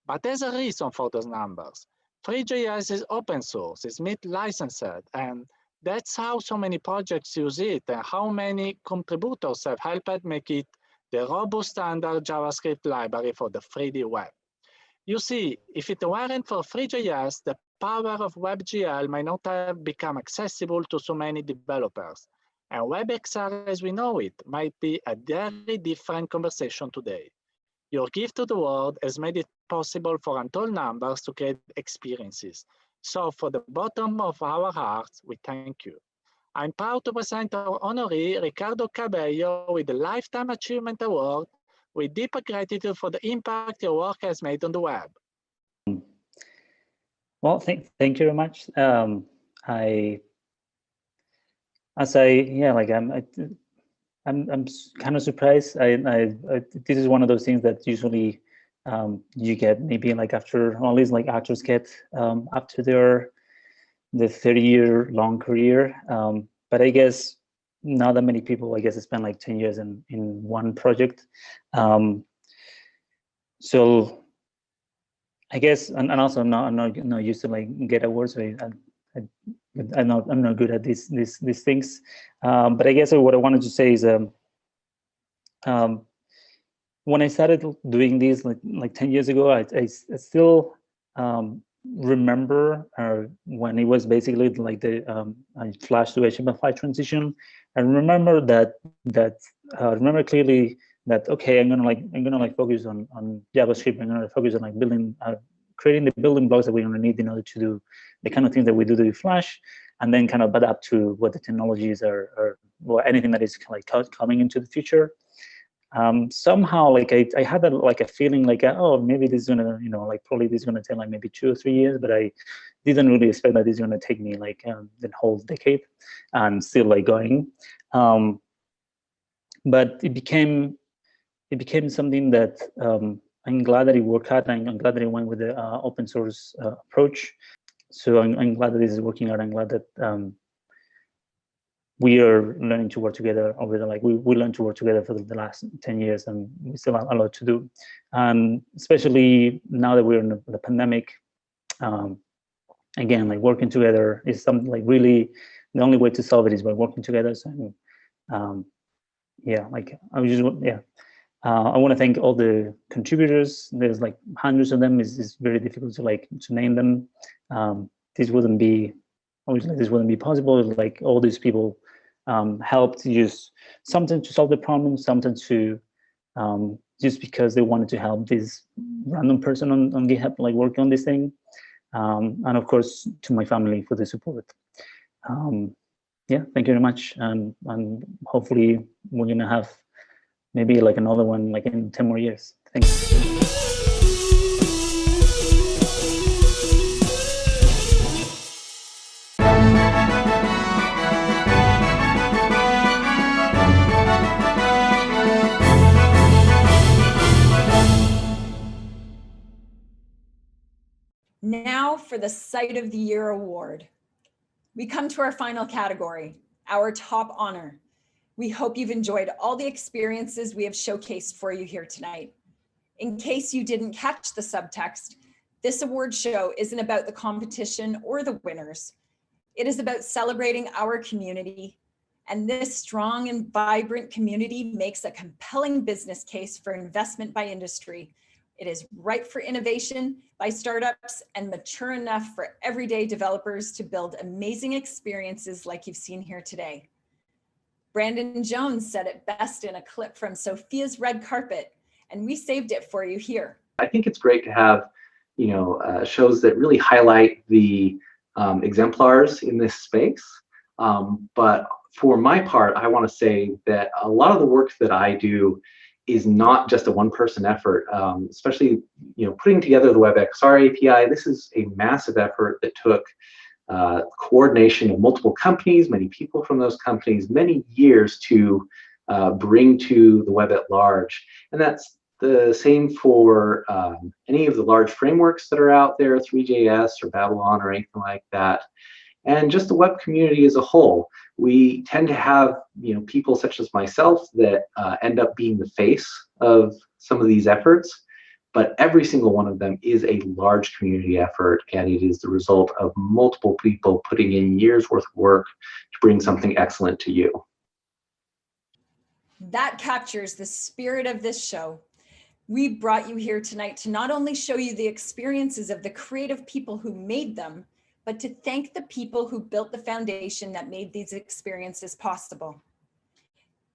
But there's a reason for those numbers. Three.js is open source, it's mid-licensed, and that's how so many projects use it and how many contributors have helped make it the robust standard JavaScript library for the 3D web. You see, if it weren't for Three.js, the power of WebGL might not have become accessible to so many developers. And WebXR as we know it might be a very different conversation today. Your gift to the world has made it possible for untold numbers to create experiences. So from the bottom of our hearts, we thank you. I'm proud to present our honoree, Ricardo Cabello, with the Lifetime Achievement Award, with deep gratitude for the impact your work has made on the web. Well, thank you very much. I'm kind of surprised. This is one of those things that usually you get maybe like after, or at least like actors get after the 30-year long career. But I guess not that many people, I guess, spend like 10 years in one project. So I guess, and also I'm not used to like get awards. So I'm not good at these things. But I guess what I wanted to say is when I started doing these like 10 years ago, I still remember when it was basically like the Flash to HTML5 transition. I remember remember clearly that okay, I'm gonna focus on JavaScript. I'm gonna focus on like building, creating the building blocks that we're gonna need in order to do the kind of things that we do with Flash, and then kind of adapt to what the technologies are or anything that is like coming into the future. Somehow like I had a feeling like, oh, maybe this is gonna, like probably this is gonna take like maybe 2 or 3 years, but I didn't really expect that this is gonna take me like the whole decade and still like going. But it became something that I'm glad that it worked out. I'm glad that it went with the open source approach. So I'm glad that this is working out. I'm glad that we are learning to work together over the, like we learned to work together for the last 10 years, and we still have a lot to do. And especially now that we're in the pandemic, again, like working together is something like really the only way to solve it is by working together. So yeah, like I want to thank all the contributors. There's like hundreds of them. It's very difficult to name them. This wouldn't be possible. Like all these people helped use something to solve the problem, something to just because they wanted to help this random person on GitHub like working on this thing, and of course to my family for the support. Yeah, thank you very much, and hopefully we're gonna have maybe like another one like in 10 more years. Thanks. Now for the Site of the Year award. We come to our final category, our top honor. We hope you've enjoyed all the experiences we have showcased for you here tonight. In case you didn't catch the subtext, this award show isn't about the competition or the winners. It is about celebrating our community, and this strong and vibrant community makes a compelling business case for investment by industry. It is ripe for innovation by startups and mature enough for everyday developers to build amazing experiences like you've seen here today. Brandon Jones said it best in a clip from Sophia's red carpet, and we saved it for you here. I think it's great to have, shows that really highlight the exemplars in this space. But for my part, I want to say that a lot of the work that I do is not just a one-person effort, especially putting together the WebXR API. This is a massive effort that took coordination of multiple companies, many people from those companies, many years to bring to the web at large. And that's the same for any of the large frameworks that are out there, Three.js or Babylon or anything like that. And just the web community as a whole. We tend to have people such as myself that end up being the face of some of these efforts, but every single one of them is a large community effort, and it is the result of multiple people putting in years worth of work to bring something excellent to you. That captures the spirit of this show. We brought you here tonight to not only show you the experiences of the creative people who made them, but to thank the people who built the foundation that made these experiences possible.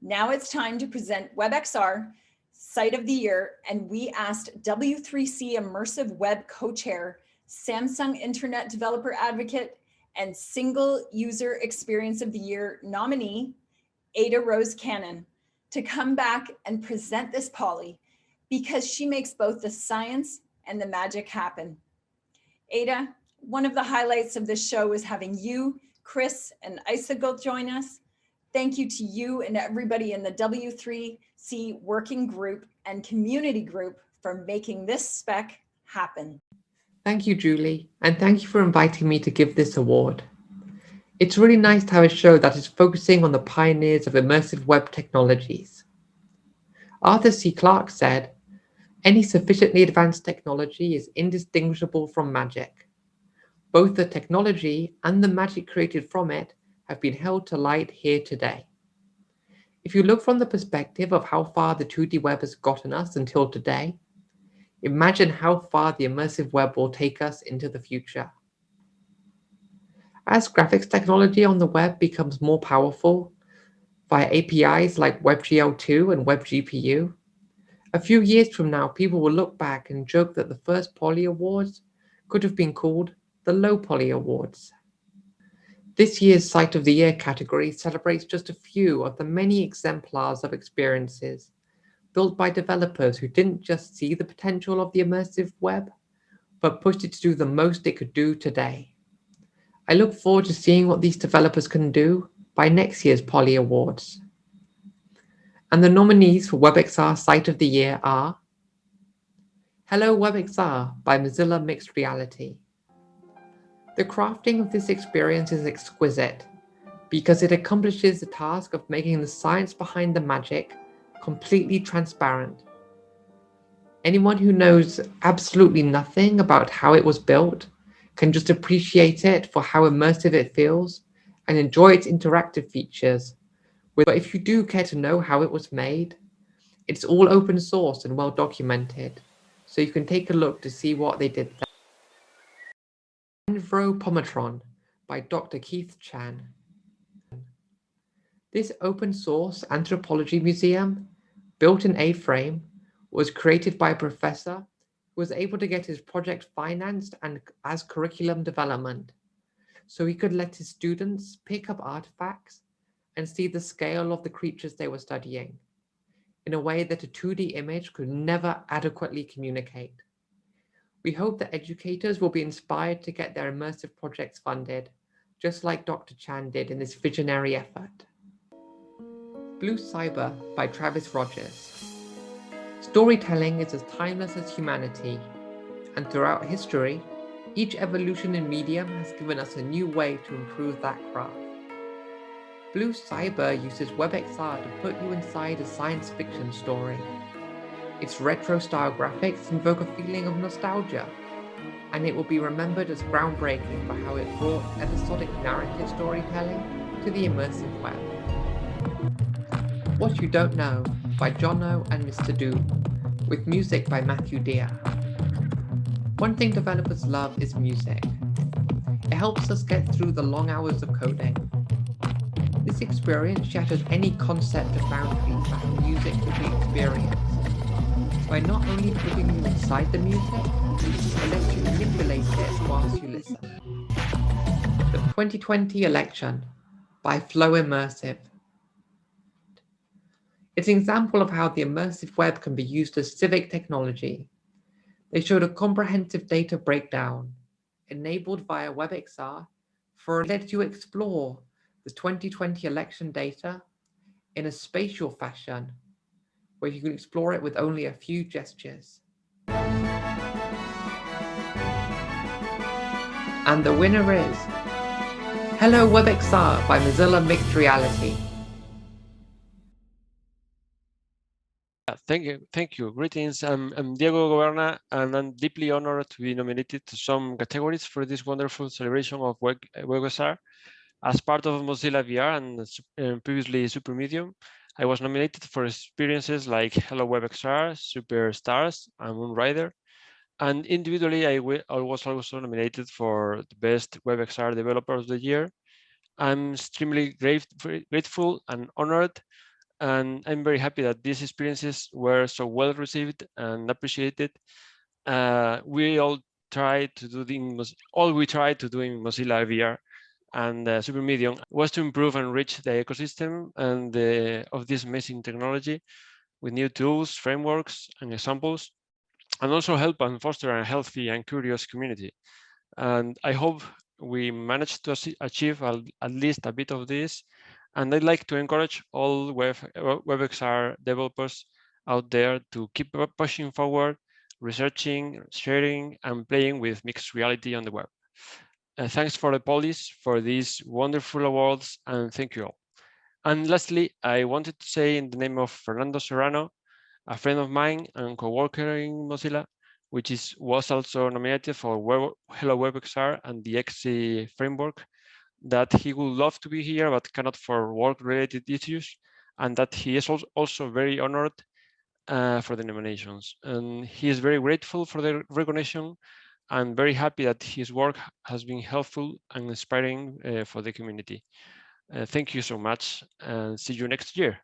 Now it's time to present WebXR Site of the Year, and we asked W3C Immersive Web Co-Chair, Samsung Internet Developer Advocate, and Single User Experience of the Year nominee, Ada Rose Cannon, to come back and present this poly, because she makes both the science and the magic happen. Ada, one of the highlights of this show is having you, Chris, and Icicle join us. Thank you to you and everybody in the W3C Working Group and Community Group for making this spec happen. Thank you, Julie, and thank you for inviting me to give this award. It's really nice to have a show that is focusing on the pioneers of immersive web technologies. Arthur C. Clarke said, "Any sufficiently advanced technology is indistinguishable from magic. Both the technology and the magic created from it have been held to light here today." If you look from the perspective of how far the 2D web has gotten us until today, imagine how far the immersive web will take us into the future. As graphics technology on the web becomes more powerful via APIs like WebGL2 and WebGPU, a few years from now, people will look back and joke that the first Poly Awards could have been called the Low Poly Awards. This year's Site of the Year category celebrates just a few of the many exemplars of experiences built by developers who didn't just see the potential of the immersive web, but pushed it to do the most it could do today. I look forward to seeing what these developers can do by next year's Poly Awards. And the nominees for WebXR Site of the Year are Hello WebXR by Mozilla Mixed Reality. The crafting of this experience is exquisite because it accomplishes the task of making the science behind the magic completely transparent. Anyone who knows absolutely nothing about how it was built can just appreciate it for how immersive it feels and enjoy its interactive features. But if you do care to know how it was made, it's all open source and well documented, so you can take a look to see what they did there. Anthropometron by Dr. Keith Chan. This open source anthropology museum, built in A-frame, was created by a professor who was able to get his project financed and as curriculum development, so he could let his students pick up artifacts and see the scale of the creatures they were studying in a way that a 2D image could never adequately communicate. We hope that educators will be inspired to get their immersive projects funded, just like Dr. Chan did in this visionary effort. Blue Cyber by Travis Rogers. Storytelling is as timeless as humanity, and throughout history, each evolution in medium has given us a new way to improve that craft. Blue Cyber uses WebXR to put you inside a science fiction story. Its retro-style graphics invoke a feeling of nostalgia, and it will be remembered as groundbreaking for how it brought episodic narrative storytelling to the immersive web. What You Don't Know by Jono and Mr. Doob, with music by Matthew Deere. One thing developers love is music. It helps us get through the long hours of coding. This experience shatters any concept of boundaries for how music can be experienced, by not only putting you inside the music, but lets you manipulate it whilst you listen. The 2020 Election by Flow Immersive. It's an example of how the immersive web can be used as civic technology. They showed a comprehensive data breakdown, enabled via WebXR, for it lets you explore the 2020 election data in a spatial fashion, where you can explore it with only a few gestures. And the winner is Hello WebXR by Mozilla Mixed Reality. Thank you. Greetings. I'm Diego Goberna, and I'm deeply honored to be nominated to some categories for this wonderful celebration of WebXR. As part of Mozilla VR and previously Supermedium, I was nominated for experiences like Hello WebXR, Superstars, and Moonrider. And individually, I was also nominated for the Best WebXR Developer of the Year. I'm extremely grateful and honored, and I'm very happy that these experiences were so well received and appreciated. We all tried to do all we tried to do in Mozilla VR and Supermedium was to improve and enrich the ecosystem and of this amazing technology with new tools, frameworks, and examples, and also help and foster a healthy and curious community. And I hope we managed to achieve at least a bit of this. And I'd like to encourage all WebXR developers out there to keep pushing forward, researching, sharing, and playing with mixed reality on the web. Thanks for the Polis for these wonderful awards, and thank you all. And lastly, I wanted to say in the name of Fernando Serrano, a friend of mine and co-worker in Mozilla, which was also nominated for Hello WebXR and the XC framework, that he would love to be here but cannot for work-related issues, and that he is also very honored for the nominations. And he is very grateful for the recognition and very happy that his work has been helpful and inspiring for the community. Thank you so much, and see you next year.